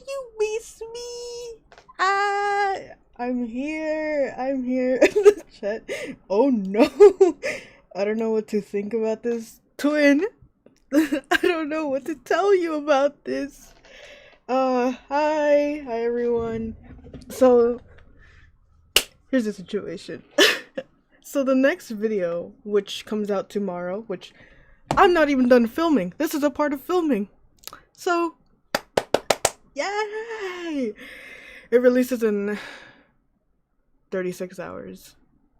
you miss me? I'm here. I'm here in the chat. Oh no. I don't know what to think about this twin. I don't know what to tell you about this. Hi everyone. So, here's the situation. So the next video, which comes out tomorrow, which I'm not even done filming. This is a part of filming. So, yay! It releases in 36 hours.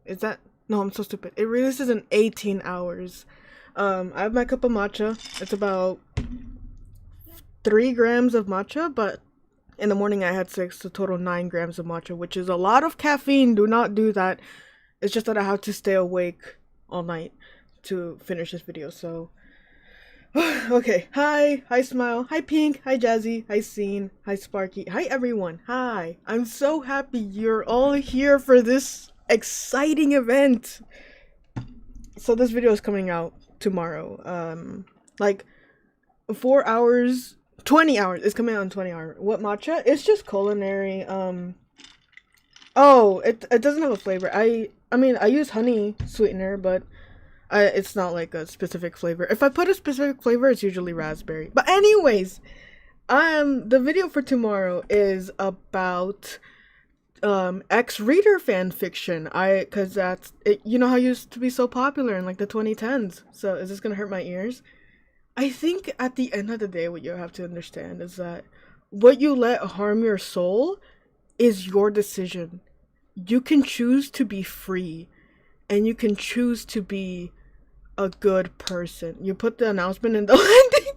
Is that? No, I'm so stupid. It releases in 18 hours. I have my cup of matcha. It's about 3 grams of matcha, but in the morning I had 6, so total 9 grams of matcha, which is a lot of caffeine. Do not do that. It's just that I have to stay awake all night to finish this video, so... Okay, hi Smile, hi Pink, hi Jazzy, hi Scene, hi Sparky, hi everyone, hi. I'm so happy you're all here for this exciting event. So this video is coming out tomorrow, like 4 hours, 20 hours, it's coming out in 20 hours. What matcha? It's just culinary, oh, it doesn't have a flavor. I mean, I use honey sweetener, but it's not like a specific flavor. If I put a specific flavor, it's usually raspberry. But anyways, the video for tomorrow is about X-Reader fanfiction. Cause that's it. You know how it used to be so popular in like the 2010s. So is this gonna hurt my ears? I think at the end of the day, what you have to understand is that what you let harm your soul is your decision. You can choose to be free, and you can choose to be a good person. You put the announcement in the landing.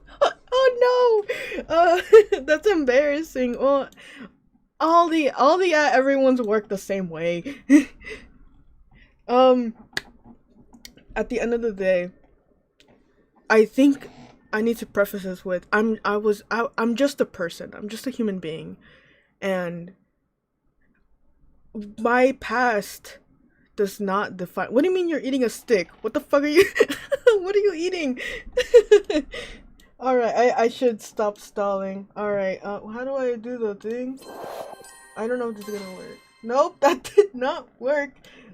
Oh no, that's embarrassing. Well, all the everyone's work the same way. At the end of the day, I think I need to preface this with I'm just a person. I'm just a human being, and my past does not define. What do you mean you're eating a stick? What the fuck are you? What are you eating? Alright, I should stop stalling. Alright, how do I do the thing? I don't know if this is gonna work. Nope, that did not work.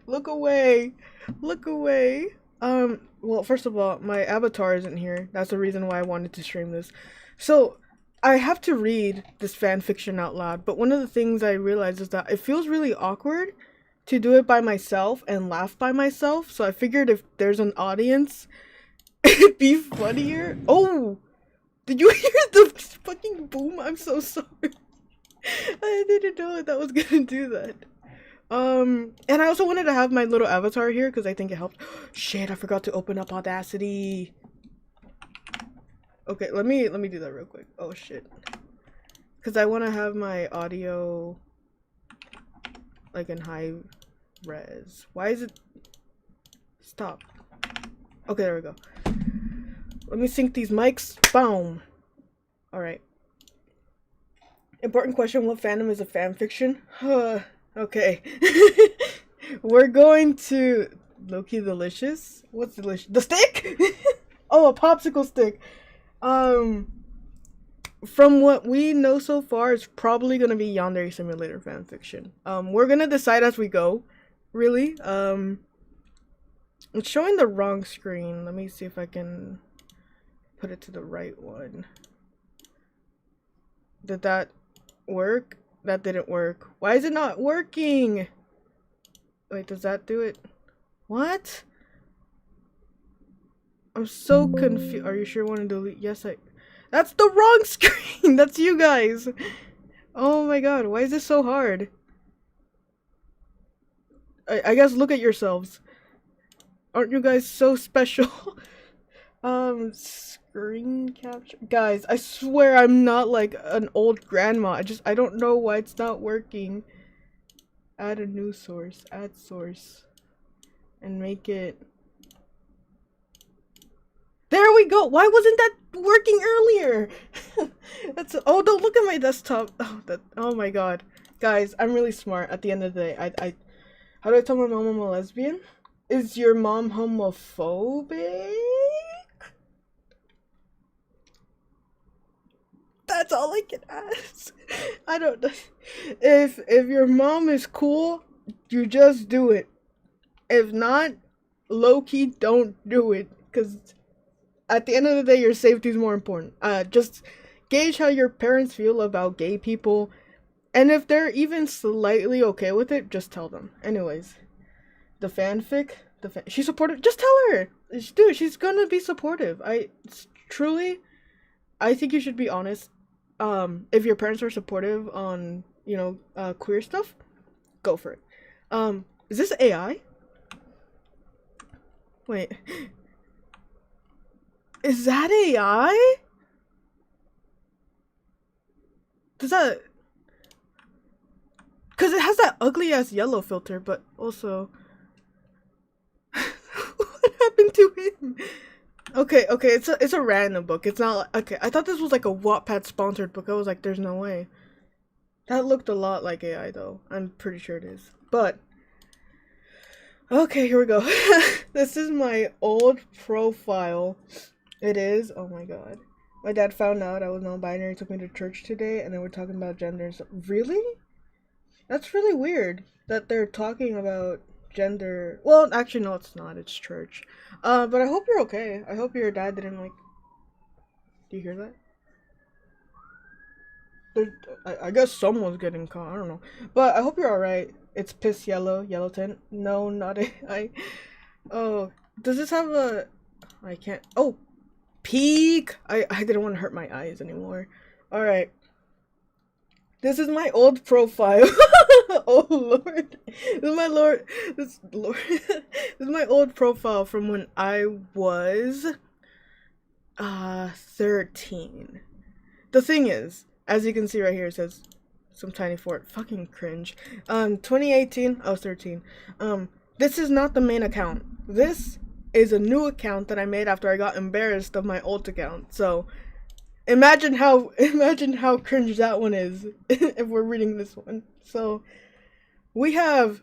Look away. Look away. Well, first of all, my avatar isn't here. That's the reason why I wanted to stream this. So, I have to read this fan fiction out loud, but one of the things I realized is that it feels really awkward to do it by myself and laugh by myself, so I figured if there's an audience, it'd be funnier. Oh! Did you hear the fucking boom? I'm so sorry. I didn't know that was gonna do that. And I also wanted to have my little avatar here because I think it helped. Shit, I forgot to open up Audacity. Okay, let me do that real quick. Oh shit. Because I want to have my audio like in high res. Why is it? Stop. Okay, there we go. Let me sync these mics. Boom. Alright. Important question, what fandom is a fanfiction? Okay. We're going to... Low-key delicious? What's delicious? The stick? Oh, a popsicle stick. From what we know so far, it's probably gonna be Yandere Simulator fanfiction. We're gonna decide as we go, really. It's showing the wrong screen. Let me see if I can put it to the right one. Did that work? That didn't work. Why is it not working? Wait, does that do it? What? I'm so confused. Are you sure you want to delete? Yes, That's the wrong screen! That's you guys! Oh my god, why is this so hard? I guess look at yourselves. Aren't you guys so special? Screen capture. Guys, I swear I'm not like an old grandma. I don't know why it's not working. Add a new source. Add source. And make it... There we go! Why wasn't that working earlier? Oh, don't look at my desktop. Oh my god. Guys, I'm really smart at the end of the day. How do I tell my mom I'm a lesbian? Is your mom homophobic? That's all I can ask. I don't know. If your mom is cool, you just do it. If not, low key, don't do it. Cause at the end of the day, your safety is more important. Just gauge how your parents feel about gay people, and if they're even slightly okay with it, just tell them. Anyways, the fanfic, she's supportive. Just tell her, dude. She's gonna be supportive. Truly, I think you should be honest. If your parents are supportive on queer stuff, go for it. Is this AI? Wait. Is that AI? Does that... Because it has that ugly ass yellow filter, but also... What happened to him? Okay, it's a random book. It's not... Okay, I thought this was like a Wattpad sponsored book. I was like, there's no way. That looked a lot like AI though. I'm pretty sure it is. But... Okay, here we go. This is my old profile. It is. Oh my god. My dad found out I was non-binary, took me to church today, and then we're talking about gender and stuff. Really? That's really weird that they're talking about gender. Well, actually, no, it's not. It's church. But I hope you're okay. I hope your dad didn't, like... Do you hear that? I guess someone's getting caught. I don't know. But I hope you're alright. It's piss yellow tint. No, not AI. Oh, does this have a... I can't... Oh! Peak! I didn't want to hurt my eyes anymore. Alright. This is my old profile. Oh lord. This is my old profile from when I was 13. The thing is, as you can see right here, it says some tiny fort. Fucking cringe. 2018, I was 13. This is not the main account. This is a new account that I made after I got embarrassed of my old account. So imagine how cringe that one is if we're reading this one. So we have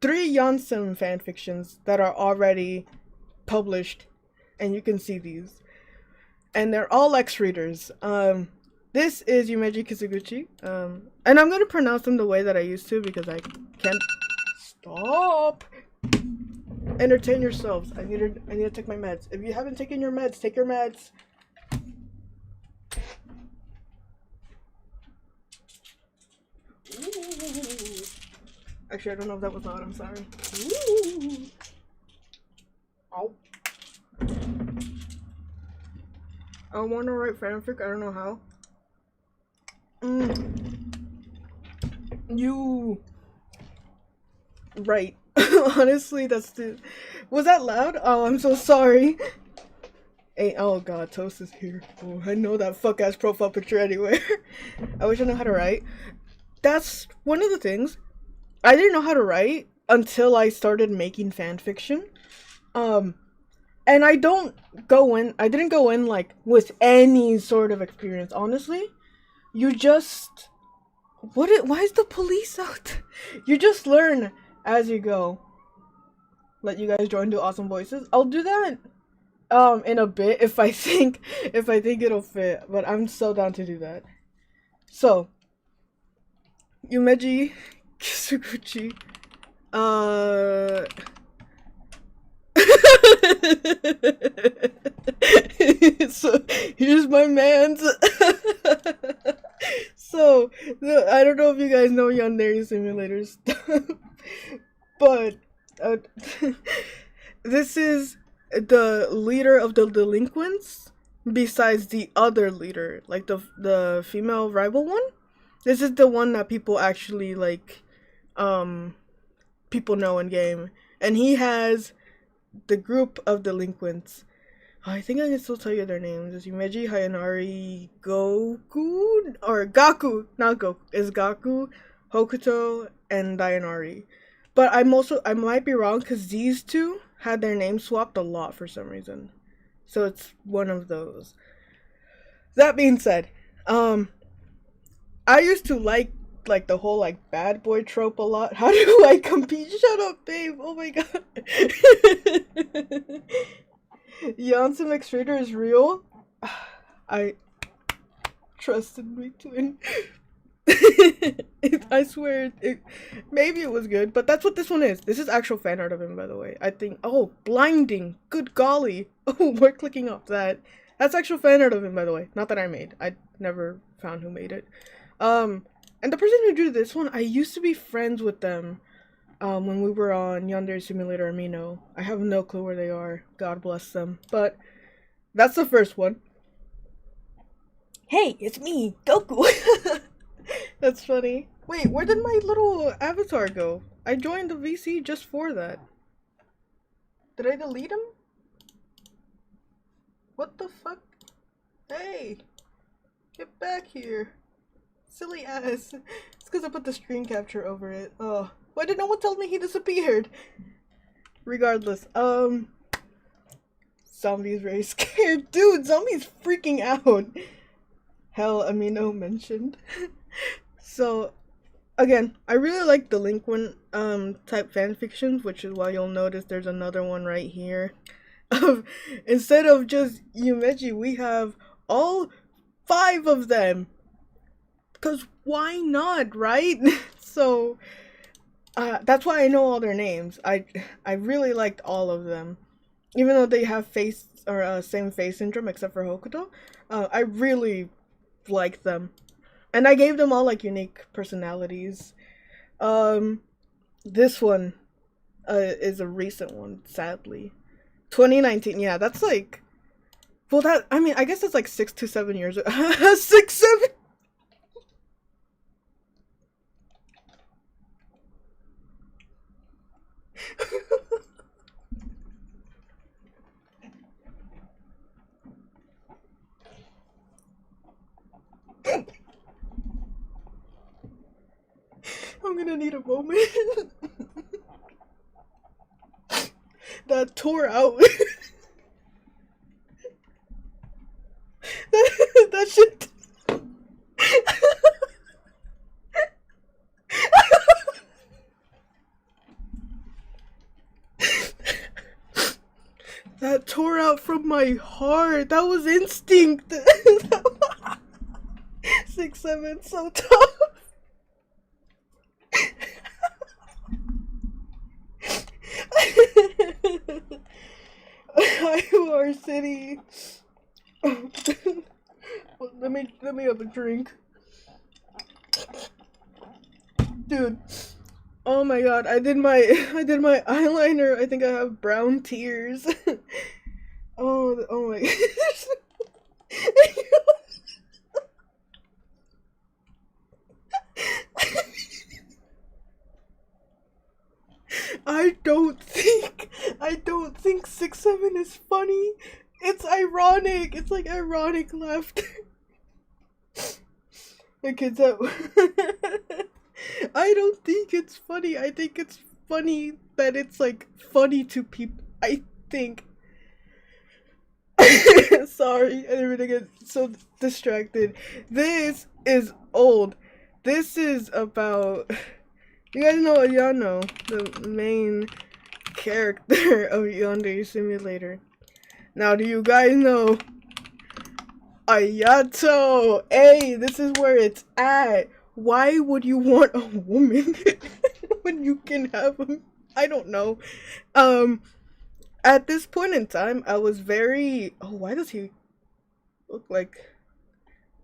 3 Janssen fanfictions that are already published, and you can see these. And they're all X-readers. This is Yumeji Kizuguchi. And I'm gonna pronounce them the way that I used to because I can't stop. Entertain yourselves. I need to take my meds. If you haven't taken your meds, take your meds. Ooh. Actually, I don't know if that was loud. I'm sorry. Ooh. Ow. I want to write fanfic. I don't know how. You. Right. Honestly, that's the... Was that loud? Oh, I'm so sorry. Hey, oh god, Toast is here. Oh, I know that fuck-ass profile picture anywhere. I wish I knew how to write. That's one of the things. I didn't know how to write until I started making fanfiction. And I didn't go in, like, with any sort of experience, honestly. You just... Why is the police out? You just learn as you go. Let you guys join to Awesome Voices. I'll do that in a bit if I think it'll fit, but I'm so down to do that. So Yumeji Kizuguchi. So here's my man's. So I don't know if you guys know Yandere simulators, but this is the leader of the delinquents besides the other leader, like the female rival one. This is the one that people actually like, people know in game, and he has the group of delinquents. I think I can still tell you their names. It's Yumeji, Hayanari, Goku, or Gaku, not Goku, it's Gaku, Hokuto, and Dayanari. But I might be wrong because these two had their names swapped a lot for some reason. So it's one of those. That being said, I used to like the whole like bad boy trope a lot. How do I compete? Shut up, babe. Oh my god. Janssen X Reader is real. Trusted me, twin. I swear, maybe it was good, but that's what this one is. This is actual fan art of him, by the way. I think. Oh, blinding! Good golly! Oh, we're clicking off that. That's actual fan art of him, by the way. Not that I made. I never found who made it. And the person who drew this one, I used to be friends with them. When we were on Yandere Simulator Amino. I have no clue where they are. God bless them. But that's the first one. Hey, it's me, Goku. That's funny. Wait, where did my little avatar go? I joined the VC just for that. Did I delete him? What the fuck? Hey! Get back here. Silly ass. It's because I put the screen capture over it. Oh. Why did no one tell me he disappeared? Regardless, Zombie's very scared. Dude, Zombie's freaking out. Hell, Amino mentioned. So, again, I really like the Delinquent type fanfictions, which is why you'll notice there's another one right here. Instead of just Yumeji, we have all 5 of them. Because why not, right? So, that's why I know all their names. I really liked all of them. Even though they have face, or same face syndrome, except for Hokuto. I really liked them. And I gave them all, like, unique personalities. This one is a recent one, sadly. 2019, yeah, that's like... Well, that, I mean, I guess that's like 6 to 7 years ago. 6, 7... I'm gonna need a moment. That tore out. that shit. That tore out from my heart. That was instinct. 6, 7, so tough. Our city. let me have a drink. Dude. Oh my god, I did my eyeliner. I think I have brown tears. oh my gosh. I don't think 6, 7 is funny. It's ironic. It's like ironic laughter. The kids at I don't think it's funny. I think it's funny that it's like funny to people. I think. Sorry, I didn't really get so distracted. This is old. This is about... You guys know Ayano, the main character of Yandere Simulator. Now, do you guys know Ayato? Hey, this is where it's at. Why would you want a woman when you can have them? I don't know. At this point in time, I was very... Oh, why does he look like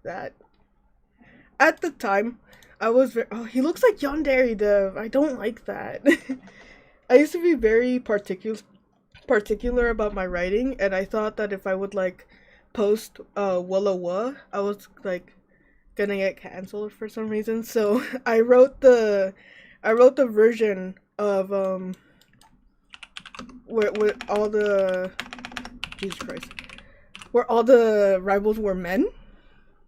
that? At the time, I was very... Oh, he looks like Yandere Dev. I don't like that. I used to be very particular about my writing, and I thought that if I would, like, post Walla Wa, I was, like, gonna get canceled for some reason. So I wrote the version of where all the Jesus Christ, where all the rivals were men.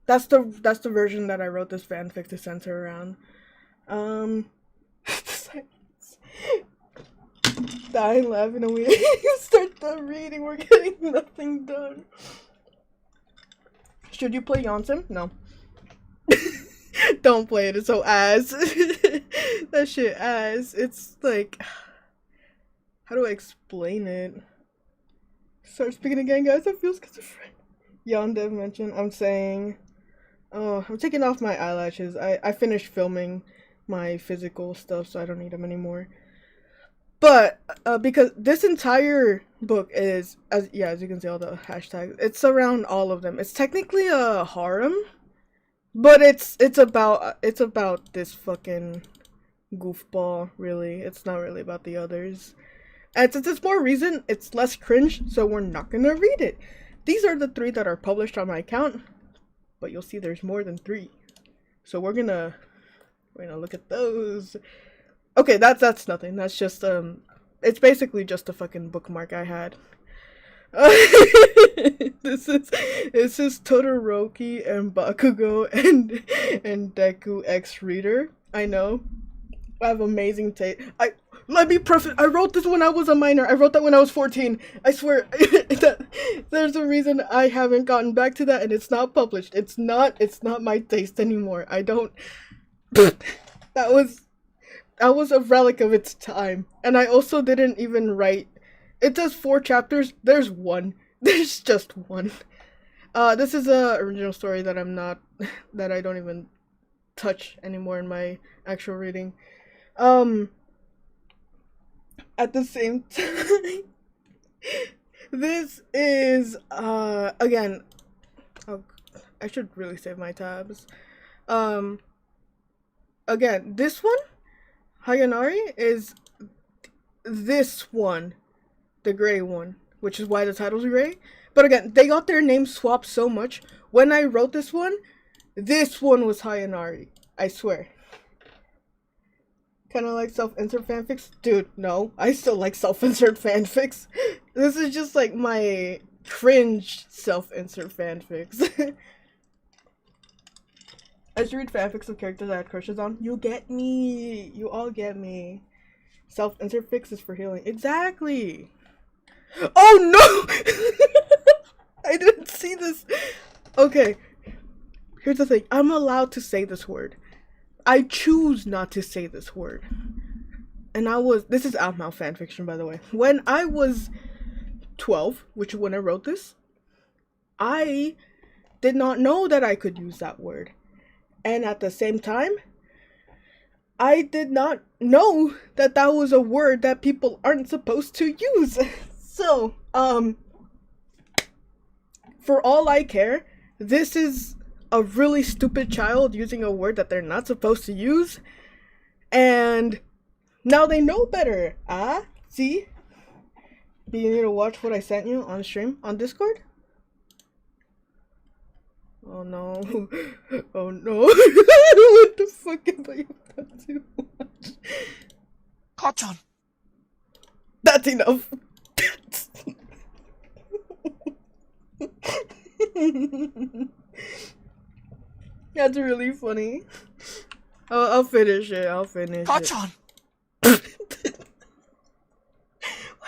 That's the version that I wrote this fanfic to censor around. Dying laughing and we start the reading. We're getting nothing done. Should you play Yonsem? No. Don't play it. It's so ass. That shit ass. It's like, how do I explain it? Start speaking again, guys. I feel schizophrenic. Yondev mentioned. I'm saying, Oh, I'm taking off my eyelashes. I finished filming my physical stuff, so I don't need them anymore. But because this entire book is, as you can see all the hashtags, it's around all of them. It's technically a harem, but it's about this fucking goofball. Really, it's not really about the others. And since it's more recent, it's less cringe, so we're not gonna read it. These are the 3 that are published on my account, but you'll see there's more than 3. So we're gonna look at those. Okay, that's nothing. That's just it's basically just a fucking bookmark I had. This is Todoroki and Bakugo and Deku X Reader. I know. I have amazing taste. Let me preface. I wrote this when I was a minor. I wrote that when I was 14. I swear. There's a reason I haven't gotten back to that, and it's not published. It's not my taste anymore. I don't. That was a relic of its time, and I also didn't even write. It does 4 chapters. There's 1. There's just 1. This is a original story that that I don't even touch anymore in my actual reading. At the same time, this is again. Oh, I should really save my tabs. Again, this one, Hayanari, is this one, the gray one, which is why the title's gray. But again, they got their names swapped so much. When I wrote this one was Hayanari. I swear. Kind of like self-insert fanfics? Dude, no. I still like self-insert fanfics. This is just like my cringe self-insert fanfics. I should read fanfics of characters I had crushes on. You get me. You all get me. Self-insert fix is for healing. Exactly. Oh no! I didn't see this. Okay. Here's the thing. I'm allowed to say this word. I choose not to say this word. And this is out now fanfiction, by the way. When I was 12, which is when I wrote this, I did not know that I could use that word. And at the same time, I did not know that that was a word that people aren't supposed to use. So, for all I care, this is a really stupid child using a word that they're not supposed to use, and now they know better. See? Do you need to watch what I sent you on stream on Discord? Oh no. Oh no. What the fuck am I about to watch? Kachan! That's enough. That's really funny. I'll finish it. Kachan! Why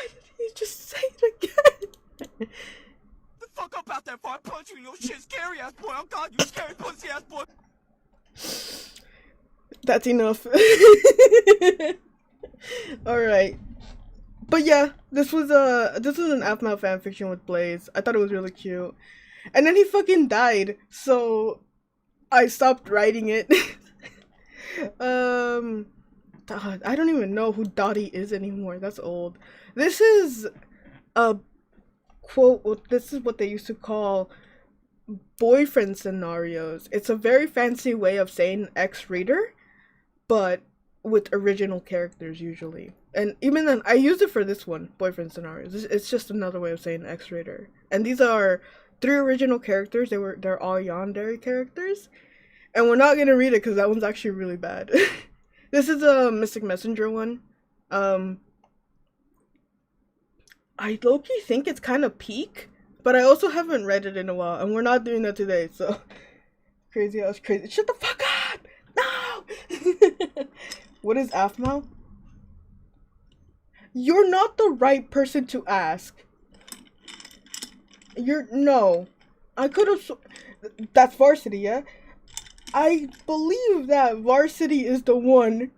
did he just say it again? The fuck up out there before I punch you in your shit, scary ass boy. Oh god, you scary pussy ass boy. That's enough. Alright. But yeah, this was an Afmail fanfiction with Blaze. I thought it was really cute. And then he fucking died, so I stopped writing it. I don't even know who Dottie is anymore. That's old. This is a quote. This is what they used to call boyfriend scenarios. It's a very fancy way of saying ex-reader, but with original characters usually. And even then, I used it for this one, boyfriend scenarios. It's just another way of saying ex-reader. And these are 3 original characters. They're all yandere characters. And we're not gonna read it because that one's actually really bad. This is a Mystic Messenger one. I low-key think it's kind of peak, but I also haven't read it in a while, and we're not doing that today, so crazy ass crazy. Shut the fuck up! No! What is Afmal? You're not the right person to ask. No. I could have. That's Varsity, yeah? I believe that Varsity is the one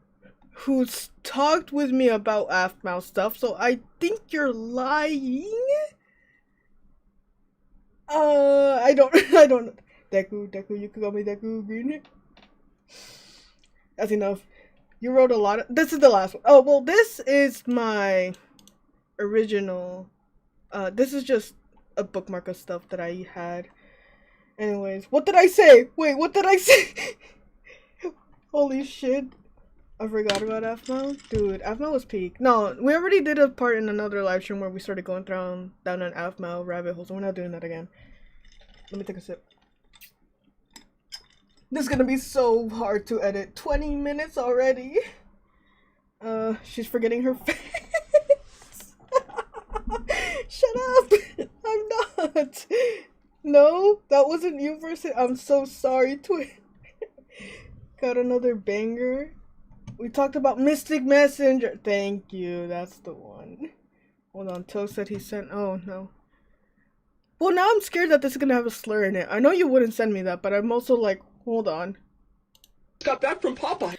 who's talked with me about Afmal stuff, so I think you're lying? I don't know. Deku, you can call me Deku Green. That's enough. You wrote a lot of. This is the last one. Oh, well, this is my original. This is just a bookmark of stuff that I had. Anyways, what did I say? Wait, what did I say? Holy shit. I forgot about Afmo. Dude, Afmo was peak. No, we already did a part in another live stream where we started going down an Afmo rabbit hole, so we're not doing that again. Let me take a sip. This is gonna be so hard to edit. 20 minutes already. She's forgetting her face. Shut up! I'm not. No, that wasn't you versus. I'm so sorry, twin. Got another banger. We talked about Mystic Messenger. Thank you. That's the one. Hold on. Toast said he sent. Oh no. Well, now I'm scared that this is gonna have a slur in it. I know you wouldn't send me that, but I'm also like, hold on. Got back from Popeye.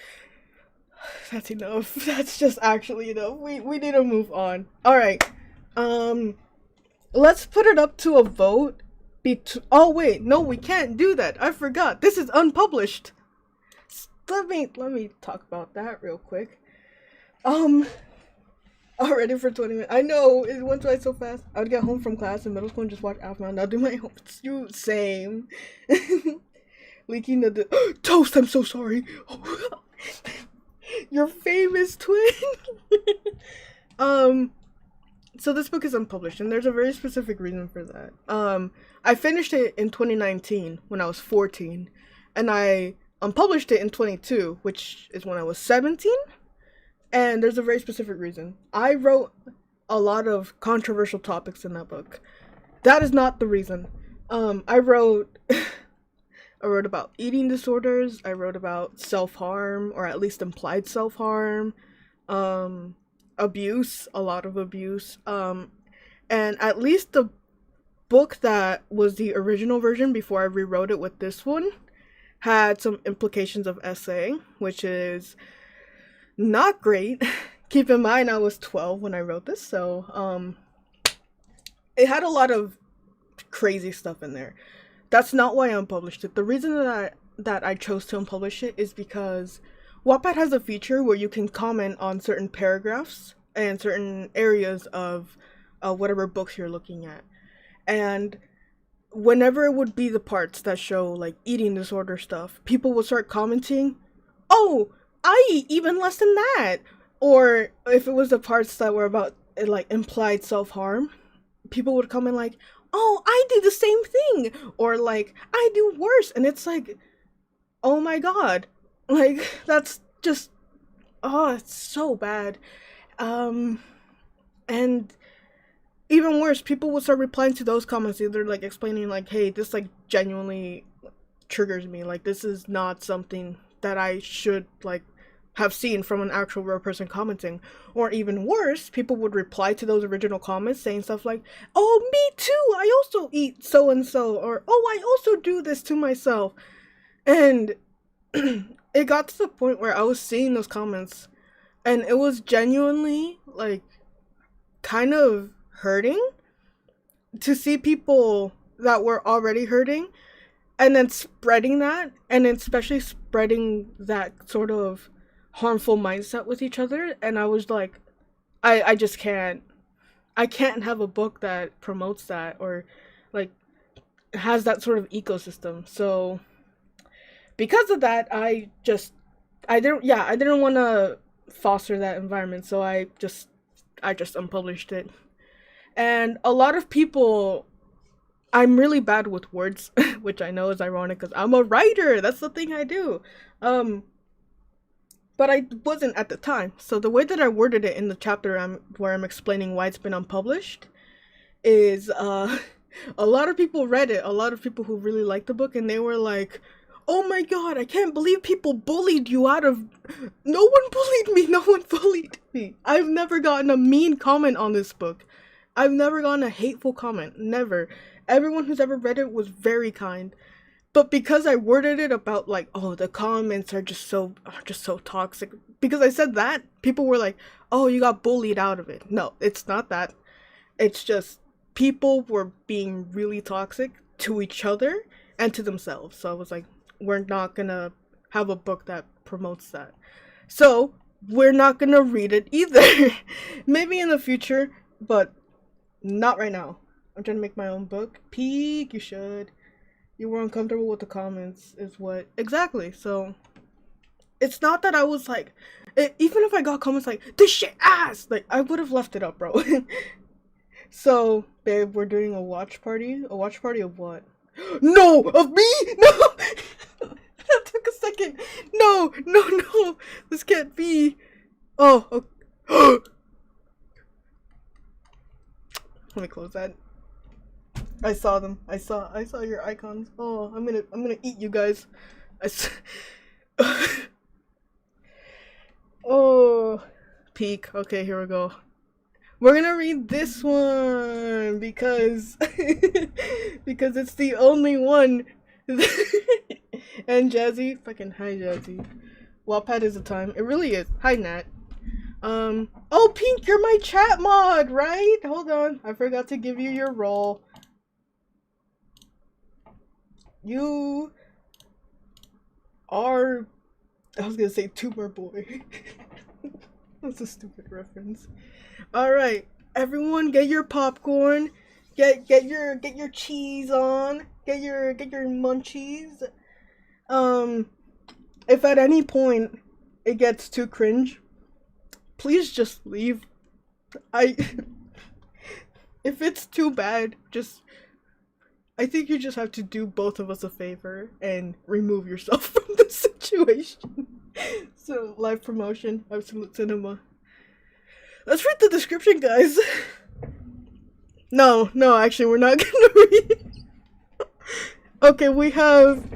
That's enough. That's just actually enough. We need to move on. All right. Let's put it up to a vote. Oh wait, no, we can't do that. I forgot. This is unpublished. Let me talk about that real quick. Already for 20 minutes. I know, it went by so fast. I would get home from class in middle school and just watch Alpha and I'll do my homework. Same. Leaking the Toast, I'm so sorry. Your famous twin. So this book is unpublished and there's a very specific reason for that. I finished it in 2019 when I was 14 and I unpublished it in 22, which is when I was 17. And there's a very specific reason. I wrote a lot of controversial topics in that book. That is not the reason. I wrote about eating disorders. I wrote about self-harm, or at least implied self-harm. Abuse, a lot of abuse. And at least the book that was the original version before I rewrote it with this one had some implications of SA, which is not great. Keep in mind I was 12 when I wrote this, so it had a lot of crazy stuff in there. That's not why I unpublished it. The reason that I chose to unpublish it is because Wattpad has a feature where you can comment on certain paragraphs and certain areas of whatever books you're looking at. And whenever it would be the parts that show like eating disorder stuff, people would start commenting, "Oh, I eat even less than that." Or if it was the parts that were about like implied self-harm, people would comment like, "Oh, I do the same thing," or like, "I do worse." And it's like, oh my god, like that's just, oh, it's so bad. And even worse, people would start replying to those comments, either like explaining like, "Hey, this like genuinely triggers me, like this is not something that I should like have seen from an actual real person commenting." Or even worse, people would reply to those original comments saying stuff like, "Oh, me too, I also eat so and so," or "Oh, I also do this to myself." And it got to the point where I was seeing those comments and it was genuinely like kind of hurting to see people that were already hurting and then spreading that, and then especially spreading that sort of harmful mindset with each other. And I was like, I just can't have a book that promotes that or like has that sort of ecosystem. So because of that, I didn't want to foster that environment, so I just unpublished it. And a lot of people, I'm really bad with words, which I know is ironic because I'm a writer. That's the thing I do. But I wasn't at the time. So the way that I worded it in the chapter where I'm explaining why it's been unpublished is a lot of people read it. A lot of people who really liked the book, and they were like, "Oh my god, I can't believe people bullied you out of..." No one bullied me. No one bullied me. I've never gotten a mean comment on this book. I've never gotten a hateful comment. Never. Everyone who's ever read it was very kind. But because I worded it about like, "Oh, the comments are just so toxic," because I said that, people were like, "Oh, you got bullied out of it." No, it's not that. It's just people were being really toxic to each other and to themselves. So I was like, we're not gonna have a book that promotes that. So we're not gonna read it either. Maybe in the future, but not right now. I'm trying to make my own book. Peek, you should. You were uncomfortable with the comments, is what exactly. So it's not that I was like, even if I got comments like this shit ass, like I would have left it up, bro. So, babe, we're doing a watch party. A watch party of what? No, of me. No, that took a second. No, no, no. This can't be. Oh, okay. Let me close that. I saw them. I saw your icons. Oh, I'm gonna eat you guys. Oh, peak. Okay, here we go. We're gonna read this one because because it's the only one. And Jazzy, fucking hi Jazzy. Wattpad is the time. It really is. Hi Nat. Oh Pink, you're my chat mod, right? Hold on, I forgot to give you your role. You are. I was gonna say tumor boy. That's a stupid reference. All right, everyone, get your popcorn, get your cheese on, get your munchies. If at any point it gets too cringe, please just leave. If it's too bad, I think you just have to do both of us a favor and remove yourself from the situation. So, live promotion, Absolute Cinema. Let's read the description, guys. No, actually, we're not gonna read. Okay, we have.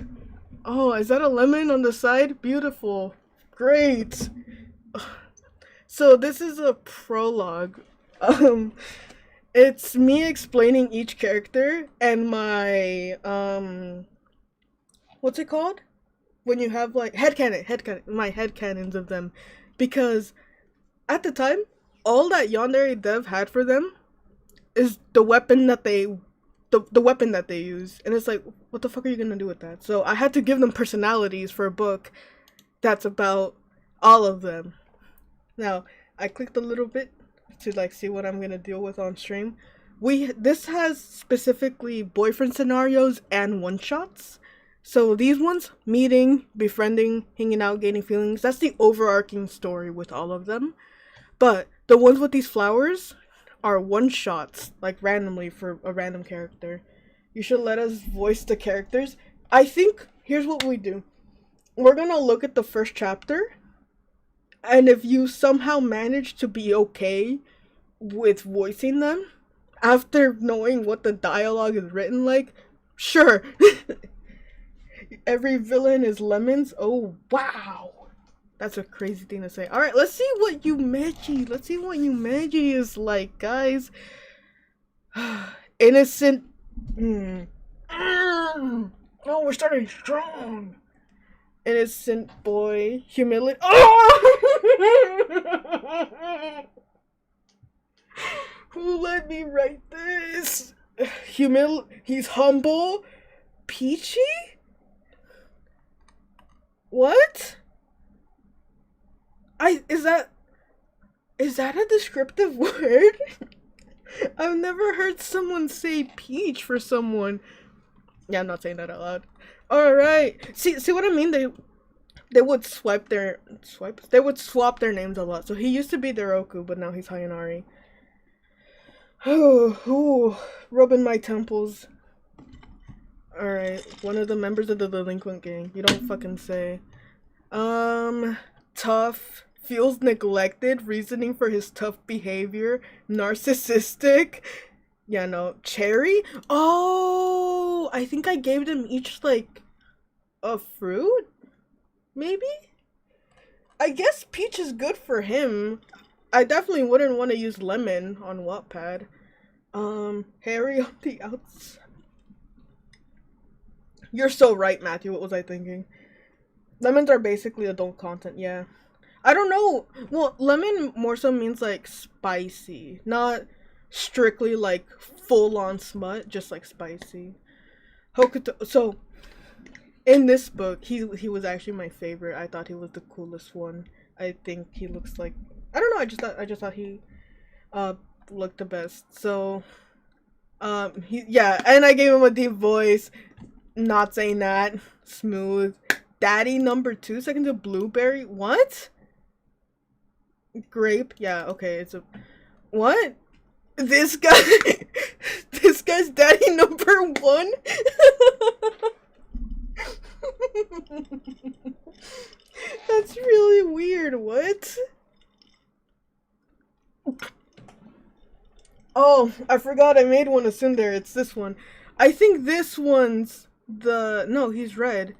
Oh, is that a lemon on the side? Beautiful. Great. So, this is a prologue. It's me explaining each character and my, what's it called? When you have, like, headcanon, my headcanons of them. Because, at the time, all that Yandere Dev had for them is the weapon that they use. And it's like, what the fuck are you gonna do with that? So I had to give them personalities for a book that's about all of them. Now, I clicked a little bit to like see what I'm gonna deal with on stream. This has specifically boyfriend scenarios and one-shots. So these ones, meeting, befriending, hanging out, gaining feelings, that's the overarching story with all of them. But the ones with these flowers are one-shots, like randomly for a random character. You should let us voice the characters. I think, here's what we do. We're gonna look at the first chapter, and if you somehow manage to be okay with voicing them, after knowing what the dialogue is written like, sure. Every villain is lemons. Oh, wow. That's a crazy thing to say. Alright, let's see what Yumeji. Let's see what Yumeji is like, guys. Innocent. Oh, we're starting strong. Innocent boy. Humility. Oh! Who let me write this? He's humble. Peachy? What? Is that a descriptive word? I've never heard someone say peach for someone. Yeah, I'm not saying that out loud. Alright. See what I mean? They would they would swap their names a lot. So he used to be Deroku, but now he's Hayanari. Oh, rubbing my temples. Alright, one of the members of the delinquent gang. You don't fucking say. Tough. Feels neglected. Reasoning for his tough behavior. Narcissistic. Yeah, no. Cherry? Oh, I think I gave them each, like, a fruit? Maybe? I guess peach is good for him. I definitely wouldn't want to use lemon on Wattpad. Harry on the outs. You're so right, Matthew. What was I thinking? Lemons are basically adult content, yeah. I don't know. Well, lemon more so means like spicy. Not strictly like full on smut, just like spicy. Hokuto. So, In this book, he was actually my favorite. I thought he was the coolest one. I think he looks like, I don't know. I just thought he uh looked the best. So yeah, and I gave him a deep voice. Not saying that. Smooth. Daddy number 2, second to blueberry. What? Grape. Yeah. Okay. It's a what? This guy. This guy's daddy number 1. That's really weird. What? Oh, I forgot I made one assume there. It's this one. I think this one's the no, he's red.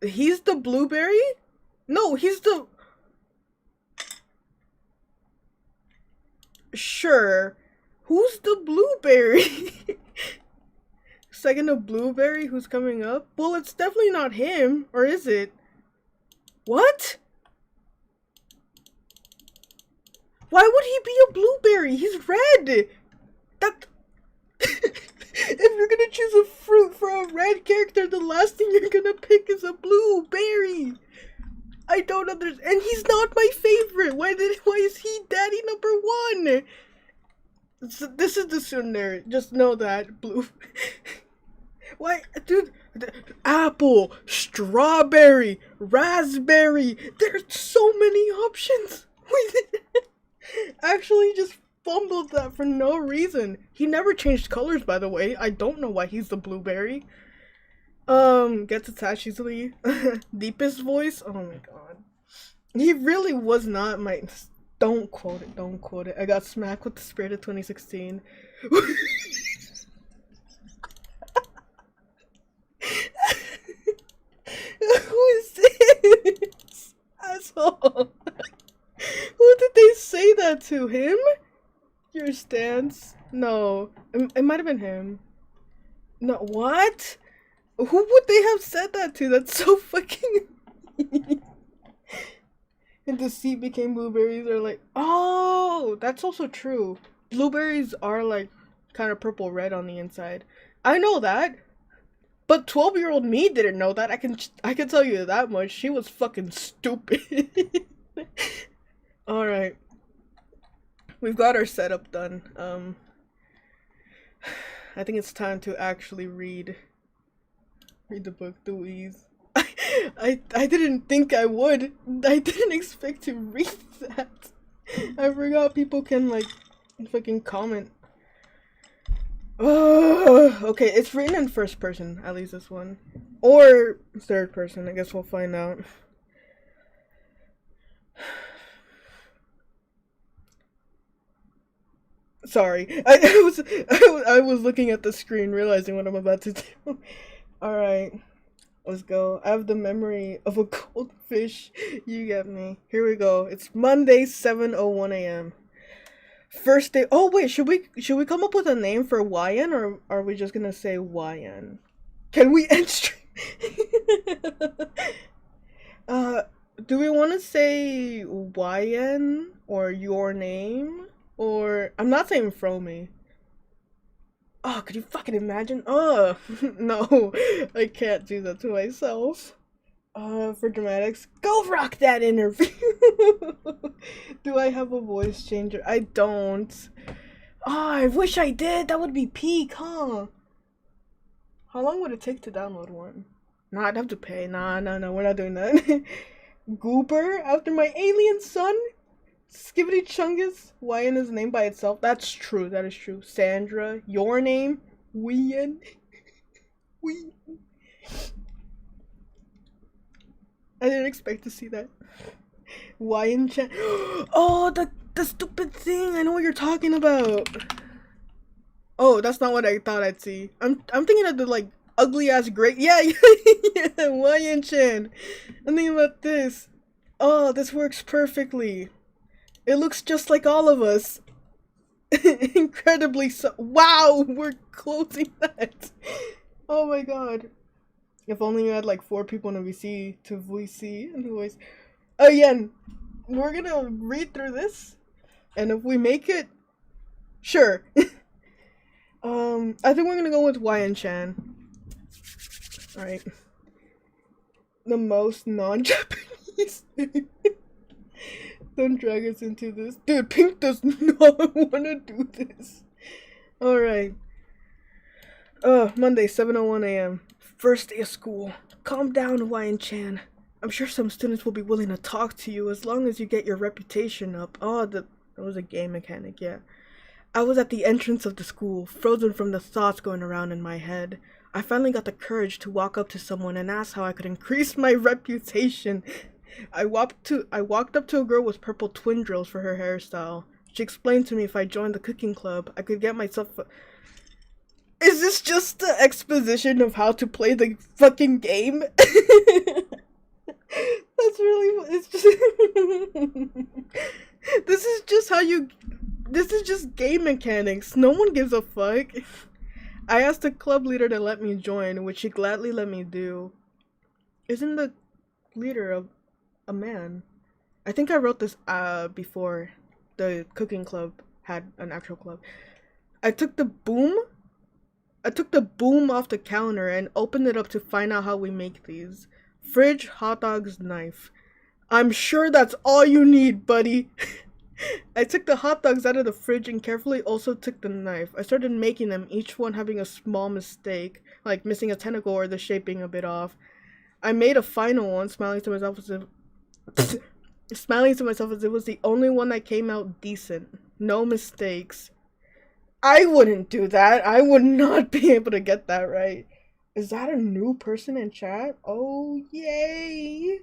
He's the blueberry? No, he's the sure. Who's the blueberry? Second of blueberry who's coming up? Well, it's definitely not him, or is it? What? Why would he be a blueberry? He's red. That if you're gonna choose a fruit for a red character, the last thing you're gonna pick is a blueberry. I don't understand. And he's not my favorite. Why is he daddy number 1? So this is the tsundere. Just know that. Blue. Why, dude? Apple, strawberry, raspberry. There's so many options. Actually just fumbled that for no reason. He never changed colors, by the way. I don't know why he's the blueberry. Gets attached easily. Deepest voice? Oh my god. He really was not my... Don't quote it, don't quote it. I got smacked with the spirit of 2016. Who is this? Asshole. Who did they say that to? Him? Your stance? No. It might have been him. No, what? Who would they have said that to? That's so fucking... And the seed became blueberries, or like... Oh! That's also true. Blueberries are like kind of purple red on the inside. I know that. But 12-year-old me didn't know that. I can tell you that much. She was fucking stupid. Alright. We've got our setup done. I think it's time to actually read the book, Louise. I didn't think I would. I didn't expect to read that. I forgot people can like fucking comment. Okay, it's written in first person, at least this one. Or third person, I guess we'll find out. Sorry, I was looking at the screen, realizing what I'm about to do. Alright, let's go. I have the memory of a goldfish. You get me. Here we go. It's Monday, 7:01 a.m. First day. Oh wait, should we come up with a name for YN, or are we just gonna say YN? Can we end stream? Do we want to say YN or your name, or I'm not saying Fromy. Oh, could you fucking imagine? Oh, no, I can't do that to myself. For dramatics, go rock that interview. Do I have a voice changer? I don't. Oh, I wish I did. That would be peak, huh? How long would it take to download one? Nah, I'd have to pay. Nah, we're not doing that. Goober, after my alien son? Skibbity Chungus? YN is a name by itself. That's true, that is true. Sandra, your name? Wien. Wien. I didn't expect to see that. YN chat. Oh, the stupid thing. I know what you're talking about. Oh, that's not what I thought I'd see. I'm thinking of the like ugly ass great. Yeah, YN Chan. I'm thinking about this. Oh, this works perfectly. It looks just like all of us. Incredibly so. Wow, we're closing that. Oh my god. If only you had like 4 people in a VC to VC and voice. Again, we're gonna read through this, and if we make it, sure. I think we're gonna go with YN Chan. Alright. the most non-Japanese thing. Don't drag us into this. Dude, Pink does not want to do this. Alright. Monday, 7:01 a.m. First day of school. Calm down, Hawaiian-chan. I'm sure some students will be willing to talk to you as long as you get your reputation up. Oh, that was a game mechanic, yeah. I was at the entrance of the school, frozen from the thoughts going around in my head. I finally got the courage to walk up to someone and ask how I could increase my reputation. I walked up to a girl with purple twin drills for her hairstyle. She explained to me if I joined the cooking club, I could get myself Is this just the exposition of how to play the fucking game? That's really... It's just... This is just how you... This is just game mechanics. No one gives a fuck. I asked the club leader to let me join, which she gladly let me do. Isn't the leader a man? I think I wrote this before the cooking club had an actual club. I took the boom off the counter and opened it up to find out how we make these. Fridge, hot dogs, knife. I'm sure that's all you need, buddy. I took the hot dogs out of the fridge and carefully also took the knife. I started making them, each one having a small mistake, like missing a tentacle or the shape being a bit off. I made a final one, smiling to myself as if it was the only one that came out decent. No mistakes. I wouldn't do that. I would not be able to get that right. Is that a new person in chat? Oh, yay.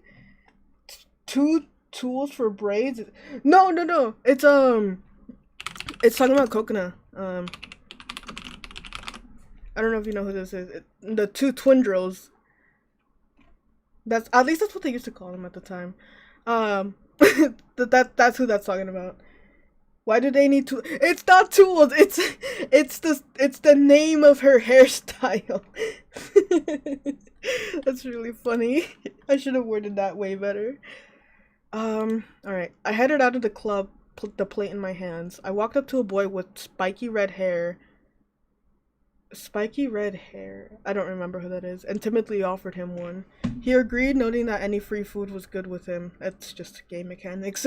Two tools for braids? No. It's talking about coconut. I don't know if you know who this is. The two twin drills. At least that's what they used to call them at the time. That's who that's talking about. Why do they need to? It's not tools. It's the name of her hairstyle. That's really funny. I should have worded that way better. All right. I headed out of the club, the plate in my hands. I walked up to a boy with spiky red hair. I don't remember who that is, and timidly offered him one. He agreed, noting that any free food was good with him. That's just game mechanics.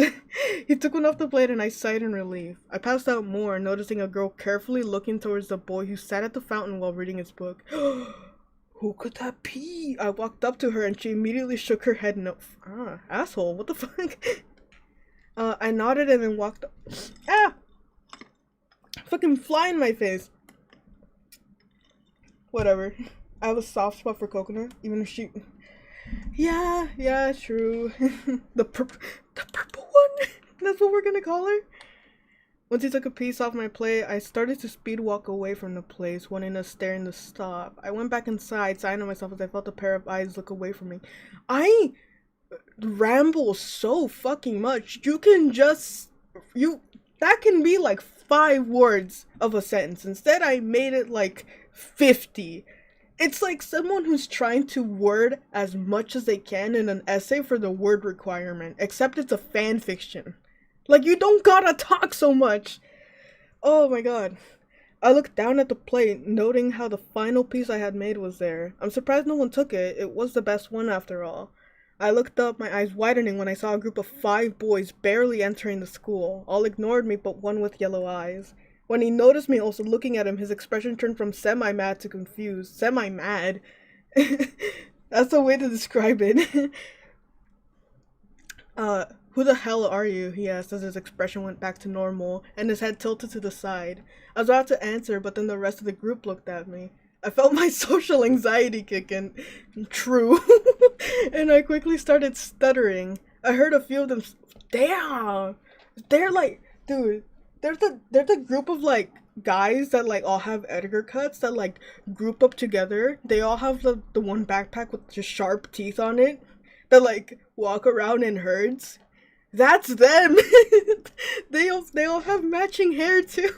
He took one off the plate and I sighed in relief. I passed out more, noticing a girl carefully looking towards the boy who sat at the fountain while reading his book. Who could that be? I walked up to her and she immediately shook her head no. Asshole, what the fuck? I nodded and then walked up. Fucking fly in my face. Whatever. I have a soft spot for coconut, even if she... Yeah, true. the purple one? That's what we're gonna call her? Once he took a piece off my plate, I started to speed walk away from the place, wanting to stare to stop. I went back inside, sighing to myself as I felt a pair of eyes look away from me. I ramble so fucking much. That can be like 5 words of a sentence. Instead, I made it like 50. It's like someone who's trying to word as much as they can in an essay for the word requirement, except it's a fan fiction. Like, you don't gotta talk so much. Oh my god. I looked down at the plate, noting how the final piece I had made was there. I'm surprised no one took it. It was the best one after all. I looked up, my eyes widening when I saw a group of 5 boys barely entering the school. All ignored me but one with yellow eyes. When he noticed me also looking at him, his expression turned from semi-mad to confused. Semi-mad? That's the way to describe it. Who the hell are you? He asked as his expression went back to normal and his head tilted to the side. I was about to answer, but then the rest of the group looked at me. I felt my social anxiety kick in. True. And I quickly started stuttering. I heard a few of them. Damn! They're like, dude. They're the group of like guys that like all have Edgar cuts that like group up together. They all have the one backpack with just sharp teeth on it that like walk around in herds. That's them. They all have matching hair too.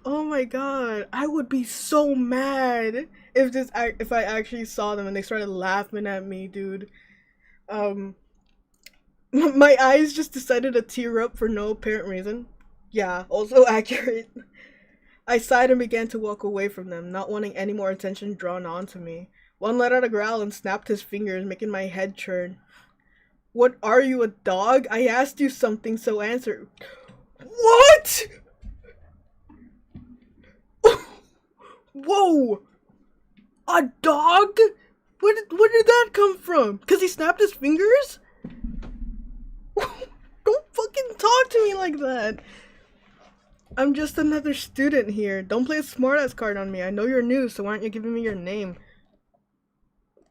Oh my god, I would be so mad if I actually saw them and they started laughing at me, dude. My eyes just decided to tear up for no apparent reason. Yeah, also accurate. I sighed and began to walk away from them, not wanting any more attention drawn on to me. One let out a growl and snapped his fingers, making my head churn. What are you, a dog? I asked you something, so answer. What? Whoa! A dog? Where did that come from? Because he snapped his fingers? Don't fucking talk to me like that. I'm just another student here. Don't play a smartass card on me. I know you're new, so why aren't you giving me your name?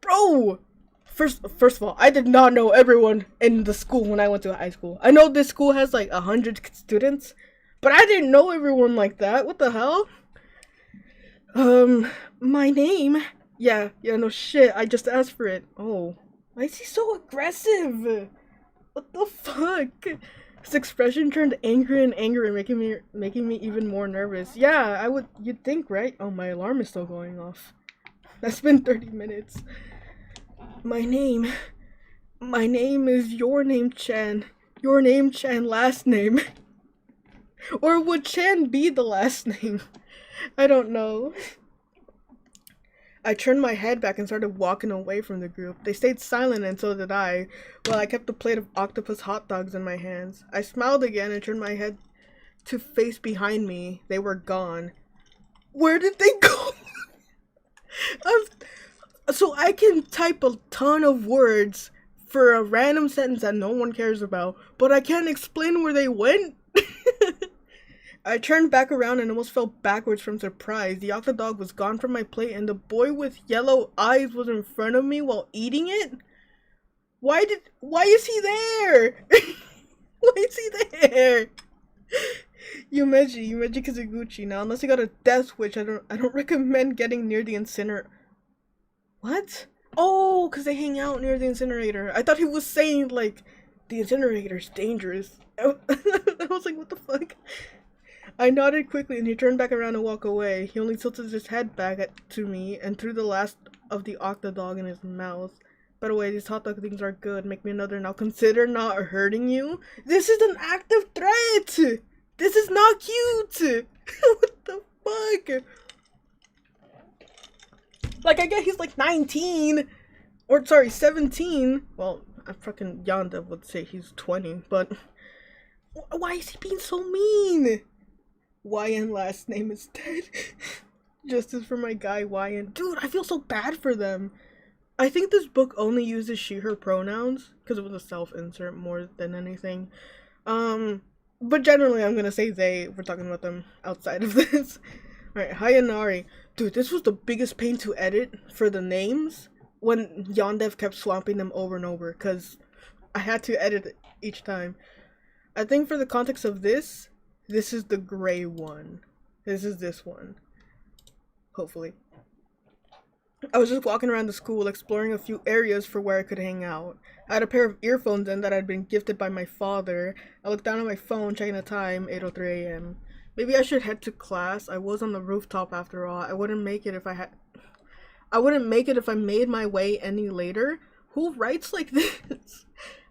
Bro! First of all, I did not know everyone in the school when I went to high school. I know this school has like 100 students, but I didn't know everyone like that. What the hell? My name? Yeah, no shit. I just asked for it. Oh, why is he so aggressive? What the fuck? His expression turned angry and angry, making me even more nervous. Yeah, you'd think, right? Oh, my alarm is still going off. That's been 30 minutes. My name is your name, Chan. Your name, Chan, last name. Or would Chan be the last name? I don't know. I turned my head back and started walking away from the group. They stayed silent and so did I, while I kept a plate of octopus hot dogs in my hands. I smiled again and turned my head to face behind me. They were gone. Where did they go? So I can type a ton of words for a random sentence that no one cares about, but I can't explain where they went? I turned back around and almost fell backwards from surprise. The octodog was gone from my plate and the boy with yellow eyes was in front of me while eating it? Why is he there? Why is he there? Yumeji Kizaguchi. Now, unless you got a death wish, I don't recommend getting near the incinerator. What? Oh, because they hang out near the incinerator. I thought he was saying, like, the incinerator's dangerous. I was like, what the fuck? I nodded quickly and he turned back around and walked away. He only tilted his head back to me and threw the last of the octodog in his mouth. By the way, these hot dog things are good. Make me another now. Consider not hurting you. This is an active threat! This is not cute! What the fuck? Like, I get he's like 19. Or, sorry, 17. Well, I fucking Yonda would say he's 20, but why is he being so mean? YN last name is dead. Justice for my guy YN. Dude, I feel so bad for them. I think this book only uses she, her pronouns because it was a self-insert more than anything. But generally I'm gonna say they. We're talking about them outside of this. Alright, Hayanari. Dude, this was the biggest pain to edit for the names when Yondev kept swapping them over and over because I had to edit it each time. I think for the context of this is the gray one. This is this one. Hopefully. I was just walking around the school exploring a few areas for where I could hang out. I had a pair of earphones in that I'd been gifted by my father. I looked down at my phone, checking the time, 8:03 a.m. Maybe I should head to class. I was on the rooftop after all. I wouldn't make it if I made my way any later. Who writes like this?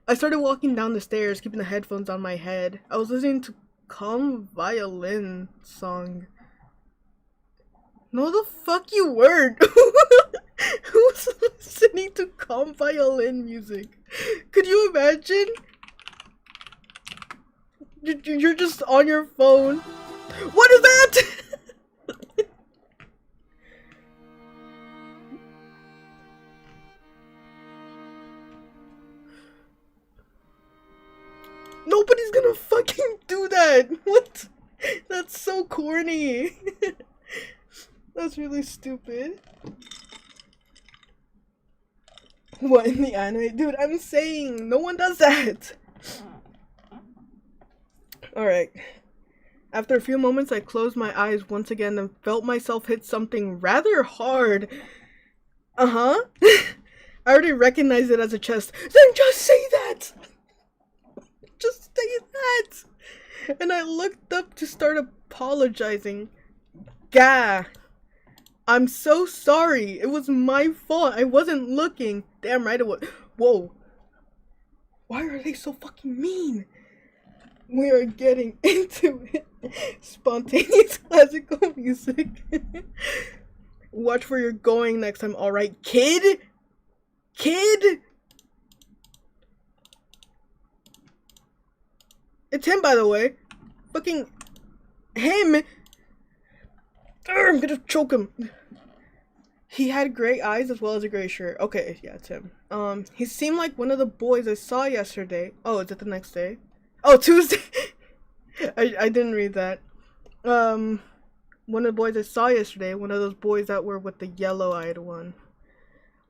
I started walking down the stairs, keeping the headphones on my head. I was listening to Calm Violin song. No, the fuck you weren't. Who's listening to calm violin music? Could you imagine? You're just on your phone. What is that? Nobody's gonna fucking do that. What? That's so corny. That's really stupid. What in the anime? Dude, I'm saying no one does that. Alright. After a few moments, I closed my eyes once again and felt myself hit something rather hard. Uh-huh. I already recognized it as a chest. Then just say that! Just say that! And I looked up to start apologizing. Gah. I'm so sorry. It was my fault. I wasn't looking. Damn right it was. Whoa. Why are they so fucking mean? We are getting into it. Spontaneous classical music. Watch where you're going next time, alright, kid? Kid? It's him, by the way. Fucking him. I'm gonna choke him. He had gray eyes as well as a gray shirt. Okay, yeah, it's him. He seemed like one of the boys I saw yesterday. Oh, is it the next day? Oh, Tuesday. I didn't read that. One of the boys I saw yesterday, one of those boys that were with the yellow-eyed one.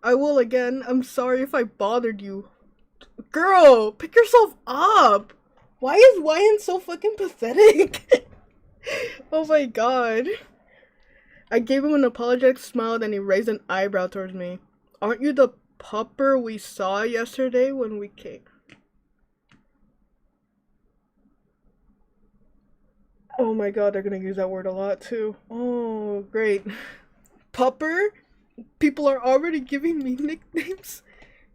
I will again. I'm sorry if I bothered you. Girl, pick yourself up. Why is Wyan so fucking pathetic? Oh my god. I gave him an apologetic smile, then he raised an eyebrow towards me. Aren't you the pupper we saw yesterday when we came? Oh my god, they're gonna use that word a lot too. Oh, great. Pupper? People are already giving me nicknames.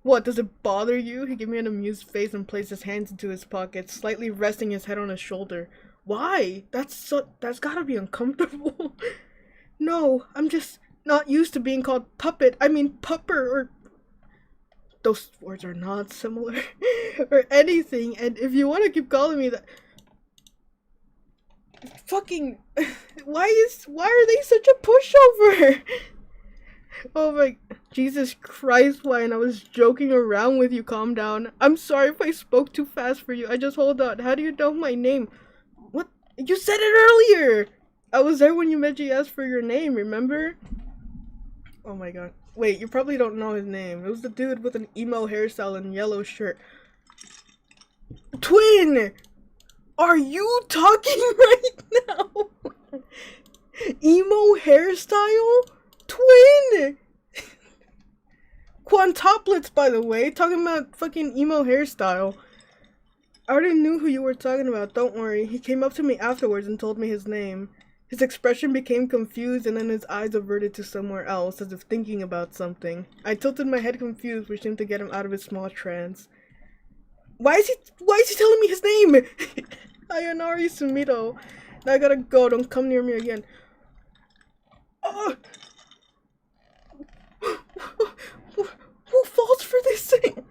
What, does it bother you? He gave me an amused face and placed his hands into his pockets, slightly resting his head on his shoulder. Why? That's gotta be uncomfortable. No, I'm just not used to being called puppet. I mean pupper, or those words are not similar. Or anything, and if you want to keep calling me that, fucking why are they such a pushover? Oh my Jesus Christ, Wyan, I was joking around with you. Calm down. I'm sorry if I spoke too fast for you. I just hold on. How do you know my name? What? You said it earlier. I was there when you Meji asked for your name, remember? Oh my god. Wait, you probably don't know his name. It was the dude with an emo hairstyle and yellow shirt. Twin! Are you talking right now? Emo hairstyle? Twin! Quantuplets, by the way. Talking about fucking emo hairstyle. I already knew who you were talking about, don't worry. He came up to me afterwards and told me his name. His expression became confused and then his eyes averted to somewhere else, as if thinking about something. I tilted my head confused, which seemed to get him out of his small trance. Why is he telling me his name? Ayanari Sumito. Now I gotta go, don't come near me again. Who falls for this thing?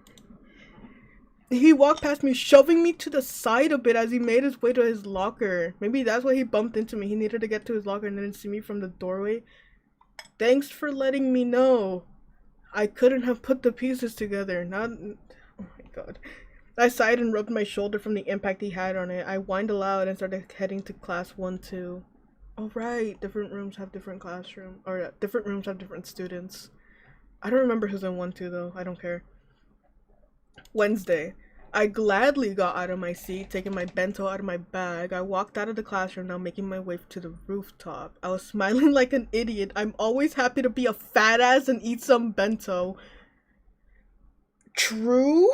He walked past me, shoving me to the side a bit as he made his way to his locker. Maybe that's why he bumped into me. He needed to get to his locker and didn't see me from the doorway. Thanks for letting me know. I couldn't have put the pieces together. Oh my god. I sighed and rubbed my shoulder from the impact he had on it. I whined aloud and started heading to class 1-2. Oh right, different rooms have different classrooms. Or different rooms have different students. I don't remember who's in 1-2 though. I don't care. Wednesday. I gladly got out of my seat, taking my bento out of my bag. I walked out of the classroom, now making my way to the rooftop. I was smiling like an idiot. I'm always happy to be a fat ass and eat some bento. True?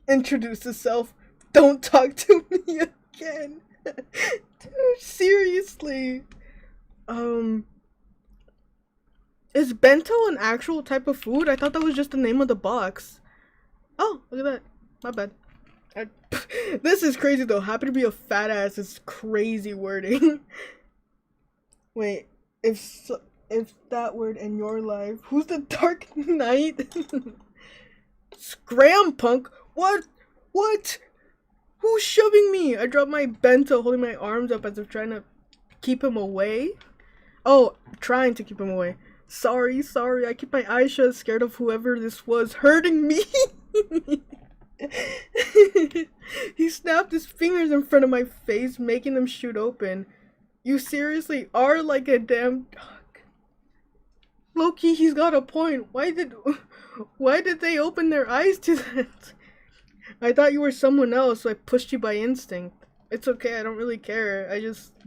Introduce herself. Don't talk to me again. Dude, seriously. Is bento an actual type of food? I thought that was just the name of the box. Oh, look at that. My bad. This is crazy though. Happy to be a fat ass is crazy wording. Wait, if that word in your life, who's the Dark Knight? Scram punk? What? Who's shoving me? I dropped my bento, holding my arms up as if trying to keep him away. Oh, trying to keep him away. Sorry, I keep my eyes shut, scared of whoever this was hurting me. He snapped his fingers in front of my face, making them shoot open. You seriously are like a damn dog. Low-key, he's got a point. Why did they open their eyes to that? I thought you were someone else, so I pushed you by instinct. It's okay, I don't really care.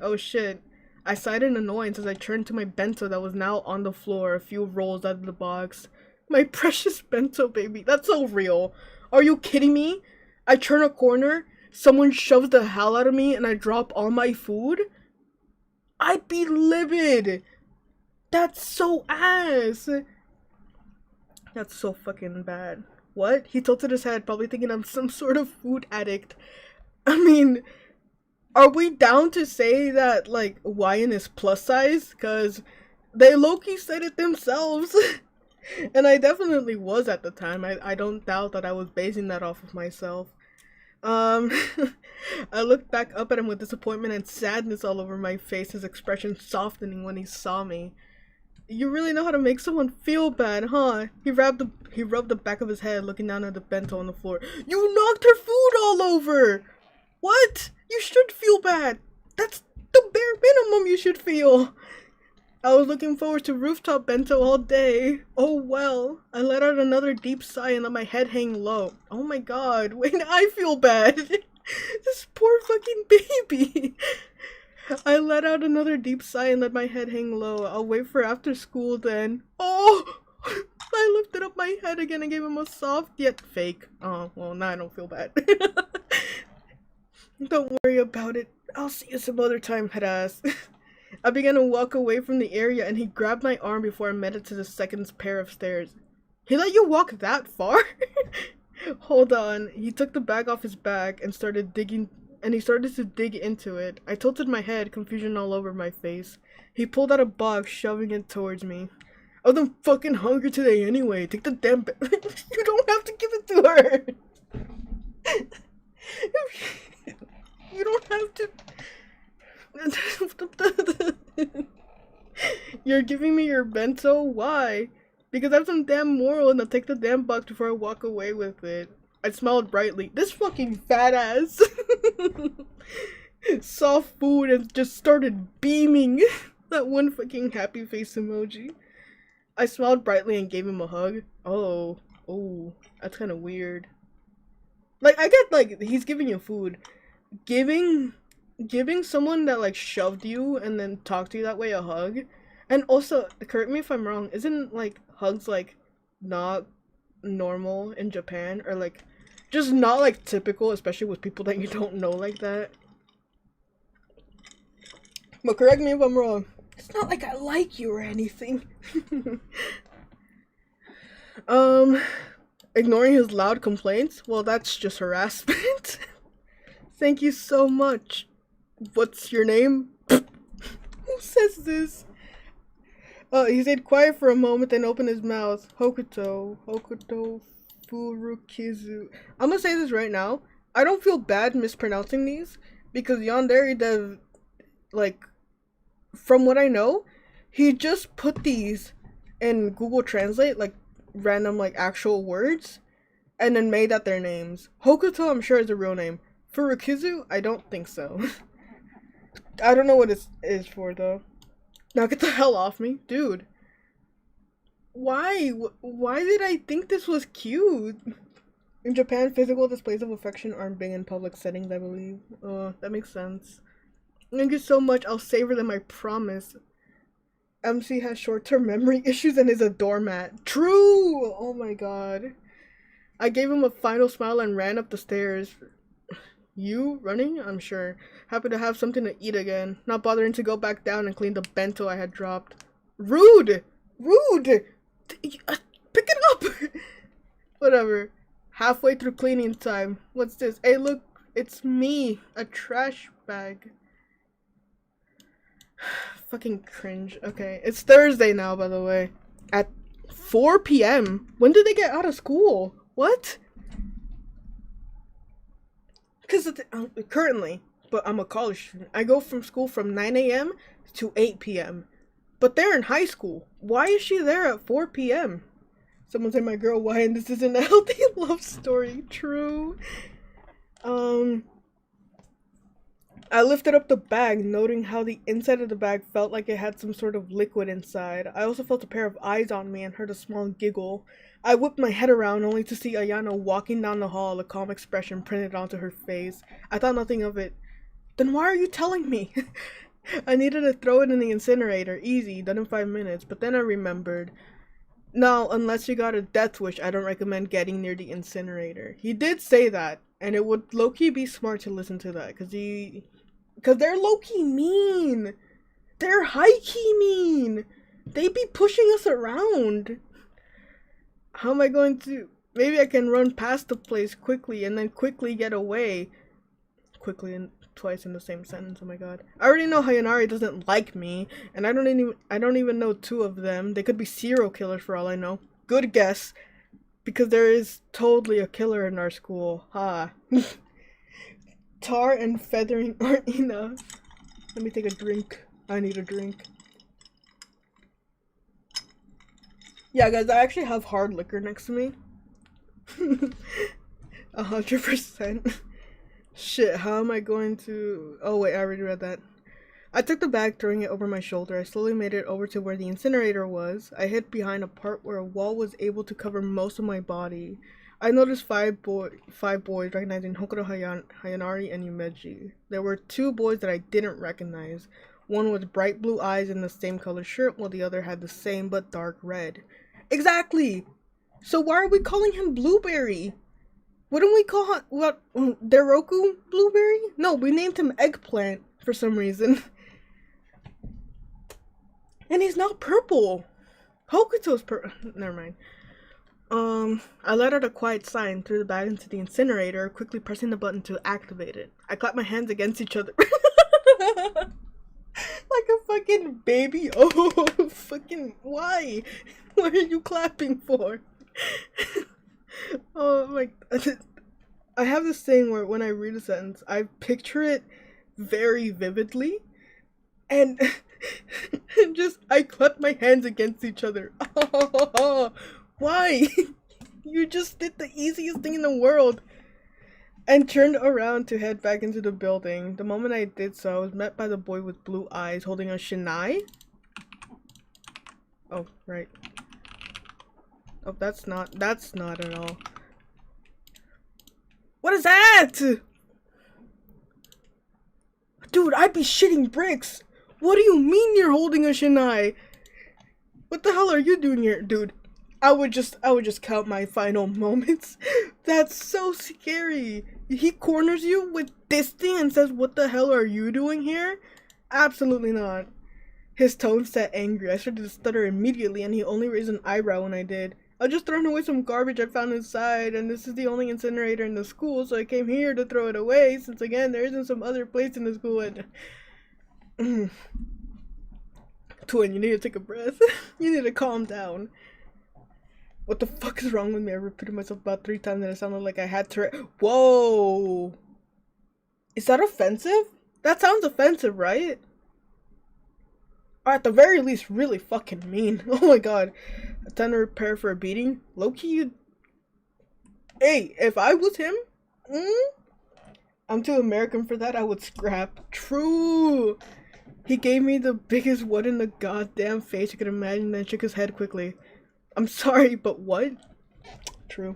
Oh shit. I sighed in annoyance as I turned to my bento that was now on the floor, a few rolls out of the box. My precious bento, baby. That's so real. Are you kidding me? I turn a corner, someone shoves the hell out of me, and I drop all my food? I'd be livid. That's so ass. That's so fucking bad. What? He tilted his head, probably thinking I'm some sort of food addict. I mean, are we down to say that, like, Wyan is plus size? Because They low-key said it themselves. And I definitely was at the time. I don't doubt that I was basing that off of myself. Um, I looked back up at him with disappointment and sadness all over my face, his expression softening when he saw me. You really know how to make someone feel bad, huh? He rubbed the back of his head, looking down at the bento on the floor. You knocked her food all over! What? You should feel bad. That's the bare minimum you should feel. I was looking forward to rooftop bento all day. Oh well. I let out another deep sigh and let my head hang low. Oh my god, wait, I feel bad. This poor fucking baby. I let out another deep sigh and let my head hang low. I'll wait for after school then. Oh! I lifted up my head again and gave him a soft yet fake. Oh, well, now I don't feel bad. Don't worry about it. I'll see you some other time, headass. I began to walk away from the area and he grabbed my arm before I made it to the second pair of stairs. He let you walk that far? Hold on. He took the bag off his back and started to dig into it. I tilted my head, confusion all over my face. He pulled out a box, shoving it towards me. I wasn't fucking hungry today anyway. Take the damn You don't have to give it to her. You don't have to. You're giving me your bento? Why? Because I have some damn moral and I'll take the damn box before I walk away with it. I smiled brightly. This fucking fat ass saw food and just started beaming. That one fucking happy face emoji. I smiled brightly and gave him a hug. Oh, that's kind of weird. Like, I get, like, he's giving you food. Giving someone that, like, shoved you and then talked to you that way a hug. And also, correct me if I'm wrong, isn't, like, hugs, like, not normal in Japan? Or, like, just not, like, typical, especially with people that you don't know like that? But correct me if I'm wrong. It's not like I like you or anything. Ignoring his loud complaints? Well, that's just harassment. Thank you so much. What's your name? Who says this? He stayed quiet for a moment, then opened his mouth. Hokuto Furukizu. I'm gonna say this right now. I don't feel bad mispronouncing these, because Yandere Dev, like, from what I know, he just put these in Google Translate, like, random, like, actual words, and then made that their names. Hokuto, I'm sure, is a real name. Furukizu, I don't think so. I don't know what it is for, though. Now get the hell off me. Dude. Why? Why did I think this was cute? In Japan, physical displays of affection aren't big in public settings, I believe. Oh, that makes sense. Thank you so much. I'll savor them, I promise. MC has short-term memory issues and is a doormat. True! Oh my god. I gave him a final smile and ran up the stairs. You running? I'm sure. Happy to have something to eat again. Not bothering to go back down and clean the bento I had dropped. Rude! Rude! Pick it up! Whatever. Halfway through cleaning time. What's this? Hey, look. It's me. A trash bag. Fucking cringe. Okay. It's Thursday now, by the way. At 4 p.m. When did they get out of school? What? Because currently, but I'm a college student, I go from school from 9 a.m. to 8 p.m. But they're in high school. Why is she there at 4 p.m.? Someone said my girl, why? And this isn't a healthy love story. True. I lifted up the bag, noting how the inside of the bag felt like it had some sort of liquid inside. I also felt a pair of eyes on me and heard a small giggle. I whipped my head around only to see Ayano walking down the hall, a calm expression printed onto her face. I thought nothing of it. Then why are you telling me? I needed to throw it in the incinerator. Easy, done in 5 minutes. But then I remembered. No, unless you got a death wish, I don't recommend getting near the incinerator. He did say that, and it would low-key be smart to listen to that, because they're low-key mean. They're high-key mean. They be pushing us around. How am I going to... Maybe I can run past the place quickly and then quickly get away. quickly and twice in the same sentence. Oh my god. I already know Hayanari doesn't like me, and I don't even know two of them. They could be serial killers for all I know. Good guess. Because there is totally a killer in our school. Ha. Tar and feathering aren't enough. Let me take a drink. I need a drink. Yeah, guys, I actually have hard liquor next to me. 100%. Shit, how am I going to... Oh, wait, I already read that. I took the bag, throwing it over my shoulder. I slowly made it over to where the incinerator was. I hid behind a part where a wall was able to cover most of my body. I noticed five boys recognizing Hokuto Hayanari and Yumeji. There were two boys that I didn't recognize. One with bright blue eyes and the same color shirt, while the other had the same but dark red. Exactly! So why are we calling him Blueberry? Wouldn't we call him, what, Deroku Blueberry? No, we named him Eggplant for some reason. And he's not purple. Hokuto's purple. Never mind. I let out a quiet sigh and threw the bag into the incinerator, quickly pressing the button to activate it. I clapped my hands against each other. Like a fucking baby. Oh, fucking, why? What are you clapping for? Oh my, I have this thing where when I read a sentence, I picture it very vividly, and just, I clap my hands against each other. Why? You just did the easiest thing in the world. And turned around to head back into the building. The moment I did so, I was met by the boy with blue eyes holding a shinai. Oh, right. Oh, that's not at all. What is that? Dude, I'd be shitting bricks. What do you mean you're holding a shinai? What the hell are you doing here, dude? I would just count my final moments. That's so scary. He corners you with this thing and says, "What the hell are you doing here?" Absolutely not. His tone set angry. I started to stutter immediately, and he only raised an eyebrow when I did. I just thrown away some garbage I found inside, and this is the only incinerator in the school, so I came here to throw it away, since again, there isn't some other place in the school. And Twin, you need to take a breath. You need to calm down. What the fuck is wrong with me? I repeated myself about 3 times and it sounded like I had to. Whoa! Is that offensive? That sounds offensive, right? Or at the very least, really fucking mean. Oh my god. Time to prepare for a beating? Low-key, you... Hey, if I was him? I'm too American for that, I would scrap. True! He gave me the biggest what in the goddamn face you could imagine, then shook his head quickly. I'm sorry, but what? True.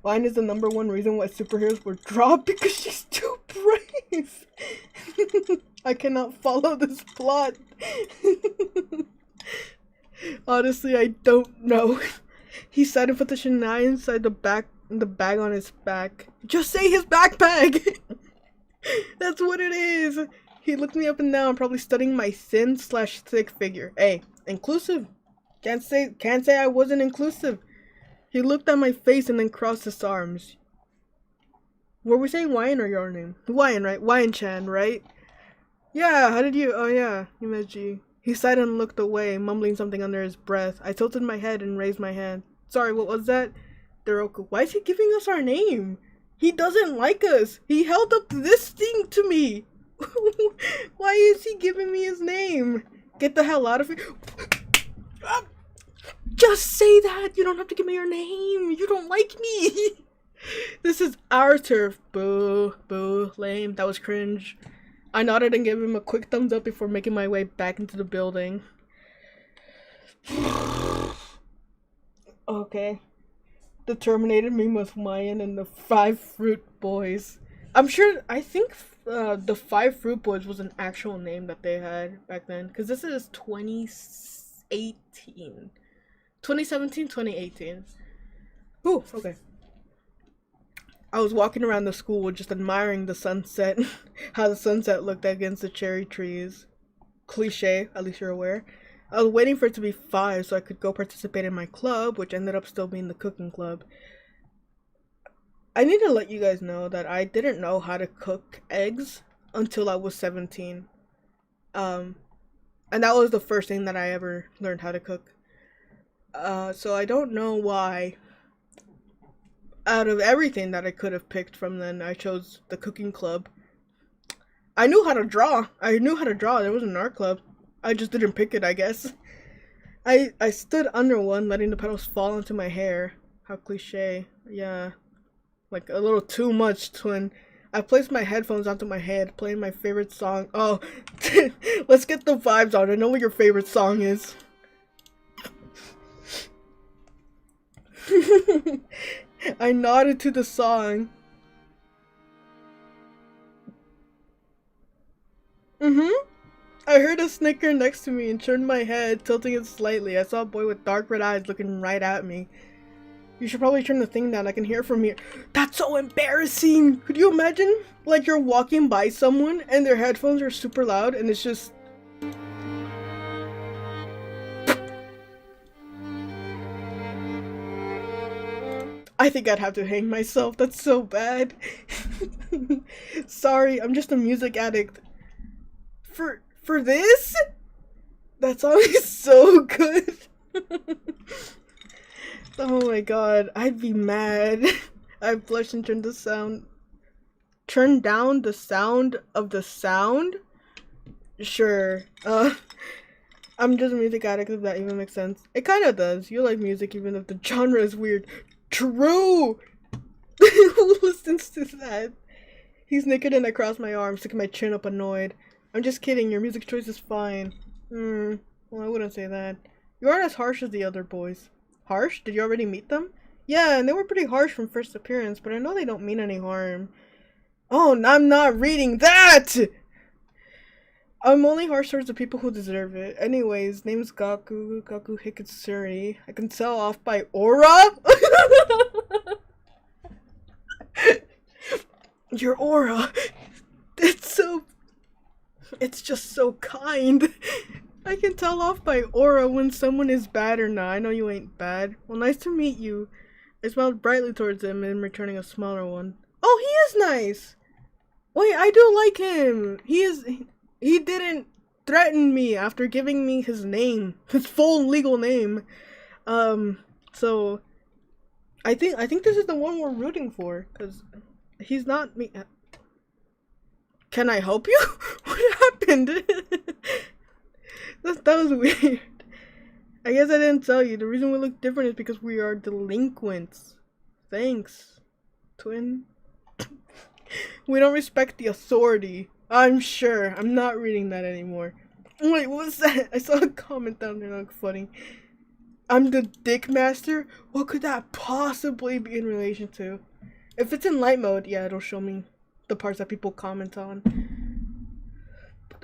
Lion is the #1 reason why superheroes were dropped, because she's too brave. I cannot follow this plot. Honestly, I don't know. He said and put the shinai inside the bag on his back. Just say his backpack! That's what it is. He looked me up and down, probably studying my thin/thick figure. Hey, inclusive. Can't say I wasn't inclusive. He looked at my face and then crossed his arms. Were we saying Wyan or your name? Wyan, right? Wyan-chan, right? Yeah, how did you... Oh yeah, Yumeji. He sighed and looked away, mumbling something under his breath. I tilted my head and raised my hand. Sorry, what was that? Deroku. Why is he giving us our name? He doesn't like us. He held up this thing to me. Why is he giving me his name? Get the hell out of here. Just say that! You don't have to give me your name! You don't like me! This is our turf. Boo. Boo. Lame. That was cringe. I nodded and gave him a quick thumbs up before making my way back into the building. Okay. The Terminator meme with Mayan and the 5 Fruit Boys. I think the 5 Fruit Boys was an actual name that they had back then. Because this is 2018. 2017, 2018. Ooh, okay. I was walking around the school just admiring the sunset. How the sunset looked against the cherry trees. Cliche, at least you're aware. I was waiting for it to be 5 so I could go participate in my club, which ended up still being the cooking club. I need to let you guys know that I didn't know how to cook eggs until I was 17. Um, and that was the first thing that I ever learned how to cook. So I don't know why, out of everything that I could have picked from then, I chose the cooking club. I knew how to draw. There was an art club. I just didn't pick it, I guess. I stood under one, letting the petals fall into my hair. How cliche. Yeah. Like a little too much, twin. I placed my headphones onto my head, playing my favorite song. Oh, let's get the vibes on. I know what your favorite song is. I nodded to the song. I heard a snicker next to me and turned my head, tilting it slightly. I saw a boy with dark red eyes looking right at me. You should probably turn the thing down. I can hear from here. That's so embarrassing. Could you imagine? Like you're walking by someone and their headphones are super loud and it's just... I think I'd have to hang myself. That's so bad. Sorry, I'm just a music addict. For this? That song is so good. Oh my god, I'd be mad. I blushed and turned down the sound of the sound? Sure. I'm just a music addict, if that even makes sense. It kinda does. You like music even if the genre is weird. True! Who listens to that? He's naked and I crossed my arms, sticking my chin up annoyed. I'm just kidding, your music choice is fine. Well, I wouldn't say that. You aren't as harsh as the other boys. Harsh? Did you already meet them? Yeah, and they were pretty harsh from first appearance, but I know they don't mean any harm. Oh, I'm not reading that! I'm only harsh towards the people who deserve it. Anyways, name's Gaku Hikitsuri. I can tell off by aura? Your aura. It's just so kind. I can tell off by aura when someone is bad or not. I know you ain't bad. Well, nice to meet you. I smiled brightly towards him and returning a smaller one. Oh, he is nice. Wait, I do like him. He didn't threaten me after giving me his name, his full legal name. So I think this is the one we're rooting for, cause he's not me. Can I help you? What happened? That was weird. I guess I didn't tell you. The reason we look different is because we are delinquents. Thanks, twin. We don't respect the authority. I'm sure. I'm not reading that anymore. Wait, what was that? I saw a comment down there that looked funny. I'm the dick master? What could that possibly be in relation to? If it's in light mode, yeah, it'll show me the parts that people comment on.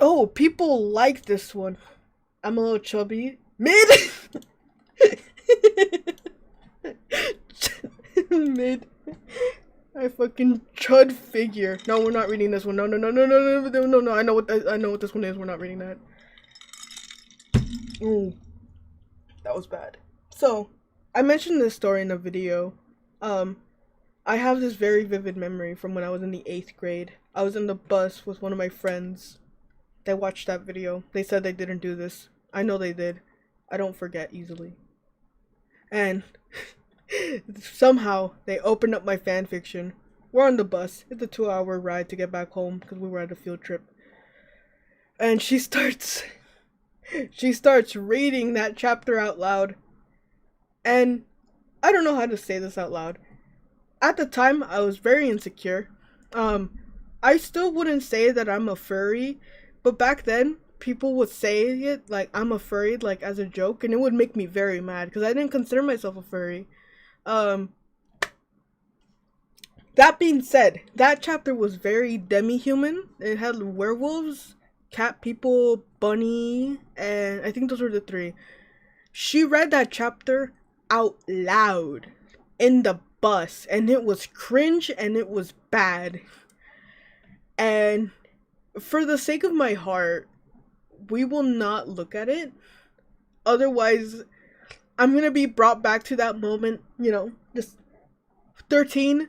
Oh, people like this one. I'm a little chubby. Mid! Mid. I fucking chud figure. No, we're not reading this one. No. I know what this one is. We're not reading that. Ooh. That was bad. So, I mentioned this story in a video. I have this very vivid memory from when I was in the 8th grade. I was in the bus with one of my friends. They watched that video. They said they didn't do this. I know they did. I don't forget easily. And somehow they opened up my fanfiction. We're on the bus. It's a 2-hour ride to get back home because we were at a field trip. And she starts reading that chapter out loud. And I don't know how to say this out loud. At the time, I was very insecure. I still wouldn't say that I'm a furry, but back then, people would say it like I'm a furry, like as a joke, and it would make me very mad because I didn't consider myself a furry. That being said, that chapter was very demi-human. It had werewolves, cat people, bunny, and I think those were the 3. She read that chapter out loud in the bus, and it was cringe and it was bad. And for the sake of my heart, we will not look at it. Otherwise, I'm gonna be brought back to that moment, just 13,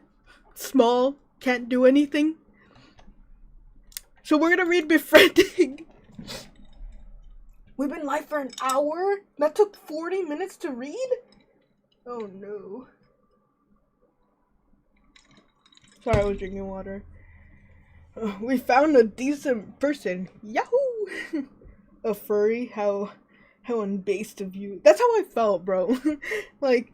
small, can't do anything. So we're gonna read Befriending. We've been live for an hour? That took 40 minutes to read? Oh no. Sorry, I was drinking water. We found a decent person. Yahoo! A furry? How unbased of you. That's how I felt, bro. Like,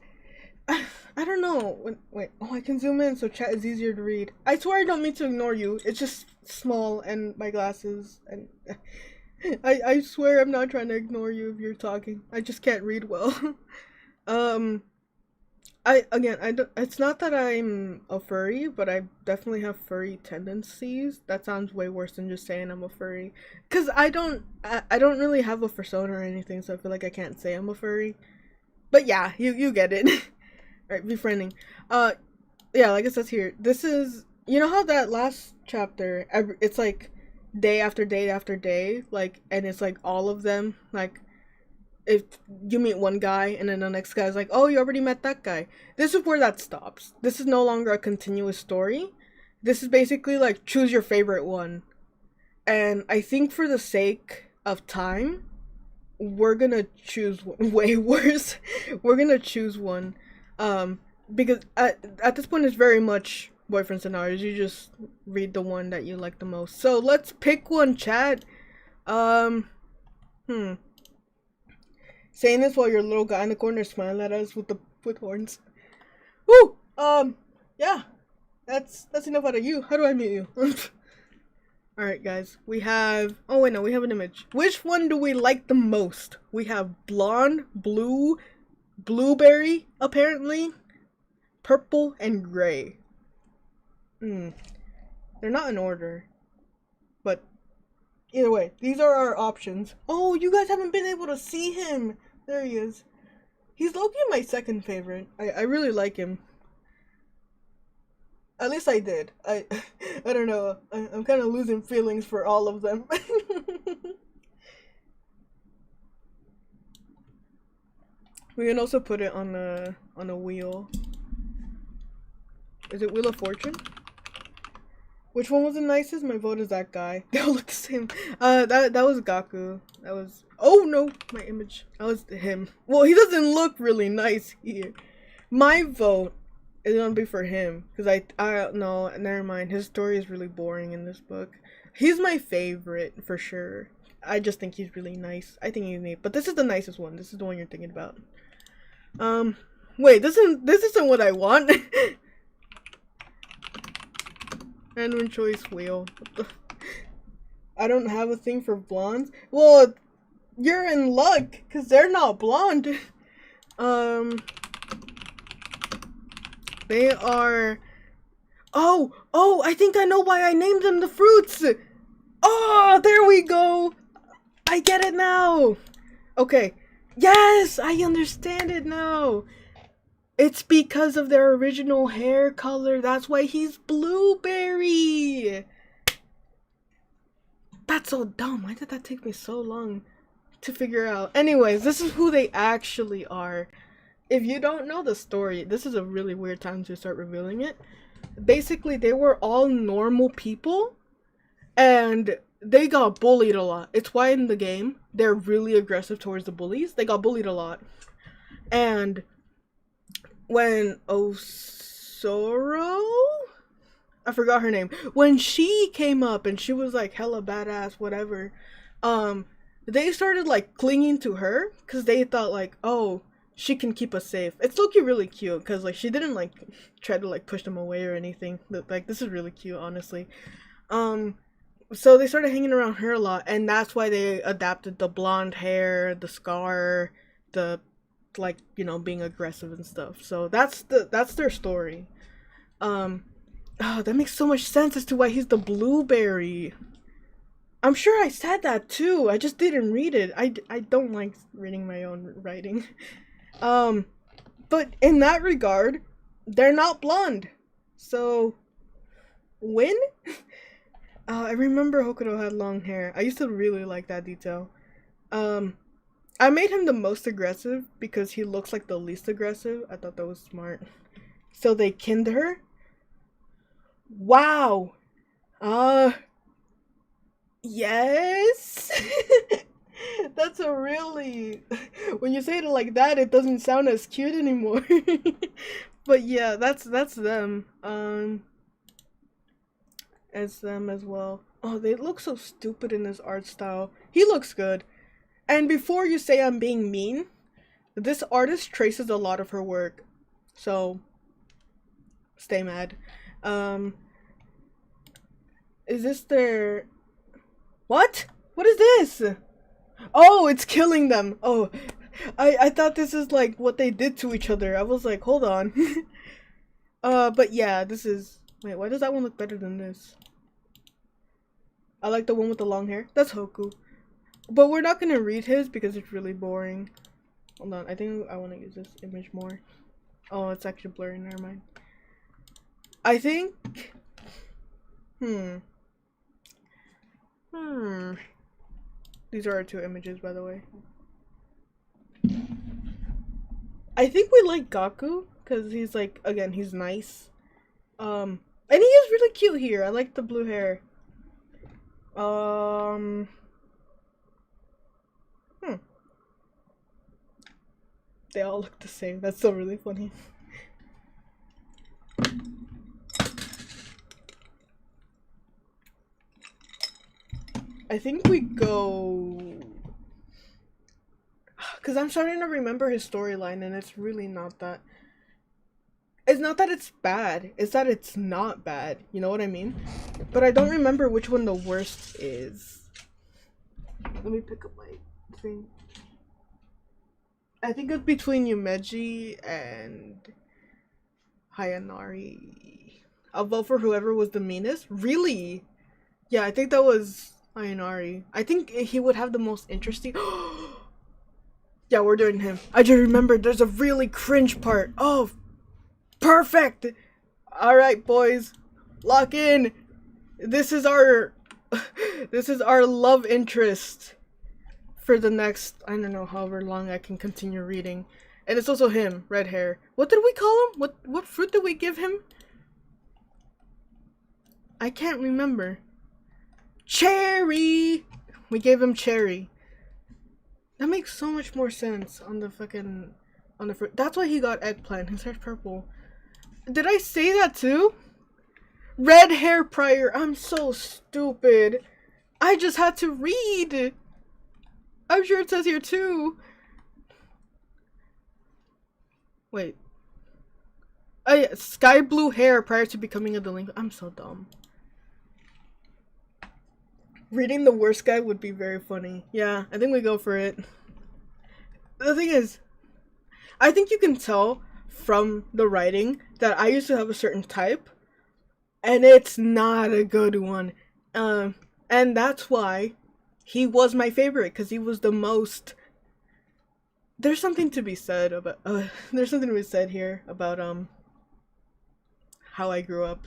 I don't know. Wait, oh, I can zoom in so chat is easier to read. I swear I don't mean to ignore you. It's just small and my glasses and I swear I'm not trying to ignore you if you're talking. I just can't read well. It's not that I'm a furry, but I definitely have furry tendencies. That sounds way worse than just saying I'm a furry. Cause I don't really have a persona or anything, so I feel like I can't say I'm a furry. But yeah, you get it. Alright, befriending. Yeah, like it says here, this is, you know how that last chapter, it's like day after day after day, like, and it's like all of them, like, if you meet one guy and then the next guy's like, oh, you already met that guy. This is where that stops. This is no longer a continuous story. This is basically like choose your favorite one. And I think for the sake of time, we're gonna choose one. Way worse. We're gonna choose one. Because at this point it's very much boyfriend scenarios. You just read the one that you like the most. So let's pick one, chat. Saying this while your little guy in the corner smiling at us with horns. Woo! Yeah. That's enough out of you. How do I mute you? Alright, guys. We have... Oh, wait, no. We have an image. Which one do we like the most? We have blonde, blue, blueberry, apparently, purple, and gray. They're not in order. But either way, these are our options. Oh, you guys haven't been able to see him. There he is. He's low-key my second favorite. I really like him. At least I did. I don't know. I'm kind of losing feelings for all of them. We can also put it on a wheel. Is it Wheel of Fortune? Which one was the nicest? My vote is that guy. They all look the same. That was Gaku. That was... Oh no, my image. That was him. Well, he doesn't look really nice here. My vote is gonna be for him because I no, never mind. His story is really boring in this book. He's my favorite for sure. I just think he's really nice. I think he's neat. But this is the nicest one. This is the one you're thinking about. Wait, this isn't what I want. Random choice wheel. I don't have a thing for blondes. Well, you're in luck, because they're not blonde. They are... Oh, I think I know why I named them the fruits! Oh, there we go! I get it now! Okay. Yes! I understand it now! It's because of their original hair color. That's why he's blueberry! That's so dumb. Why did that take me so long to figure out? Anyways, this is who they actually are. If you don't know the story, this is a really weird time to start revealing it. Basically, they were all normal people, and they got bullied a lot. It's why in the game, they're really aggressive towards the bullies. They got bullied a lot. And when Osoro? I forgot her name. When she came up and she was like hella badass, whatever, they started like clinging to her because they thought like, oh, she can keep us safe. It's low-key really cute because like she didn't like try to like push them away or anything. Like this is really cute, honestly. So they started hanging around her a lot, and that's why they adapted the blonde hair, the scar, the like, you know, being aggressive and stuff. So that's their story. Oh, that makes so much sense as to why he's the blueberry. I'm sure I said that too. I just didn't read it. I don't like reading my own writing. But in that regard, they're not blonde. So, win? I remember Hokuto had long hair. I used to really like that detail. I made him the most aggressive because he looks like the least aggressive. I thought that was smart. So they kinned her. Wow. Yes. That's a really, when you say it like that, it doesn't sound as cute anymore. But yeah, that's them. As them as well. Oh, they look so stupid in this art style. He looks good. And before you say I'm being mean, this artist traces a lot of her work. So stay mad. Um is this their what? What is this? Oh, it's killing them. Oh, I thought this is like what they did to each other. I was like, hold on. But yeah, this is. Wait, why does that one look better than this? I like the one with the long hair. That's Hoku. But we're not gonna read his because it's really boring. Hold on, I think I want to use this image more. Oh, it's actually blurry. Never mind. I think. Hmm. These are our two images, by the way. I think we like Gaku because he's like, again, he's nice. And he is really cute here. I like the blue hair. They all look the same. That's so really funny. I think we go, because I'm starting to remember his storyline, and it's really not that. It's not that it's bad. It's that it's not bad. You know what I mean? But I don't remember which one the worst is. Let me pick up my thing. I think it's between Yumeji and Hayanari. I'll vote for whoever was the meanest. Really? Yeah, I think that was Hayanari. I think he would have the most interesting. Yeah, we're doing him. I just remembered there's a really cringe part. Oh, perfect! Alright, boys. Lock in. This is our this is our love interest for the next, I don't know, however long I can continue reading. And it's also him, red hair. What did we call him? What fruit did we give him? I can't remember. Cherry! We gave him cherry. That makes so much more sense on the fucking, on the fruit. That's why he got eggplant. His hair's purple. Did I say that too? Red hair prior. I'm so stupid. I just had to read. I'm sure it says here too. Wait. Oh yeah, sky blue hair prior to becoming a delinquent. I'm so dumb. Reading the worst guy would be very funny. Yeah, I think we go for it. The thing is, I think you can tell from the writing that I used to have a certain type, and it's not a good one. And that's why he was my favorite, because he was the most. There's something to be said about. There's something to be said here about how I grew up.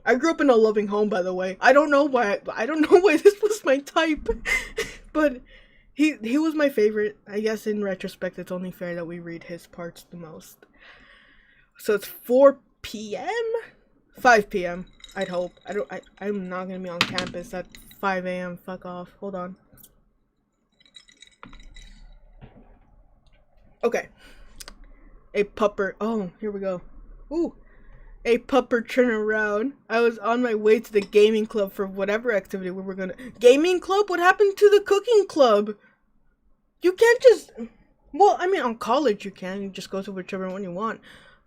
I grew up in a loving home, by the way. I don't know why. I don't know why this was my type, but he was my favorite. I guess in retrospect, it's only fair that we read his parts the most. So it's 4 p.m., 5 p.m. I'd hope. I'm not gonna be on campus at 5 a.m. Fuck off. Hold on. Okay. A pupper. Oh, here we go. Ooh. A pupper turnaround. I was on my way to the gaming club for whatever activity we were gonna. Gaming club? What happened to the cooking club? You can't just. Well, I mean, on college you can. You just go to whichever one you want.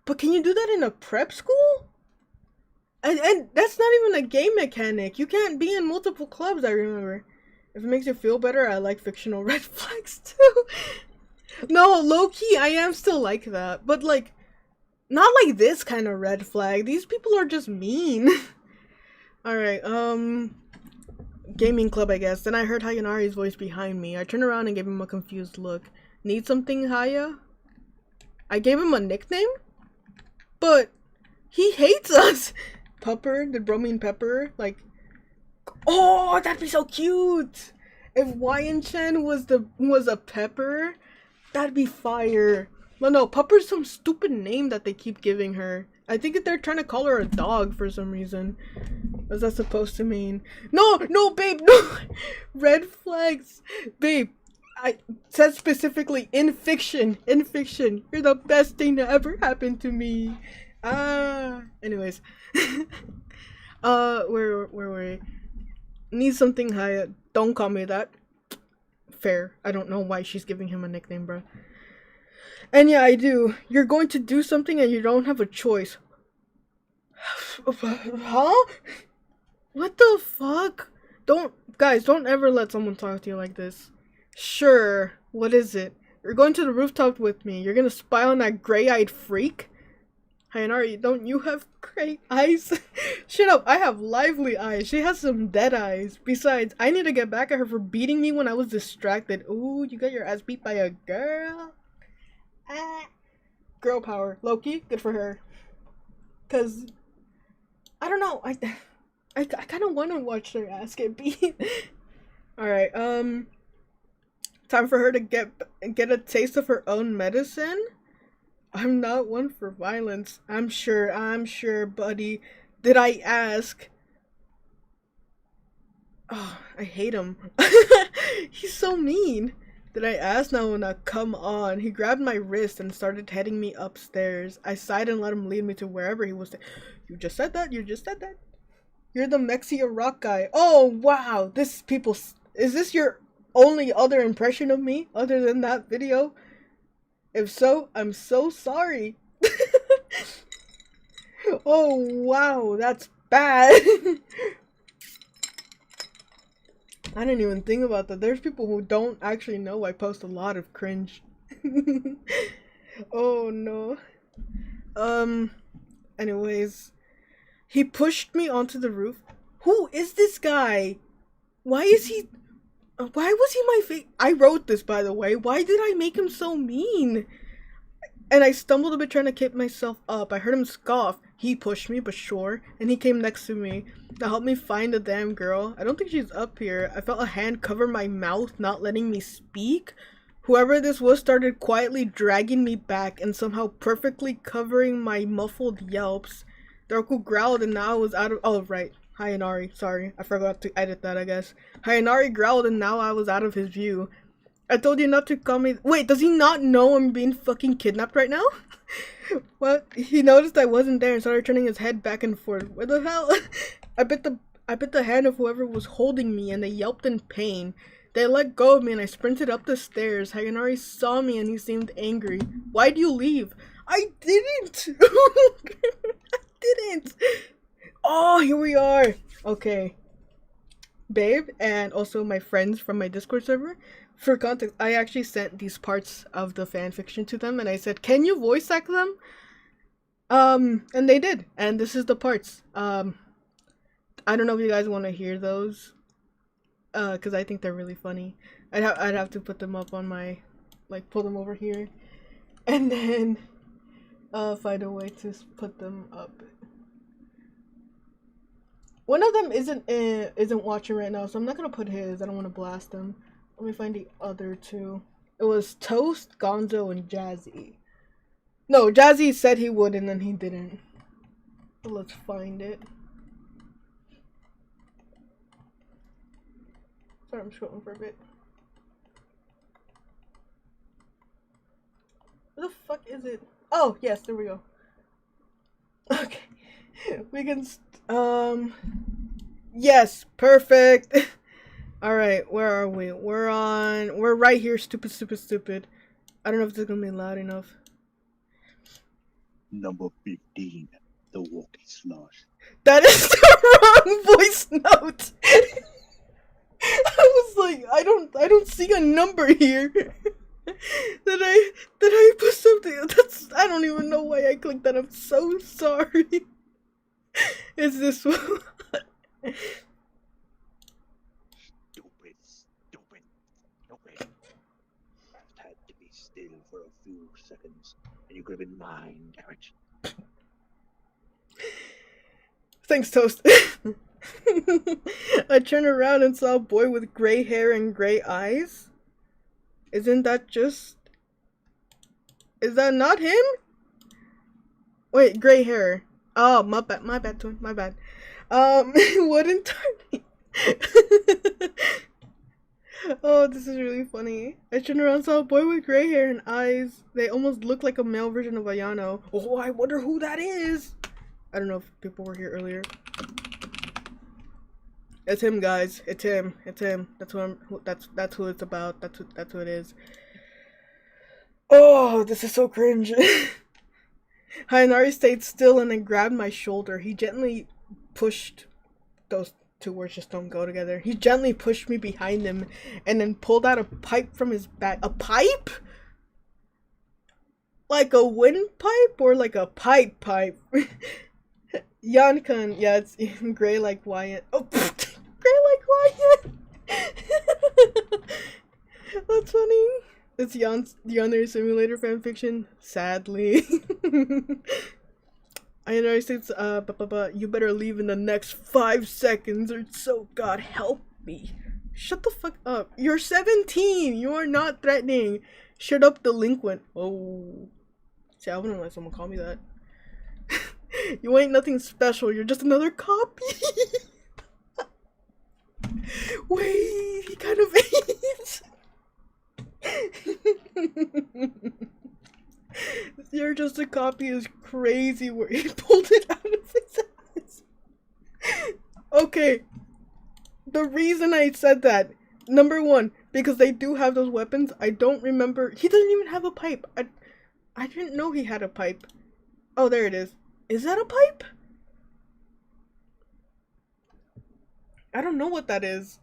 But can you do that in a prep school? And that's not even a game mechanic. You can't be in multiple clubs, I remember. If it makes you feel better, I like fictional red flags too. No, low-key, I am still like that. But like, not like this kind of red flag. These people are just mean. Alright, gaming club, I guess. Then I heard Hayanari's voice behind me. I turned around and gave him a confused look. Need something, Haya? I gave him a nickname? But he hates us! Pupper? Did Bro mean pepper? Like, oh, that'd be so cute! If Wyan-chan was a pepper, that'd be fire. No, Pupper's some stupid name that they keep giving her I think they're trying to call her a dog for some reason. What's that supposed to mean? No, no, babe, no. Red flags, babe. I said specifically in fiction. In fiction, you're the best thing that ever happened to me. Anyways. Where were we? Need something higher. Don't call me that. Fair. I don't know why she's giving him a nickname, bro. And yeah, I do. You're going to do something and you don't have a choice. Huh? What the fuck? Guys, don't ever let someone talk to you like this. Sure. What is it? You're going to the rooftop with me. You're gonna spy on that gray-eyed freak? Hayanari, don't you have gray eyes? Shut up, I have lively eyes. She has some dead eyes. Besides, I need to get back at her for beating me when I was distracted. Ooh, you got your ass beat by a girl? Girl power. Loki, good for her. Cause, I don't know, I kind of want to watch her ass get beat. Alright, time for her to get a taste of her own medicine? I'm not one for violence. I'm sure, buddy. Did I ask? Oh, I hate him. He's so mean. Did I ask? No, come on. He grabbed my wrist and started heading me upstairs. I sighed and let him lead me to wherever he was. You just said that? You just said that? You're the Mexia rock guy. Oh, wow. Is this your only other impression of me other than that video? If so, I'm so sorry. Oh, wow, that's bad. I didn't even think about that. There's people who don't actually know I post a lot of cringe. Oh, no. Anyways. He pushed me onto the roof. Who is this guy? Why was he my face? I wrote this, by the way. Why did I make him so mean? And I stumbled a bit trying to keep myself up. I heard him scoff. He pushed me, but sure. And he came next to me. Now help me find the damn girl. I don't think she's up here. I felt a hand cover my mouth, not letting me speak. Whoever this was started quietly dragging me back and somehow perfectly covering my muffled yelps. The oracle growled and now I was out of- Oh, right. Hayanari, sorry, I forgot to edit that, I guess. Hayanari growled and now I was out of his view. I told you not to call me- Wait, does he not know I'm being fucking kidnapped right now? What? He noticed I wasn't there and started turning his head back and forth. What the hell? I bit the hand of whoever was holding me and they yelped in pain. They let go of me and I sprinted up the stairs. Hayanari saw me and he seemed angry. Why'd you leave? I didn't! I didn't! Oh, here we are. Okay. Babe, and also my friends from my Discord server. For context, I actually sent these parts of the fanfiction to them and I said, can you voice act them? And they did. And this is the parts. I don't know if you guys want to hear those. Cause I think they're really funny. I'd have to put them up on my, like, pull them over here. And then, find a way to put them up. One of them isn't watching right now, so I'm not gonna put his. I don't want to blast him. Let me find the other two. It was Toast, Gonzo, and Jazzy. No, Jazzy said he would, and then he didn't. So let's find it. Sorry, I'm scrolling for a bit. Where the fuck is it? Oh, yes, there we go. Okay. We can, yes, perfect. Alright, where are we? We're right here, stupid. I don't know if this is gonna be loud enough. Number 15, the walkie slush. That is the wrong voice note! I was like, I don't see a number here. Did I put something? I don't even know why I clicked that. I'm so sorry. Is this one? Stupid. I had to be still for a few seconds, and you could have been mine, damn it. Thanks, Toast. I turned around and saw a boy with gray hair and gray eyes. Is that not him? Wait, gray hair. Oh, my bad, twin, my bad. Wooden tarny. Oh, this is really funny. I turned around, saw a boy with gray hair and eyes. They almost look like a male version of Ayano. Oh, I wonder who that is. I don't know if people were here earlier. It's him, guys. It's him. It's him. That's what that's who it's about. That's who it is. Oh, this is so cringe. Hayanari stayed still and then grabbed my shoulder. He gently pushed, those two words just don't go together. He gently pushed me behind him and then pulled out a pipe from his bag. A pipe? Like a windpipe or like a pipe? Yankan, yeah, it's gray like Wyatt. Oh, gray like Wyatt. That's funny. It's Yonder Simulator fanfiction. Sadly. I know it's you better leave in the next 5 seconds or so God help me. Shut the fuck up. You're 17. You are not threatening. Shut up, delinquent. Oh. See, I wouldn't let someone call me that. You ain't nothing special. You're just another copy. Wait, he kind of is. You're just a copy is crazy where he pulled it out of his ass. Okay. The reason I said that, number one, because they do have those weapons. I don't remember. He doesn't even have a pipe. I didn't know he had a pipe. Oh, there it is. Is that a pipe? I don't know what that is.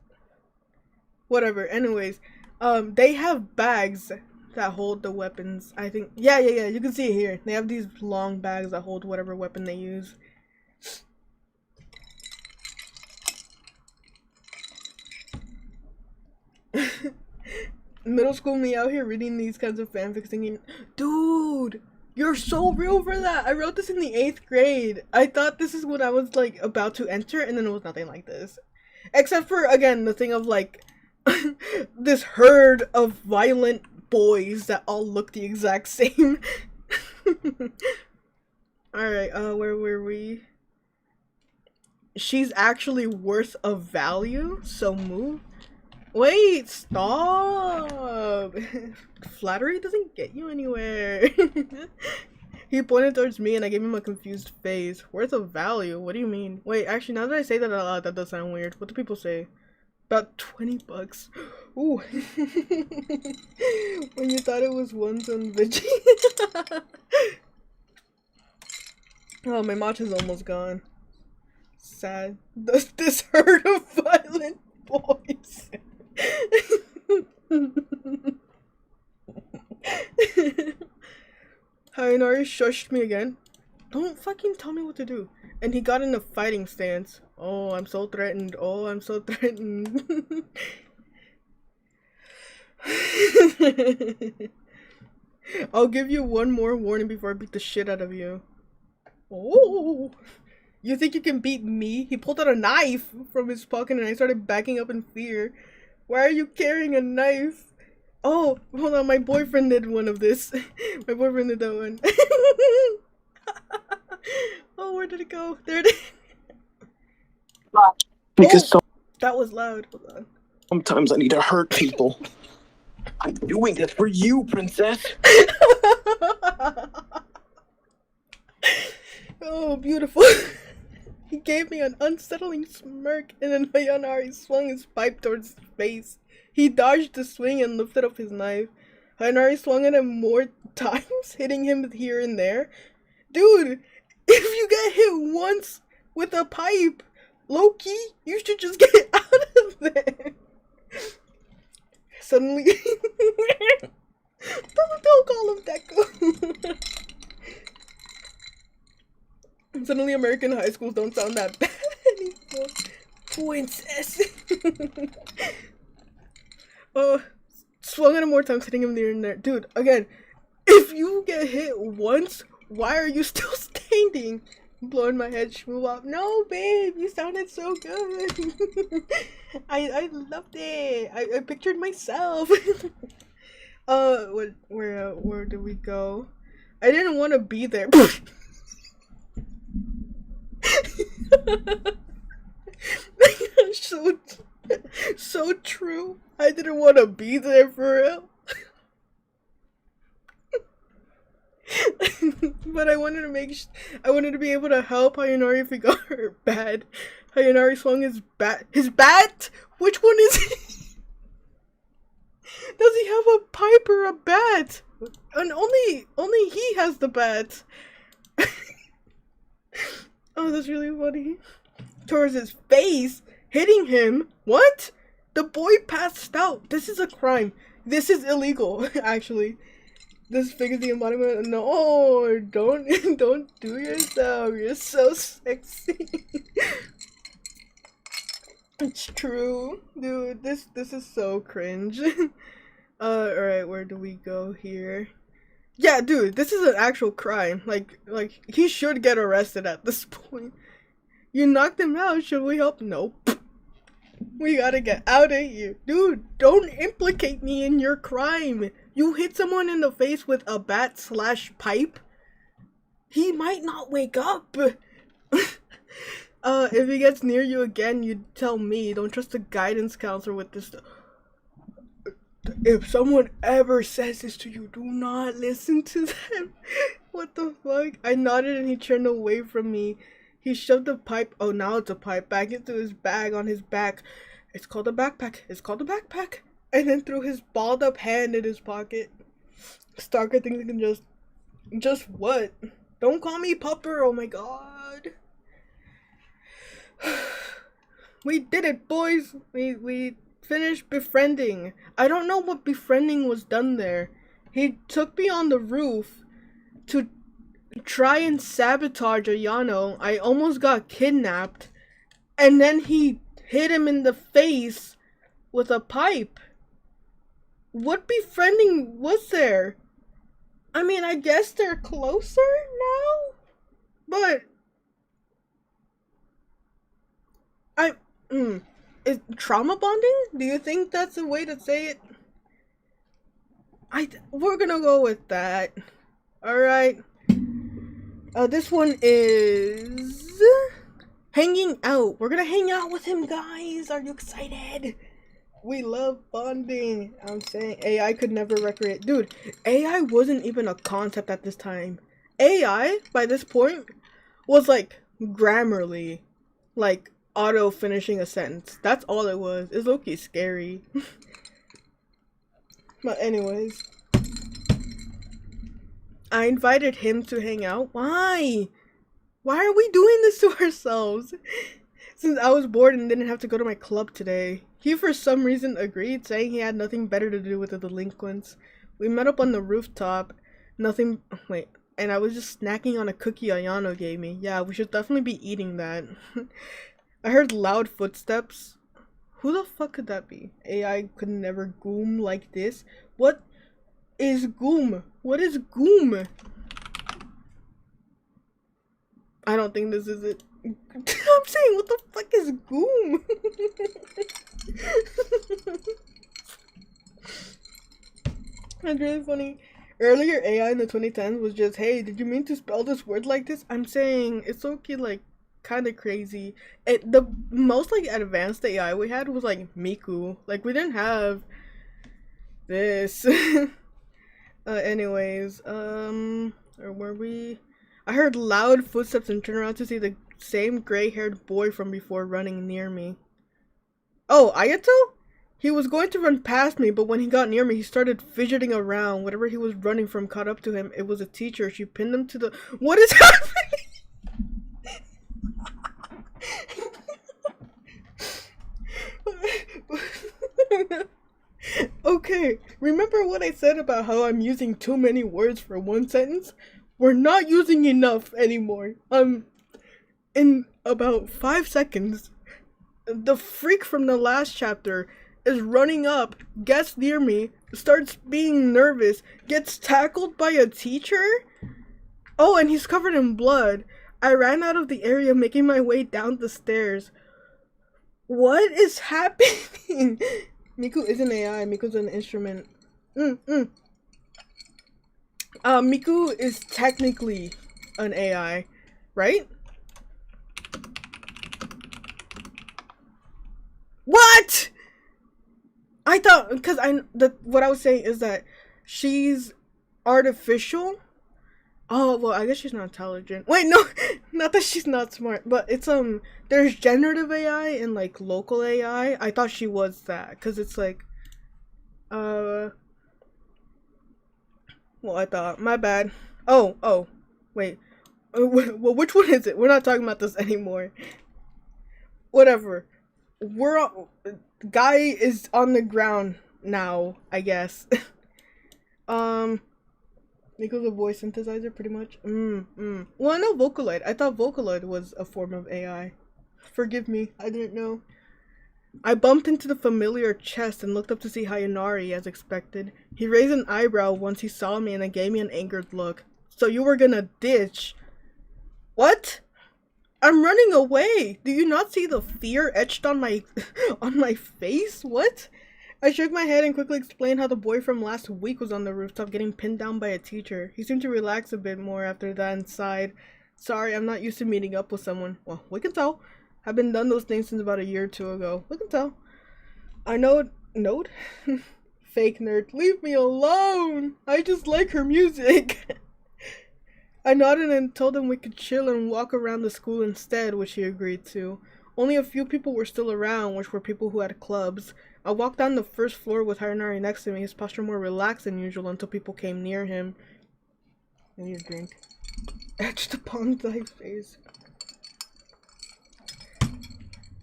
Whatever. Anyways, they have bags that hold the weapons. I think. Yeah. You can see it here. They have these long bags that hold whatever weapon they use. Middle school me out here reading these kinds of fanfics thinking, dude, you're so real for that. I wrote this in the 8th grade. I thought this is what I was like about to enter, and then it was nothing like this. Except for, again, the thing of like this herd of violent boys that all look the exact same. Alright, where were we? She's actually worth a value, so move. Wait, stop! Flattery doesn't get you anywhere. He pointed towards me and I gave him a confused face. Worth of value? What do you mean? Wait, actually, now that I say that out loud, that does sound weird. What do people say? About 20 bucks. Ooh. When you thought it was ones on Vigi. Oh, my matcha's almost gone. Sad. This herd of violent boys. Hayanari shushed me again. Don't fucking tell me what to do. And he got in a fighting stance. Oh, I'm so threatened. Oh, I'm so threatened. I'll give you one more warning before I beat the shit out of you. Oh. You think you can beat me? He pulled out a knife from his pocket and I started backing up in fear. Why are you carrying a knife? Oh, hold on, my boyfriend did one of this. My boyfriend did that one. Oh, where did it go? There it is. Because That was loud. Hold on. sometimes I need to hurt people. I'm doing this for you, princess. Oh, beautiful. He gave me an unsettling smirk, and then Hayanari swung his pipe towards his face. He dodged the swing and lifted up his knife. Hayanari swung at him more times, hitting him here and there. Dude, if you get hit once with a pipe, low-key, you should just get out of there. Suddenly... don't call him Deku. Suddenly American high schools don't sound that bad anymore. Princess. Oh, swung at him more times, hitting him there and there. Dude, again, if you get hit once, why are you still standing? Blowing my head, shmoo up. No, babe, you sounded so good. I loved it. I pictured myself. Where do we go? I didn't want to be there. so, so true. I didn't want to be there for real. But I wanted to be able to help Hayanari if he got hurt bad. Hayanari swung his bat. His bat? Which one is he? Does he have a pipe or a bat? And only he has the bat. Oh, that's really funny. Towards his face, hitting him. What? The boy passed out. This is a crime. This is illegal, actually. This figures the embodiment. No, don't do yourself. You're so sexy. It's true, dude. This is so cringe. Alright, where do we go here? Yeah, dude, this is an actual crime. Like he should get arrested at this point. You knocked him out. Should we help? Nope. We gotta get out of here, dude. Don't implicate me in your crime. You hit someone in the face with a bat / pipe. He might not wake up. If he gets near you again, you tell me. Don't trust a guidance counselor with this stuff. If someone ever says this to you, do not listen to them. What the fuck? I nodded and he turned away from me. He shoved the pipe, oh now it's a pipe, back into his bag on his back. It's called a backpack. It's called a backpack. And then threw his balled up hand in his pocket. Stalker thinks he can just what? Don't call me pupper, oh my god. We did it, boys. We finished befriending. I don't know what befriending was done there. He took me on the roof to try and sabotage Ayano. I almost got kidnapped. And then he hit him in the face with a pipe. What befriending was there? I mean, I guess they're closer now? But is trauma bonding? Do you think that's a way to say it? We're gonna go with that. Alright. This one is hanging out. We're gonna hang out with him, guys. Are you excited? We love bonding. I'm saying AI could never recreate. Dude, AI wasn't even a concept at this time. AI, by this point, was like Grammarly. Like auto finishing a sentence. That's all it was. It's low-key scary. But anyways, I invited him to hang out. Why? Why are we doing this to ourselves? Since I was bored and didn't have to go to my club today. He for some reason agreed, saying he had nothing better to do with the delinquents. We met up on the rooftop. And I was just snacking on a cookie Ayano gave me. Yeah, we should definitely be eating that. I heard loud footsteps. Who the fuck could that be? AI could never goom like this. What is goom? What is goom? I don't think this is it. I'm saying, what the fuck is goom? That's really funny. Earlier AI in the 2010s was just, hey, did you mean to spell this word like this? I'm saying, it's okay, like, kind of crazy. The most like advanced AI we had was like Miku. Like we didn't have this. Anyways, or were we? I heard loud footsteps and turned around to see the same gray-haired boy from before running near me. Oh, Ayato? He was going to run past me, but when he got near me, he started fidgeting around. Whatever he was running from caught up to him. It was a teacher. She pinned him to the. What is happening? Okay, remember what I said about how I'm using too many words for one sentence? We're not using enough anymore. In about 5 seconds, the freak from the last chapter is running up, gets near me, starts being nervous, gets tackled by a teacher? Oh, and he's covered in blood. I ran out of the area, making my way down the stairs. What is happening? Miku isn't AI, Miku's an instrument. Miku is technically an AI, right? I thought, because what I was saying is that she's artificial. Oh, well, I guess she's not intelligent. Wait, no, not that she's not smart, but it's, there's generative AI and, like, local AI. I thought she was that, because it's, like, well, I thought, my bad. Oh, wait. Well, which one is it? We're not talking about this anymore. Whatever. Guy is on the ground now, I guess. Nico's a voice synthesizer, pretty much. Well, I know Vocaloid. I thought Vocaloid was a form of AI. Forgive me, I didn't know. I bumped into the familiar chest and looked up to see Hayanari, as expected. He raised an eyebrow once he saw me and then gave me an angered look. So you were gonna ditch? What? I'm running away! Do you not see the fear etched on my on my face? What? I shook my head and quickly explained how the boy from last week was on the rooftop getting pinned down by a teacher. He seemed to relax a bit more after that and sighed. Sorry, I'm not used to meeting up with someone. Well, we can tell. I've been done those things since about a year or two ago. We can tell. I know. Node? Fake nerd. Leave me alone! I just like her music! I nodded and told him we could chill and walk around the school instead, which he agreed to. Only a few people were still around, which were people who had clubs. I walked down the first floor with Harinari next to me, his posture more relaxed than usual until people came near him. I need a drink. Etched upon thy face.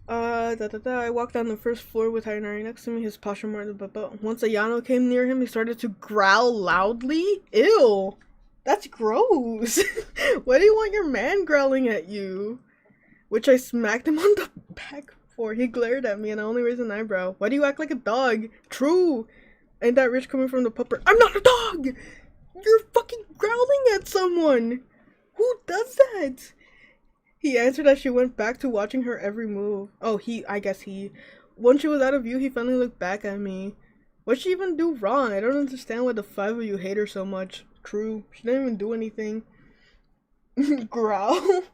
I walked down the first floor with Harinari next to me, his posture more but once Ayano came near him, he started to growl loudly. Ew! That's gross! Why do you want your man growling at you? Which I smacked him on the back for. He glared at me and I only raised an eyebrow. Why do you act like a dog? True! Ain't that rich coming from the pupper? I'm not a dog! You're fucking growling at someone! Who does that? He answered as she went back to watching her every move. Oh, I guess he. Once she was out of view, he finally looked back at me. What'd she even do wrong? I don't understand why the five of you hate her so much. True. She didn't even do anything. Growl?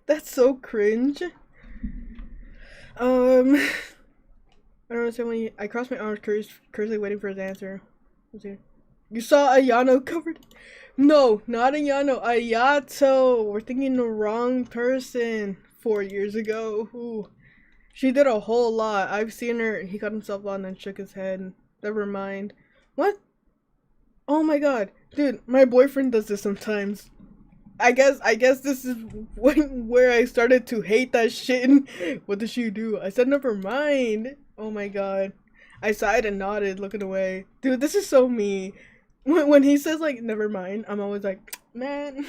That's so cringe. I don't understand when I crossed my arms, curiously waiting for his answer. You saw Ayano covered? No, not Ayano. Ayato. We're thinking the wrong person. 4 years ago. Ooh. She did a whole lot. I've seen her. He cut himself on and shook his head. Never mind. What? Oh my god. Dude, my boyfriend does this sometimes. I guess this is where I started to hate that shit. What did she do? I said never mind. Oh my god. I sighed and nodded, looking away. Dude, this is so me. When he says like never mind, I'm always like, man.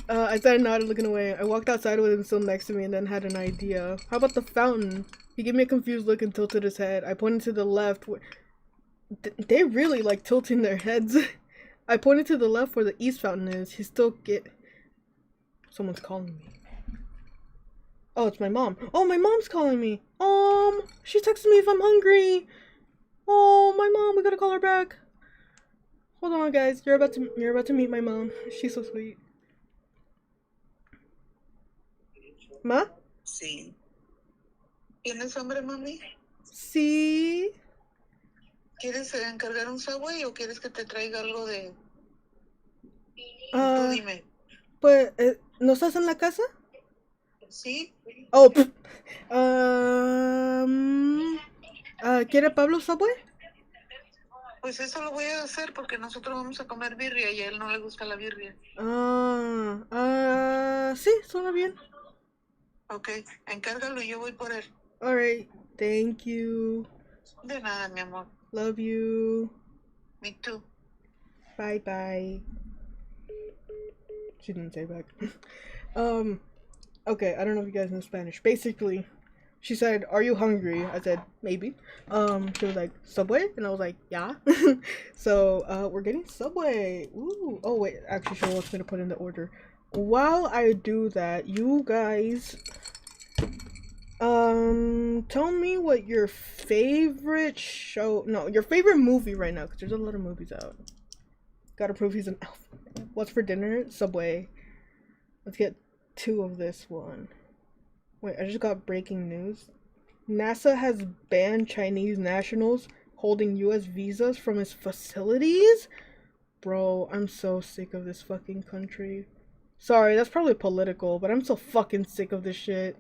I said and nodded, looking away. I walked outside with him still next to me and then had an idea. How about the fountain? He gave me a confused look and tilted his head. I pointed to the left. They really like tilting their heads. I pointed to the left where the east fountain is. He still Someone's calling me. Oh, it's my mom. Oh, my mom's calling me. She texted me if I'm hungry. Oh, my mom. We gotta call her back. Hold on, guys. You're about to meet my mom. She's so sweet. Ma? Sí. ¿Tienes hambre, mami? Sí. ¿Quieres encargar un Subway o quieres que te traiga algo de...? Tú dime. Pues, ¿no estás en la casa? Sí. Oh, ¿quiere Pablo Subway? Pues eso lo voy a hacer porque nosotros vamos a comer birria y a él no le gusta la birria. Sí, suena bien. Ok, encárgalo y yo voy por él. Alright, thank you. De nada, mi amor. Love you. Me too. Bye bye. She didn't say back. Okay, I don't know if you guys know Spanish. Basically, she said, "Are you hungry?" I said, "Maybe." She was like, "Subway?" And I was like, "Yeah." So, we're getting Subway. Ooh. Oh wait, actually, she wants me to put in the order. While I do that, you guys, tell me what your favorite your favorite movie right now, because there's a lot of movies out. Gotta prove he's an elf. What's for dinner? Subway. Let's get 2 of this one. Wait, I just got breaking news. NASA has banned Chinese nationals holding US visas from its facilities? Bro, I'm so sick of this fucking country. Sorry, that's probably political, but I'm so fucking sick of this shit.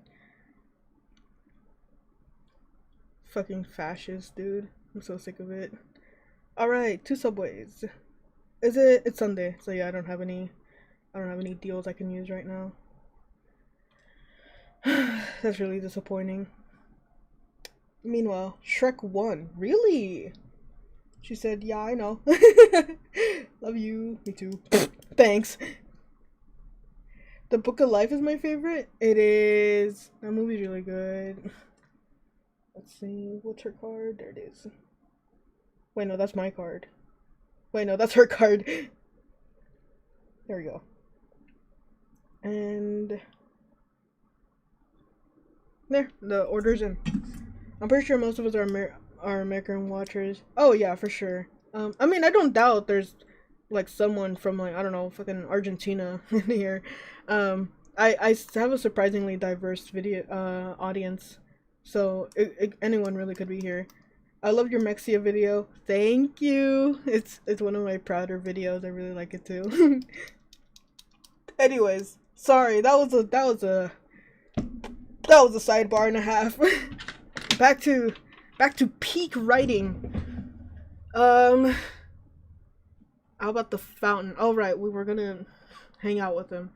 Fucking fascist, dude. I'm so sick of it. Alright, 2 subways. It's Sunday, so yeah, I don't have any deals I can use right now. That's really disappointing. Meanwhile, Shrek 1. Really? She said, yeah, I know. Love you. Me too. Thanks. The Book of Life is my favorite. It is. That movie's really good. Let's see. What's her card? There it is. Wait, no, that's my card. Wait, no, that's her card. There we go. And there, the order's in. I'm pretty sure most of us are American watchers. Oh yeah, for sure. I mean, I don't doubt there's like someone from like I don't know, fucking Argentina in here. I have a surprisingly diverse video audience, so anyone really could be here. I love your Mexia video. Thank you. It's one of my prouder videos. I really like it too. Anyways, sorry. That was a sidebar and a half. back to peak writing. How about the fountain? Oh right, we were gonna hang out with him.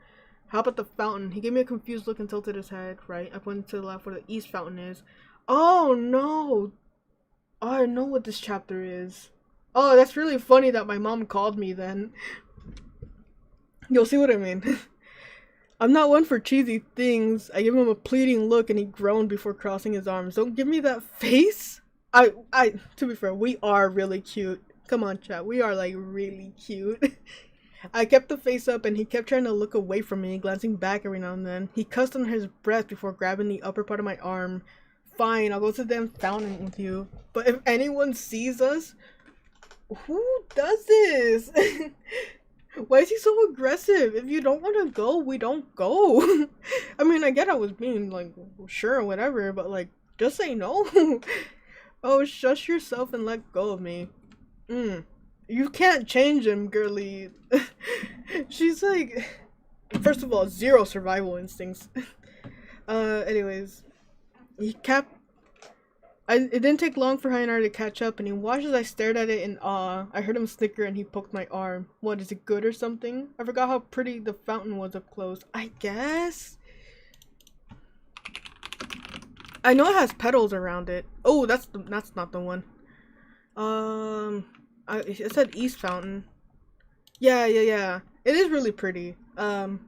How about the fountain? He gave me a confused look and tilted his head. Right, I pointed to the left where the east fountain is. Oh no! Oh, I know what this chapter is. Oh, that's really funny that my mom called me then. You'll see what I mean. I'm not one for cheesy things. I gave him a pleading look and he groaned before crossing his arms. Don't give me that face. To be fair, we are really cute. Come on, chat. We are like really cute. I kept the face up and he kept trying to look away from me, glancing back every now and then. He cussed under his breath before grabbing the upper part of my arm. Fine, I'll go to the damn fountain with you. But if anyone sees us, who does this? Why is he so aggressive? If you don't want to go, we don't go. I mean, I get I was being like, sure, whatever, but like, just say no. Oh, shush yourself and let go of me. You can't change him, girly. She's like, first of all, 0 survival instincts. Anyways. It didn't take long for Hayanar to catch up, and he watched as I stared at it in awe. I heard him snicker and he poked my arm. What, is it good or something? I forgot how pretty the fountain was up close. I guess? I know it has petals around it. Oh, that's not the one. It said East Fountain. Yeah. It is really pretty. I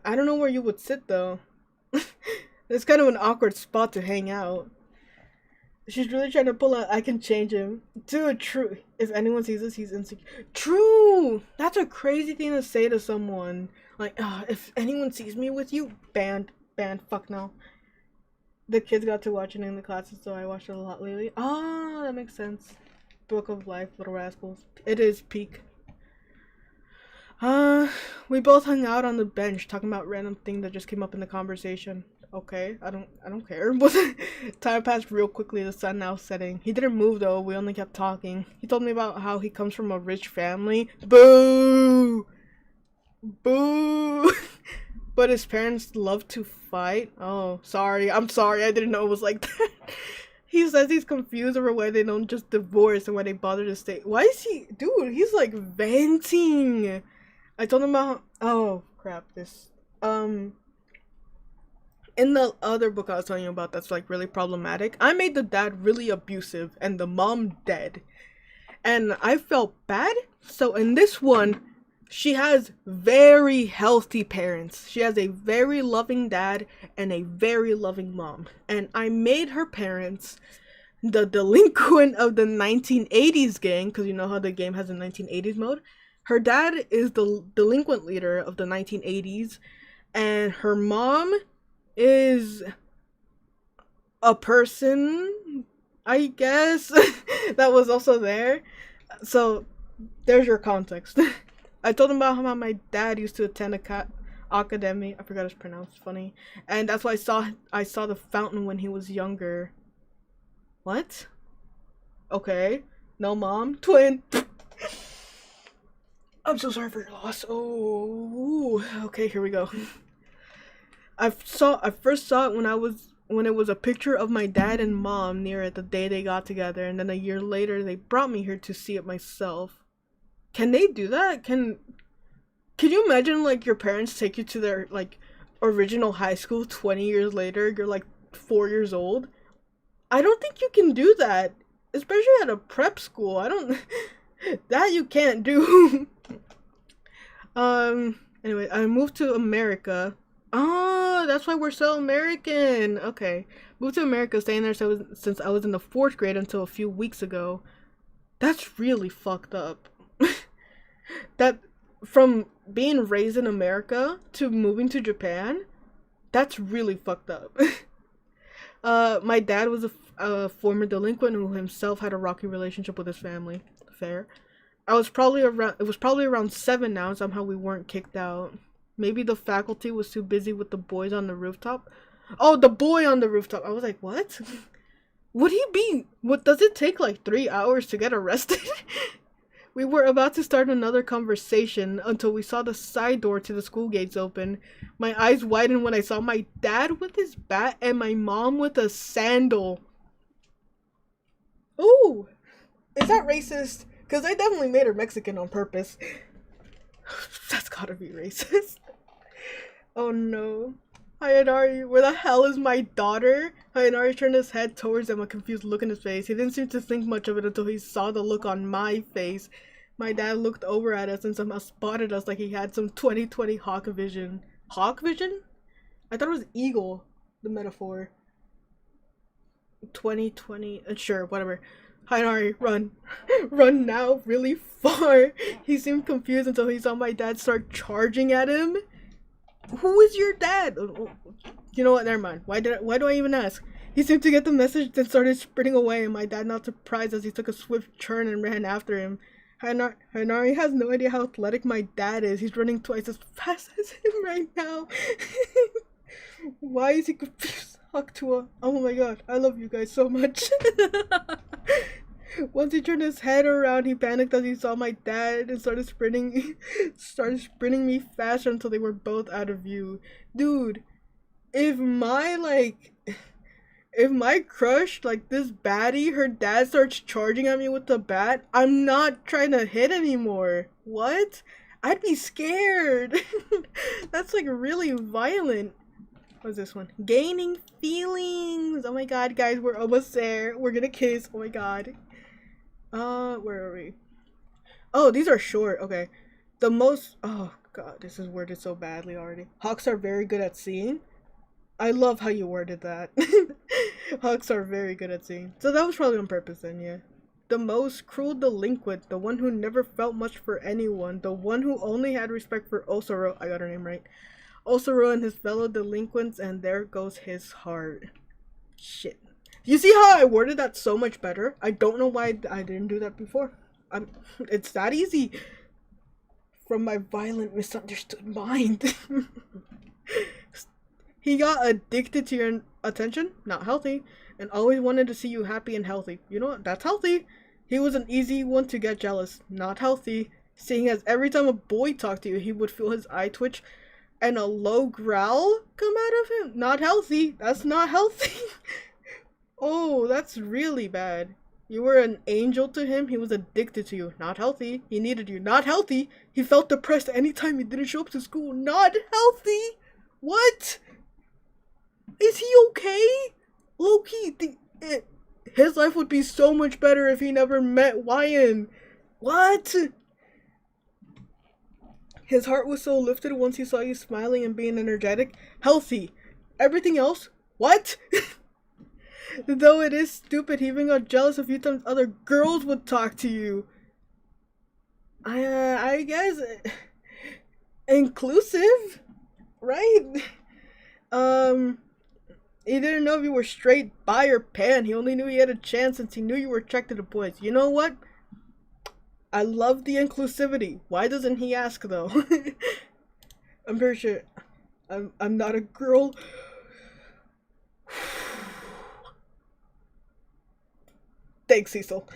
don't know where you would sit though. It's kind of an awkward spot to hang out. She's really trying to pull out, I can change him. Dude, true. If anyone sees us, he's insecure. True! That's a crazy thing to say to someone. Like, if anyone sees me with you, banned, fuck no. The kids got to watch it in the classes, so I watched it a lot lately. Ah, that makes sense. Book of Life, Little Rascals. It is peak. We both hung out on the bench talking about random things that just came up in the conversation. Okay, I don't care. But time passed real quickly, the sun now setting. He didn't move though, we only kept talking. He told me about how he comes from a rich family. Boo! Boo! But his parents love to fight. Oh, sorry. I'm sorry, I didn't know it was like that. He says he's confused over why they don't just divorce and why they bother to stay. Why is he... Dude, he's like venting. I told him about... Oh, crap, this... In the other book I was telling you about that's like really problematic, I made the dad really abusive and the mom dead. And I felt bad. So in this one, she has very healthy parents. She has a very loving dad and a very loving mom. And I made her parents the delinquent of the 1980s gang, because you know how the game has a 1980s mode. Her dad is the delinquent leader of the 1980s, and her mom is a person, I guess, that was also there. So there's your context. I told him about how my dad used to attend Academy. I forgot it's pronounced funny. And that's why I saw the fountain when he was younger. What? Okay. No mom. Twin. I'm so sorry for your loss. Oh, okay, here we go. I first saw it when it was a picture of my dad and mom near it the day they got together, and then a year later they brought me here to see it myself. Can they do that? Can you imagine like your parents take you to their like original high school 20 years later, you're like 4 years old? I don't think you can do that, especially at a prep school. I don't that you can't do. Anyway, I moved to America. Oh, that's why we're so American. Okay. Moved to America, staying there since I was in the 4th grade until a few weeks ago. That's really fucked up. That from being raised in America to moving to Japan, that's really fucked up. My dad was a former delinquent who himself had a rocky relationship with his family. Fair. It was probably around 7 now, somehow we weren't kicked out. Maybe the faculty was too busy with the boys on the rooftop. Oh, the boy on the rooftop. I was like, what? Would he be? What does it take like 3 hours to get arrested? We were about to start another conversation until we saw the side door to the school gates open. My eyes widened when I saw my dad with his bat and my mom with a sandal. Ooh, is that racist? Because I definitely made her Mexican on purpose. That's gotta be racist. Oh no. Hayanari, where the hell is my daughter? Hayanari turned his head towards him, a confused look in his face. He didn't seem to think much of it until he saw the look on my face. My dad looked over at us and somehow spotted us like he had some 20/20 hawk vision. Hawk vision? I thought it was eagle, the metaphor. 20/20, sure, whatever. Hainari, run. Run now, really far. He seemed confused until he saw my dad start charging at him. Who is your dad? You know what, never mind. Why do I even ask? He seemed to get the message, then started sprinting away, and my dad not surprised as he took a swift turn and ran after him. Hainari has no idea how athletic my dad is. He's running twice as fast as him right now. Why is he confused? Hakutua. Oh my god, I love you guys so much. Once he turned his head around, he panicked as he saw my dad and started sprinting me faster until they were both out of view. Dude, if my crush, like this baddie, her dad starts charging at me with the bat, I'm not trying to hit anymore. What? I'd be scared. That's like really violent. What's this one? Gaining feelings. Oh my god, guys, we're almost there. We're gonna kiss. Oh my god. Where are we? Oh, these are short. Okay. Oh god, this is worded so badly already. Hawks are very good at seeing. I love how you worded that. Hawks are very good at seeing. So that was probably on purpose then, yeah. The most cruel delinquent, the one who never felt much for anyone, the one who only had respect for Osoro. I got her name right. Osoro and his fellow delinquents, and there goes his heart. Shit. You see how I worded that so much better? I don't know why I didn't do that before. It's that easy. From my violent, misunderstood mind. He got addicted to your attention, not healthy, and always wanted to see you happy and healthy. You know what? That's healthy. He was an easy one to get jealous, not healthy. Seeing as every time a boy talked to you, he would feel his eye twitch and a low growl come out of him. Not healthy. That's not healthy. Oh, that's really bad. You were an angel to him. He was addicted to you. Not healthy. He needed you. Not healthy. He felt depressed anytime he didn't show up to school. Not healthy. What? Is he okay? Low-key, his life would be so much better if he never met Wyan. What? His heart was so lifted once he saw you smiling and being energetic. Healthy. Everything else? What? Though it is stupid, he even got jealous a few times other girls would talk to you. I guess inclusive, right? He didn't know if you were straight, bi, or pan. He only knew he had a chance since he knew you were attracted to boys. You know what? I love the inclusivity. Why doesn't he ask though? I'm pretty sure I'm not a girl. Thanks, Cecil.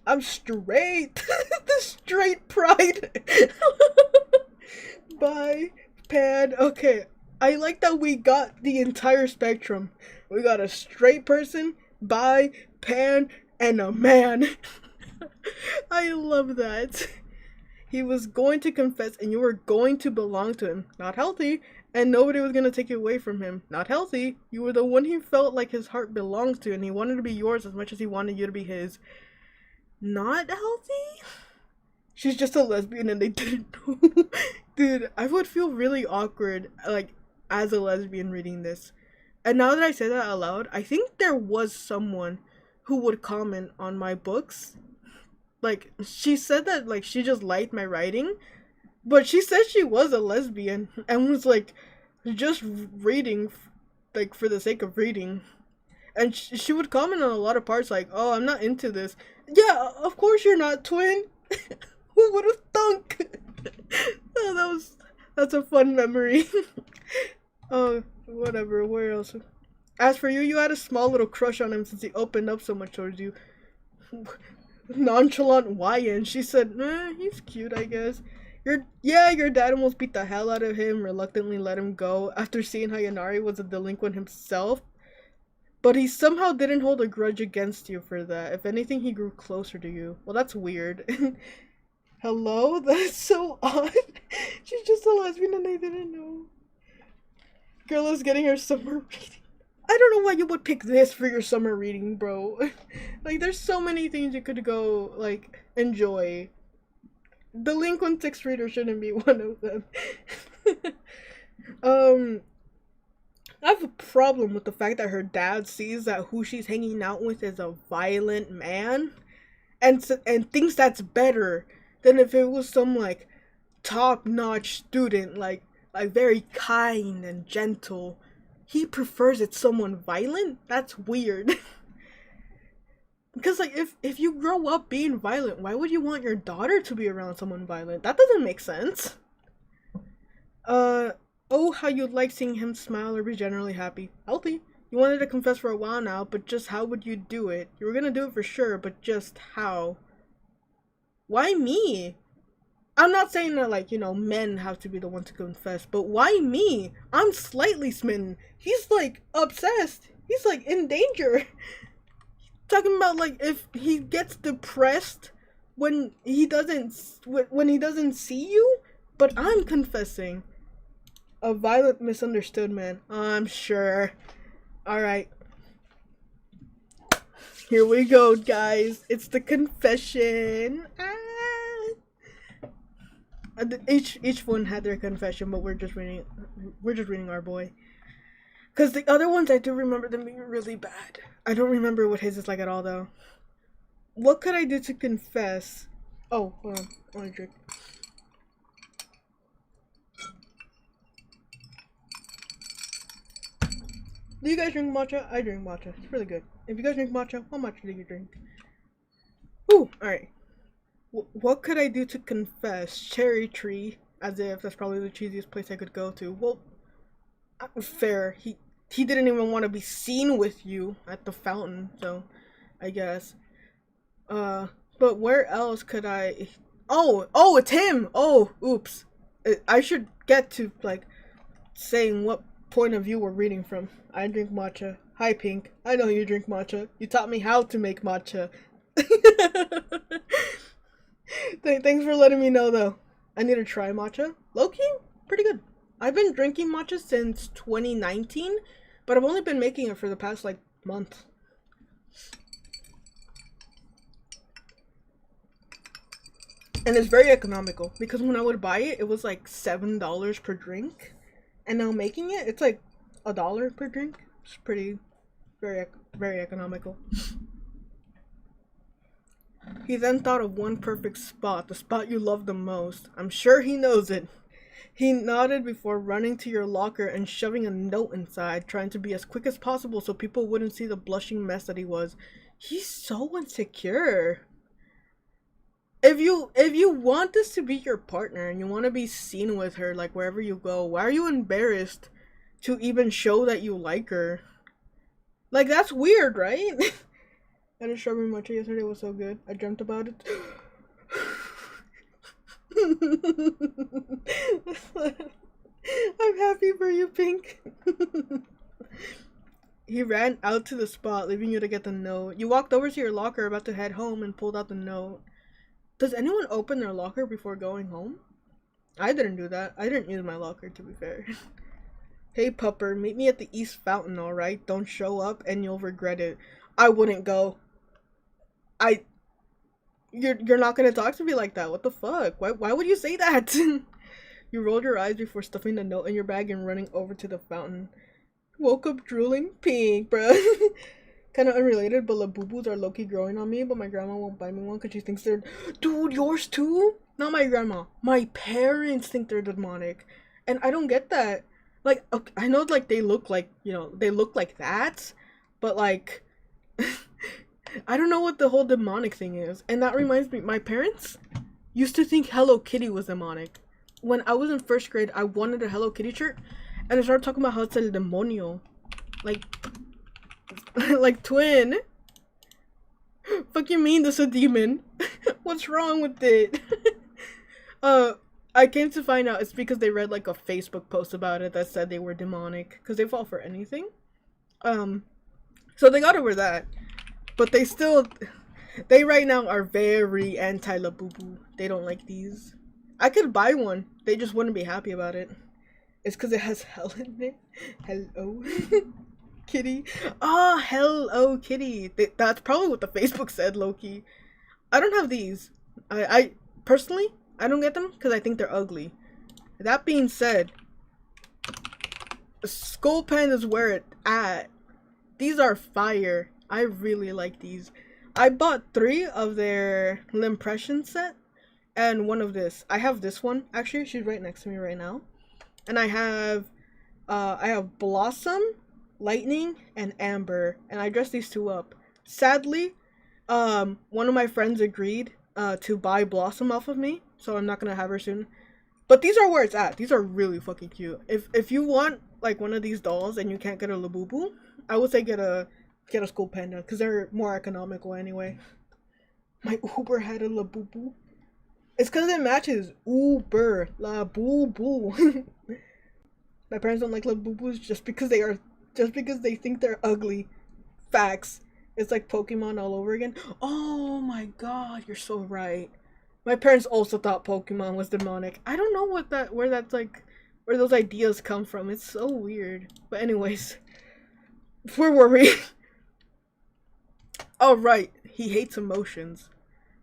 I'm straight. The straight pride. Bye, Pan. Okay, I like that we got the entire spectrum. We got a straight person, bi, pan, and a man. I love that. He was going to confess and you were going to belong to him. Not healthy. And nobody was going to take it away from him. Not healthy. You were the one he felt like his heart belongs to and he wanted to be yours as much as he wanted you to be his. Not healthy? She's just a lesbian and they didn't know. Dude, I would feel really awkward, like, as a lesbian reading this. And now that I say that out loud, I think there was someone who would comment on my books. Like, she said that, like, she just liked my writing. But she said she was a lesbian and was, like, just reading, like, for the sake of reading. And she would comment on a lot of parts, like, oh, I'm not into this. Yeah, of course you're not, twin. Who would have thunk? Oh, that's a fun memory. Oh, whatever, where else? As for you, you had a small little crush on him since he opened up so much towards you. Nonchalant YN. She said, he's cute, I guess. Your dad almost beat the hell out of him, reluctantly let him go after seeing how Yanari was a delinquent himself. But he somehow didn't hold a grudge against you for that. If anything, he grew closer to you. Well, that's weird. Hello? That's so odd. She's just a lesbian and I didn't know. Girl is getting her summer reading. I don't know why you would pick this for your summer reading, bro. Like, there's so many things you could go, like, enjoy. Delinquent 6th reader shouldn't be one of them. I have a problem with the fact that her dad sees that who she's hanging out with is a violent man, and thinks that's better than if it was some, like, top-notch student, like very kind and gentle. He prefers it someone violent? That's weird. Because, like, if you grow up being violent, why would you want your daughter to be around someone violent? That doesn't make sense. Oh, how you'd like seeing him smile or be generally happy. Healthy. You wanted to confess for a while now, but just how would you do it? You were gonna do it for sure, but just how? Why me? I'm not saying that, like, you know, men have to be the one to confess, but why me? I'm slightly smitten. He's, like, obsessed. He's, like, in danger. Talking about, like, if he gets depressed when he doesn't see you, but I'm confessing. A violent, misunderstood man. I'm sure. Alright. Here we go, guys. It's the confession. Each one had their confession, but we're just reading our boy. Because the other ones, I do remember them being really bad. I don't remember what his is like at all, though. What could I do to confess? Oh, hold on. I want to drink. Do you guys drink matcha? I drink matcha. It's really good. If you guys drink matcha, how much do you drink? Ooh, alright. What could I do to confess? Cherry tree. As if that's probably the cheesiest place I could go to. Well, fair. He didn't even want to be seen with you at the fountain, so I guess. But where else could I... Oh, it's him! Oh, oops. I should get to, like, saying what point of view we're reading from. I drink matcha. Hi, Pink. I know you drink matcha. You taught me how to make matcha. Thanks for letting me know, though. I need to try matcha. Low-key? Pretty good. I've been drinking matcha since 2019, but I've only been making it for the past, like, month. And it's very economical, because when I would buy it, it was like $7 per drink. And now making it, it's like $1 per drink. It's very economical. He then thought of one perfect spot, the spot you love the most. I'm sure he knows it. He nodded before running to your locker and shoving a note inside, trying to be as quick as possible so people wouldn't see the blushing mess that he was. He's so insecure. if you want this to be your partner and you want to be seen with her like wherever you go, why are you embarrassed to even show that you like her? Like, that's weird, right? I had a strawberry matcha yesterday. It was so good. I dreamt about it. I'm happy for you, Pink. He ran out to the spot, leaving you to get the note. You walked over to your locker, about to head home, and pulled out the note. Does anyone open their locker before going home? I didn't do that. I didn't use my locker, to be fair. Hey, pupper, meet me at the East Fountain, alright? Don't show up and you'll regret it. I wouldn't go. You're not gonna talk to me like that. What the fuck? Why would you say that? You rolled your eyes before stuffing the note in your bag and running over to the fountain. Woke up drooling? Pink, bruh. Kinda unrelated, but Labubus are low-key growing on me, but my grandma won't buy me one because she thinks they're... Dude, yours too? Not my grandma. My parents think they're demonic. And I don't get that. Like, okay, I know, like, they look like, they look like that, but, like, I don't know what the whole demonic thing is. And that reminds me, my parents used to think Hello Kitty was demonic. When I was in 1st grade, I wanted a Hello Kitty shirt, and I started talking about how it's el demonio. Like, like, twin. Fuck you mean this a demon? What's wrong with it? I came to find out it's because they read like a Facebook post about it that said they were demonic, because they fall for anything. So they got over that, but they right now are very anti-Labubu. They don't like these. I could buy one. They just wouldn't be happy about it. It's because it has hell in it. Hello Kitty. Oh, Hello Kitty. That's probably what the Facebook said, Loki. I don't have these. I personally, I don't get them because I think they're ugly. That being said, Skull Pen is where it's at. These are fire. I really like these. I bought 3 of their Limpression set and 1 of this. I have this one. Actually, she's right next to me right now. And I have Blossom, Lightning, and Amber. And I dressed these 2 up. Sadly, one of my friends agreed to buy Blossom off of me, so I'm not gonna have her soon. But these are where it's at. These are really fucking cute. If you want like one of these dolls and you can't get a Labubu, I would say get a School Panda because they're more economical anyway. My Uber had a Labubu. It's because it matches. Uber Labubu. My parents don't like Labubus just because they think they're ugly. Facts. It's like Pokemon all over again. Oh my god, you're so right. My parents also thought Pokemon was demonic. I don't know where those ideas come from. It's so weird. But anyways, where were we? Oh right, he hates emotions.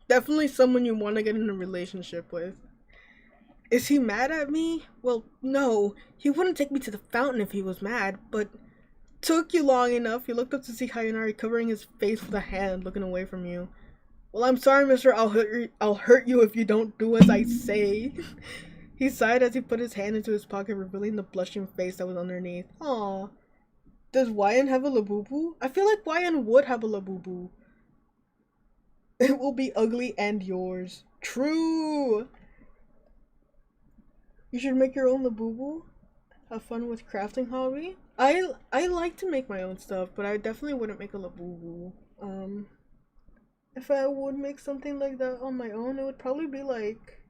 Definitely someone you want to get in a relationship with. Is he mad at me? Well, no. He wouldn't take me to the fountain if he was mad, but took you long enough. He looked up to see Hayanari covering his face with a hand, looking away from you. Well, I'm sorry, mister. I'll hurt you if you don't do as I say. He sighed as he put his hand into his pocket, revealing the blushing face that was underneath. Aww. Does Wyan have a Labubu? I feel like Wyan would have a Labubu. It will be ugly and yours. True. You should make your own Labubu. Have fun with crafting hobby. I like to make my own stuff, but I definitely wouldn't make a Labubu. If I would make something like that on my own, it would probably be like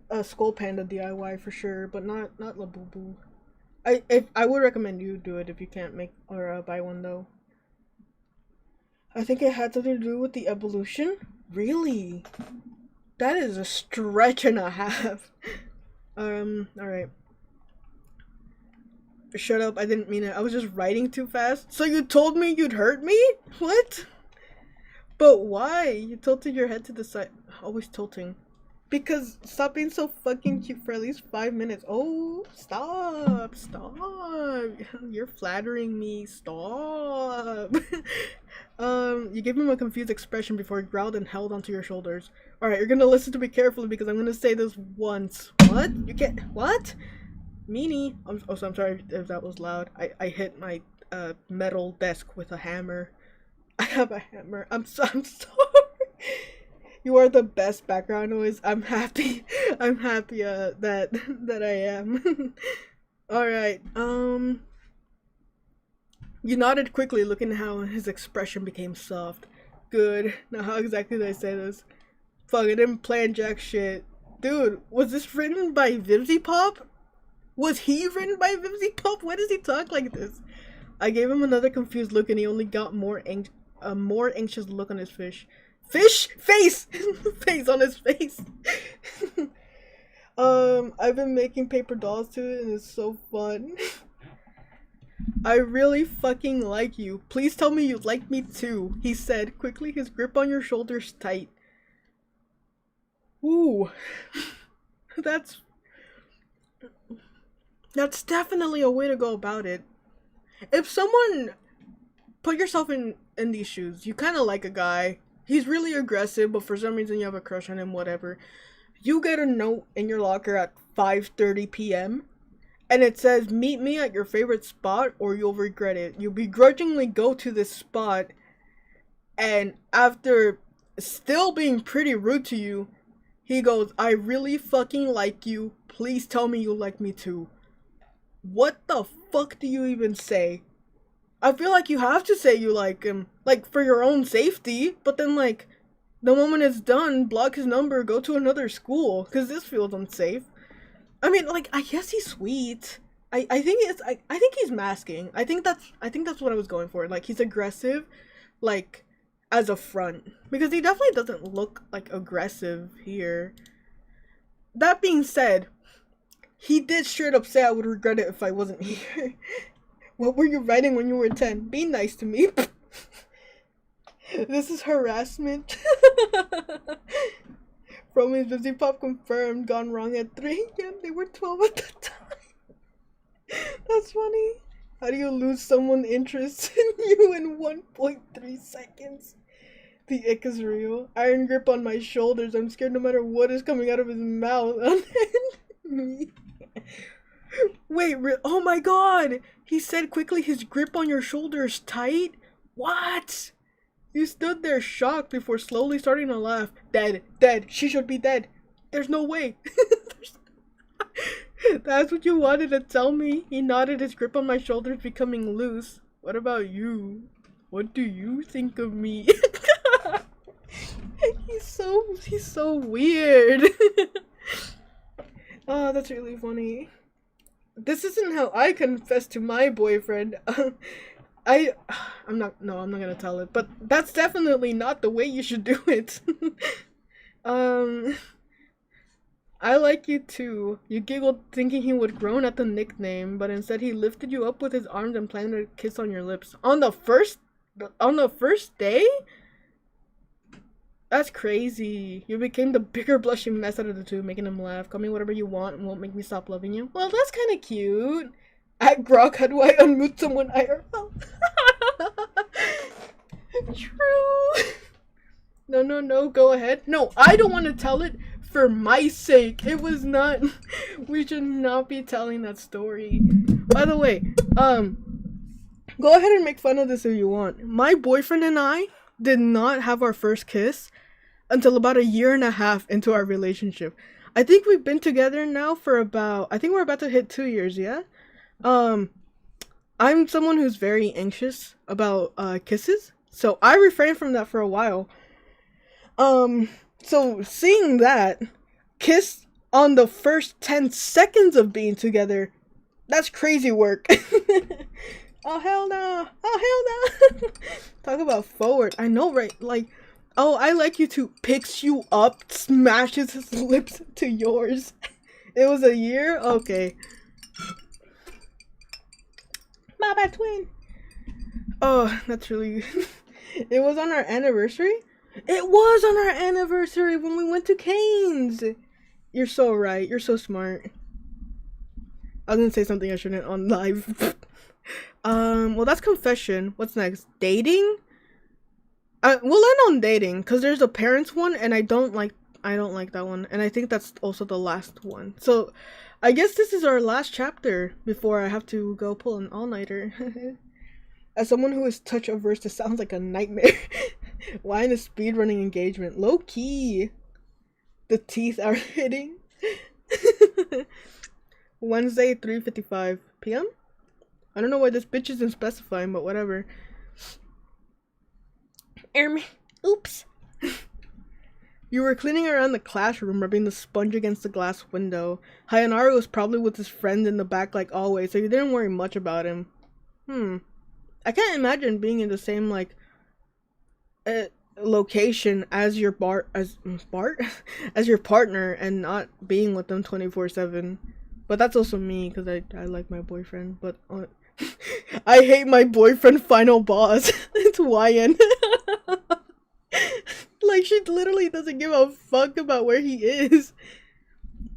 a Skull Panda DIY for sure, but not Labubu. I would recommend you do it if you can't make or buy one though. I think it had something to do with the evolution. Really? That is a stretch and a half. Alright. Shut up, I didn't mean it. I was just writing too fast. So you told me you'd hurt me? What? But why? You tilted your head to the side. Always tilting. Because stop being so fucking cute for at least 5 minutes. Oh, stop. Stop. You're flattering me. Stop. You gave him a confused expression before he growled and held onto your shoulders. Alright, you're gonna listen to me carefully because I'm gonna say this once. What? You can't. What? Meanie. I'm sorry if that was loud. I hit my metal desk with a hammer. I have a hammer. I'm sorry. You are the best background noise. I'm happy. I'm happy that I am. All right. You nodded quickly, looking how his expression became soft. Good. Now how exactly did I say this? Fuck, I didn't plan jack shit. Dude, was this written by Vivzy Pop? Was he written by Vivzy Pop? Why does he talk like this? I gave him another confused look and he only got a more anxious look on his face. Face on his face. I've been making paper dolls to it and it's so fun. I really fucking like you. Please tell me you like me too, he said, quickly, his grip on your shoulders tight. Ooh. That's definitely a way to go about it. If someone, put yourself in these shoes, you kind of like a guy, he's really aggressive, but for some reason you have a crush on him, whatever. You get a note in your locker at 5:30 p.m. and it says, meet me at your favorite spot or you'll regret it. You begrudgingly go to this spot, and after still being pretty rude to you, he goes, I really fucking like you. Please tell me you like me too. What the fuck do you even say? I feel like you have to say you like him, like, for your own safety, but then, like, the moment it's done, block his number, go to another school, because this feels unsafe. I mean, like, I guess he's sweet. I think he's masking. I think that's what I was going for. Like, he's aggressive, like, as a front, because he definitely doesn't look like aggressive here. That being said, he did straight up say I would regret it if I wasn't here. What were you writing when you were 10? Be nice to me. This is harassment. Romance Vivzy Pop confirmed, gone wrong at 3 a.m. They were 12 at the time. That's funny. How do you lose someone's interest in you in 1.3 seconds? The ick is real. Iron grip on my shoulders. I'm scared no matter what is coming out of his mouth. Me. Wait, oh my god! He said quickly, his grip on your shoulders tight? What? You stood there shocked before slowly starting to laugh. Dead. She should be dead. There's no way. That's what you wanted to tell me? He nodded, his grip on my shoulders becoming loose. What about you? What do you think of me? He's so weird. Oh, that's really funny. This isn't how I confess to my boyfriend. I'm not gonna tell it, but that's definitely not the way you should do it. I like you too. You giggled thinking he would groan at the nickname, but instead he lifted you up with his arms and planted a kiss on your lips. On the first day? That's crazy. You became the bigger blushing mess out of the two, making him laugh. Call me whatever you want and won't make me stop loving you. Well, that's kind of cute. At Grok, how do I unmute someone IRL? True. No, go ahead. No, I don't want to tell it for my sake. It was not. We should not be telling that story. By the way, go ahead and make fun of this if you want. My boyfriend and I did not have our first kiss until about 1.5 years into our relationship. I think we've been together now for I think we're about to hit 2 years, yeah? I'm someone who's very anxious about kisses, so I refrained from that for a while. So seeing that kiss on the first 10 seconds of being together, that's crazy work. Oh hell no! Oh hell no! Talk about forward. I know, right? Like, oh, I like you too. Picks you up, smashes his lips to yours. It was 1 year? Okay. My bad twin. Oh, that's really. It was on our anniversary? It was on our anniversary when we went to Cane's. You're so right. You're so smart. I was gonna say something I shouldn't on live. Well, that's confession. What's next? Dating? We'll end on dating because there's a parents one, and I don't like that one, and I think that's also the last one. So, I guess this is our last chapter before I have to go pull an all-nighter. As someone who is touch averse, this sounds like a nightmare. Why in a speedrunning engagement? Low key. The teeth are hitting. Wednesday, 3:55 p.m. I don't know why this bitch isn't specifying, but whatever. Oops. You were cleaning around the classroom, rubbing the sponge against the glass window. Hayanari was probably with his friend in the back like always, so you didn't worry much about him. I can't imagine being in the same, like, location as your as your partner and not being with them 24/7. But that's also me, because I like my boyfriend, but I hate my boyfriend final boss. It's YN. Like, she literally doesn't give a fuck about where he is.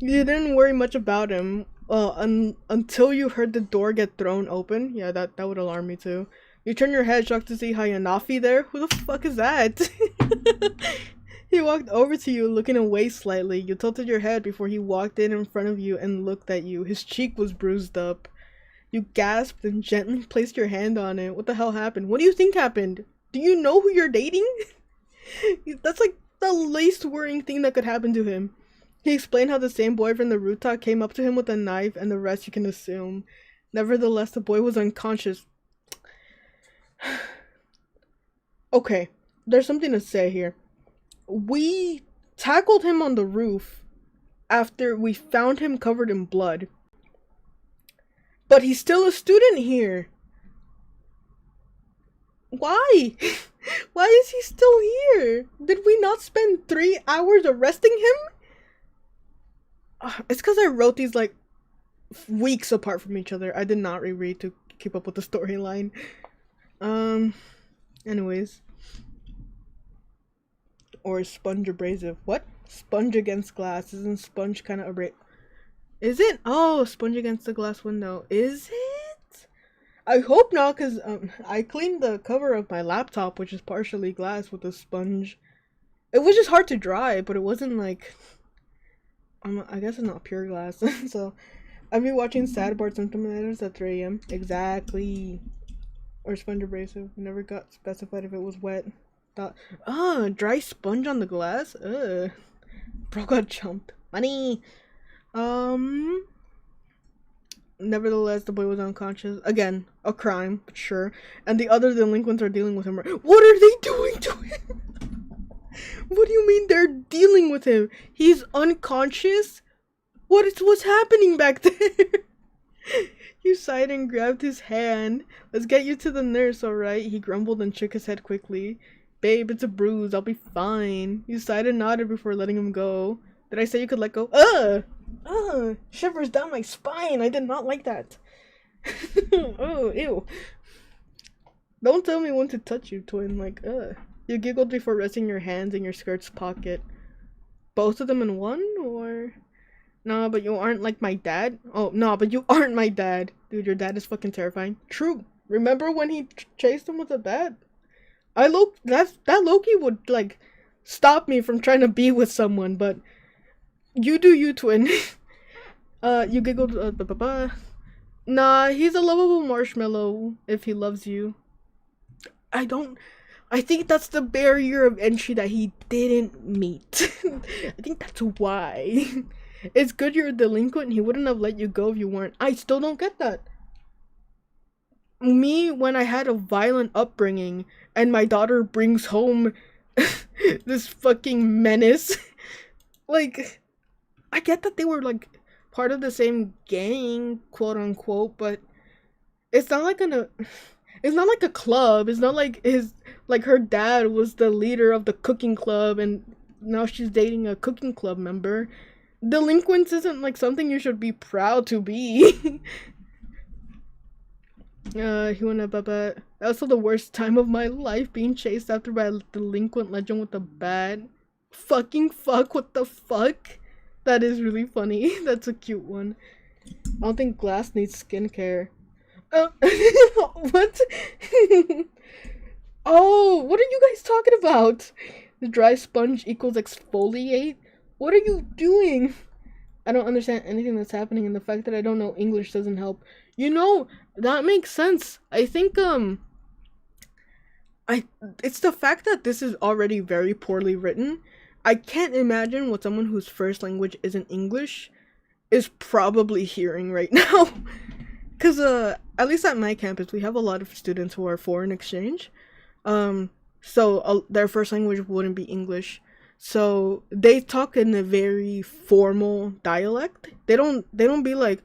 You didn't worry much about him. Until you heard the door get thrown open. Yeah, that would alarm me too. You turn your head, shocked to see Hayanafi there. Who the fuck is that? He walked over to you, looking away slightly. You tilted your head before he walked in front of you and looked at you. His cheek was bruised up. You gasped and gently placed your hand on it. What the hell happened? What do you think happened? Do you know who you're dating? That's like the least worrying thing that could happen to him. He explained how the same boy from the rooftop came up to him with a knife, and the rest you can assume. Nevertheless, the boy was unconscious. Okay, there's something to say here. We tackled him on the roof after we found him covered in blood. But he's still a student here. Why? Why is he still here? Did we not spend 3 hours arresting him? It's because I wrote these, like, weeks apart from each other. I did not reread to keep up with the storyline. Anyways. Or sponge abrasive. What? Sponge against glass. Isn't sponge kind of abrasive? Is it? Oh, sponge against the glass window. Is it? I hope not, because I cleaned the cover of my laptop, which is partially glass, with a sponge. It was just hard to dry, but it wasn't like... I guess it's not pure glass. So, I've been watching Sad Bar Symptom Letters at 3 a.m. Exactly. Or sponge abrasive. Never got specified if it was wet. Dry sponge on the glass? Ugh. Bro got jumped. Money! Nevertheless, the boy was unconscious. Again, a crime, but sure. And the other delinquents are dealing with him. What are they doing to him? What do you mean they're dealing with him? He's unconscious? What's happening back there? You sighed and grabbed his hand. Let's get you to the nurse, alright? He grumbled and shook his head quickly. Babe, it's a bruise. I'll be fine. You sighed and nodded before letting him go. Did I say you could let go? Shivers down my spine. I did not like that. Oh, ew. Don't tell me when to touch you, twin. Like, You giggled before resting your hands in your skirt's pocket. Both of them in one, or? Nah, but you aren't like my dad. Oh, no, but you aren't my dad. Dude, your dad is fucking terrifying. True. Remember when he chased him with a bat? That Loki would, like, stop me from trying to be with someone, but you do you, twin. You giggled, Nah, he's a lovable marshmallow if he loves you. I think that's the barrier of entry that he didn't meet. I think that's why. It's good you're a delinquent and he wouldn't have let you go if you weren't. I still don't get that. Me, when I had a violent upbringing and my daughter brings home this fucking menace. Like, I get that they were, like, part of the same gang, quote unquote, but it's not like it's not like a club. It's not like her dad was the leader of the cooking club and now she's dating a cooking club member. Delinquents isn't like something you should be proud to be. He went up, that was the worst time of my life, being chased after by a delinquent legend with a bat. Fucking fuck, what the fuck? That is really funny. That's a cute one. I don't think glass needs skincare. What? Oh, what are you guys talking about? The dry sponge equals exfoliate? What are you doing? I don't understand anything that's happening, and the fact that I don't know English doesn't help. You know, that makes sense. I think, I it's the fact that this is already very poorly written. I can't imagine what someone whose first language isn't English is probably hearing right now. Cause at least at my campus we have a lot of students who are foreign exchange. So their first language wouldn't be English. So they talk in a very formal dialect. They don't be like,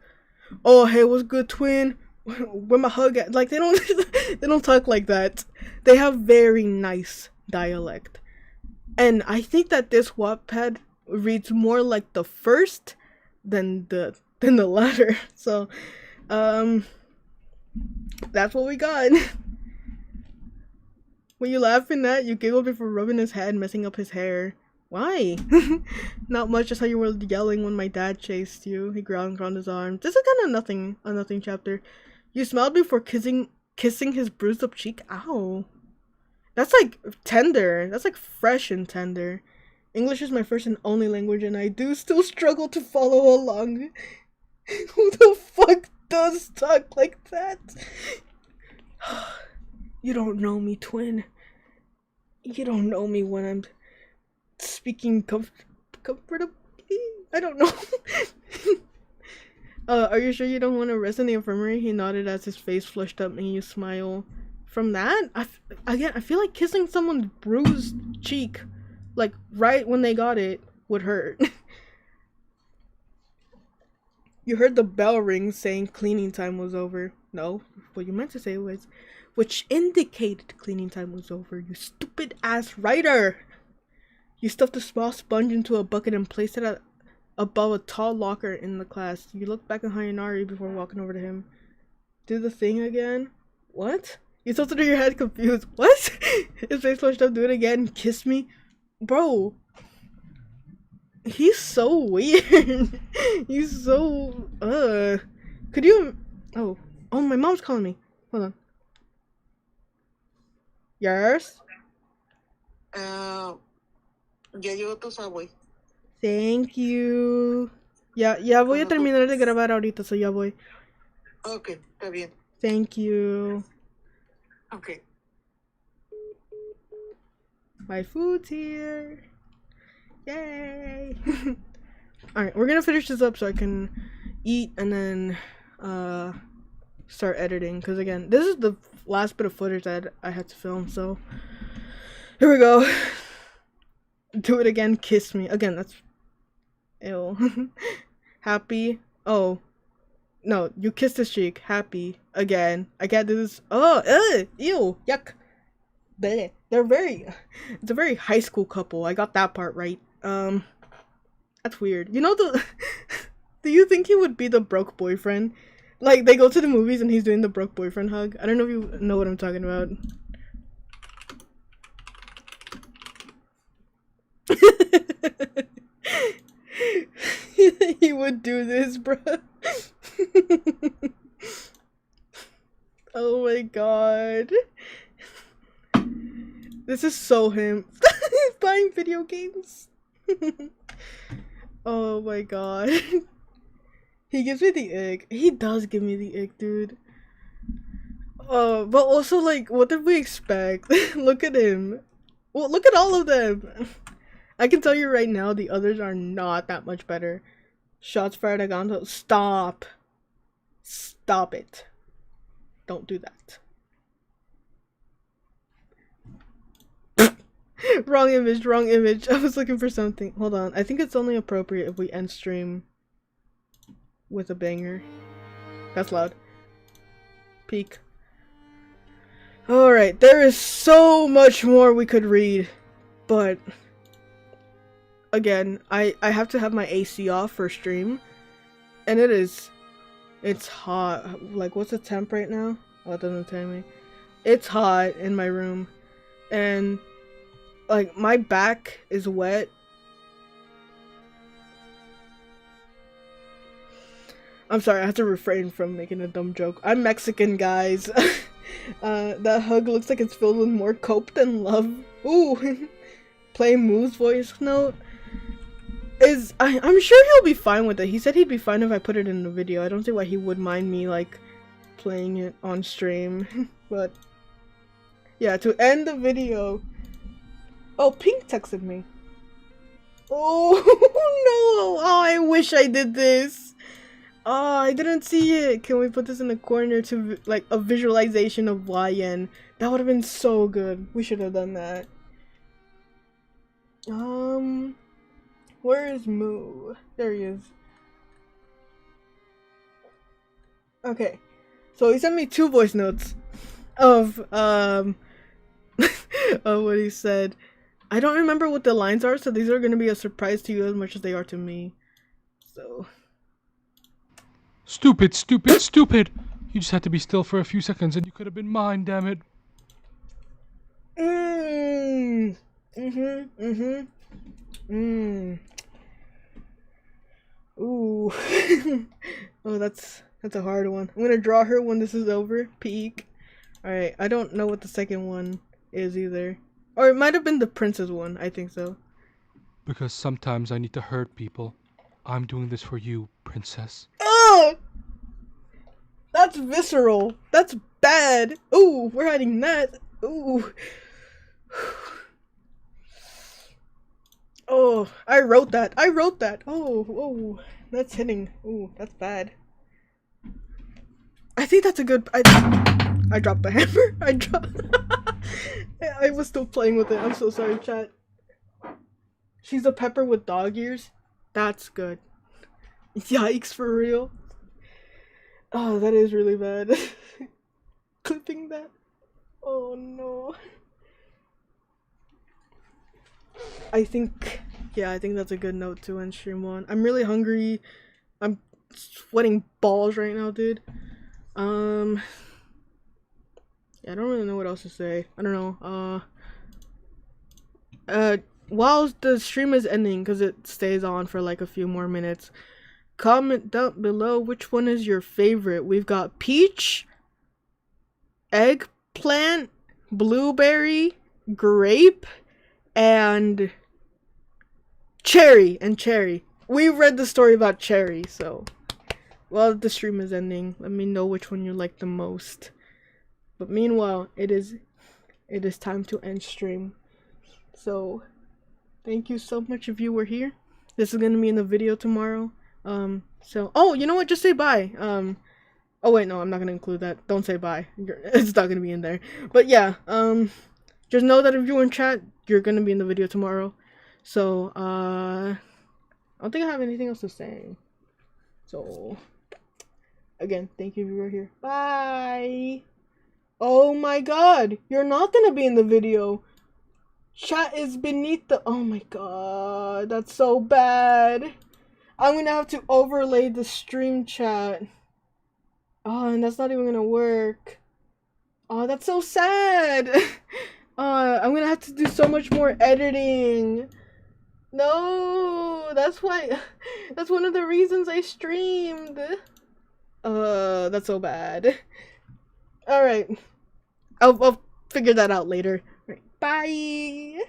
"Oh, hey, what's good, twin? Where my hug at?" Like they don't they don't talk like that. They have very nice dialect. And I think that this Wattpad reads more like the first than the latter. So that's what we got. What you laughing at? You giggled before rubbing his head, messing up his hair. Why? Not much, just how you were yelling when my dad chased you. He ground around his arm. This is kind of a nothing chapter. You smiled before kissing his bruised up cheek. Ow. That's like tender. That's like fresh and tender. English is my first and only language, and I do still struggle to follow along. Who the fuck does talk like that? You don't know me, twin. You don't know me when I'm speaking comfortably. I don't know. Are you sure you don't want to rest in the infirmary? He nodded as his face flushed up, making you smile. From that, I feel like kissing someone's bruised cheek, like right when they got it, would hurt. You heard the bell ring saying cleaning time was over. No, what you meant to say was, which indicated cleaning time was over, you stupid ass writer! You stuffed a small sponge into a bucket and placed it above a tall locker in the class. You looked back at Hayanari before walking over to him. Do the thing again? What? You tilted your head confused. What? His face flushed up. Do it again. Kiss me? Bro. He's so weird. He's so, Could you, oh, my mom's calling me. Hold on. Yes? Ya llegó tu subway. Thank you. Ya voy a terminar de grabar ahorita, so ya voy. Ok, está bien. Thank you. Ok. My food's here. Yay! Alright, we're gonna finish this up so I can eat and then start editing. Because again, this is the last bit of footage that I had to film, so here we go. Do it again, kiss me. Again, that's ew. Happy. Oh. No, you kissed his cheek. Happy. Again. I can't do this. Oh, ew. Yuck. Bleh. It's a very high school couple. I got that part right. That's weird. You know do you think he would be the broke boyfriend? Like, they go to the movies and he's doing the broke boyfriend hug. I don't know if you know what I'm talking about. He would do this, bro. Oh my god. This is so him. Buying video games. Oh my god. He gives me the ick. He does give me the ick, dude. But also, like, what did we expect? Look at him. Well, look at all of them. I can tell you right now, the others are not that much better. Shots fired at Gonzo. Stop. Stop it. Don't do that. Wrong image, wrong image. I was looking for something. Hold on. I think it's only appropriate if we end stream with a banger. That's loud. Peak. Alright, there is so much more we could read. But again, I have to have my AC off for stream. And it's hot. Like, what's the temp right now? Oh, it doesn't tell me. It's hot in my room. And like, my back is wet. I'm sorry, I have to refrain from making a dumb joke. I'm Mexican, guys. That hug looks like it's filled with more cope than love. Ooh. Play Moo's voice note. I'm sure he'll be fine with it. He said he'd be fine if I put it in the video. I don't see why he would mind me, like, playing it on stream. But Yeah, to end the video. Oh, Pink texted me. Oh no! Oh, I wish I did this. Oh, I didn't see it. Can we put this in the corner to like a visualization of YN? That would have been so good. We should have done that. Where is Moo? There he is. Okay, so he sent me 2 voice notes of of what he said. I don't remember what the lines are, so these are gonna be a surprise to you as much as they are to me. So. Stupid, stupid, stupid! You just had to be still for a few seconds and you could have been mine, damn it. Ooh. Oh, that's a hard one. I'm gonna draw her when this is over. Peek. Alright, I don't know what the second one is either. Or it might have been the princess one, I think so. Because sometimes I need to hurt people. I'm doing this for you, princess. Oh! That's visceral. That's bad. Ooh, we're hiding that. Ooh. Oh, I wrote that. I wrote that. Oh, that's hitting. Ooh, that's bad. I think that's a good. I dropped the hammer. I dropped. I was still playing with it. I'm so sorry, chat. She's a pepper with dog ears. That's good. Yikes, for real. Oh, that is really bad. Clipping that. Oh no. I think that's a good note to end stream on. I'm really hungry. I'm sweating balls right now, dude. Yeah, I don't really know what else to say. I don't know. While the stream is ending, because it stays on for like a few more minutes, comment down below which one is your favorite. We've got peach, eggplant, blueberry, grape, and cherry. We read the story about cherry, so while the stream is ending, let me know which one you like the most. But meanwhile, it is time to end stream. So thank you so much if you were here. This is gonna be in the video tomorrow. So oh, you know what? Just say bye. Oh wait, no, I'm not gonna include that. Don't say bye. It's not gonna be in there. But yeah, just know that if you're in chat, you're gonna be in the video tomorrow. So I don't think I have anything else to say. So again, thank you if you were here. Bye. Oh my god, you're not gonna be in the video. Chat is beneath the. Oh my god, that's so bad. I'm gonna have to overlay the stream chat. Oh, and that's not even gonna work. Oh, that's so sad. I'm gonna have to do so much more editing. No, that's why. That's one of the reasons I streamed. That's so bad. Alright. I'll figure that out later. Right, bye!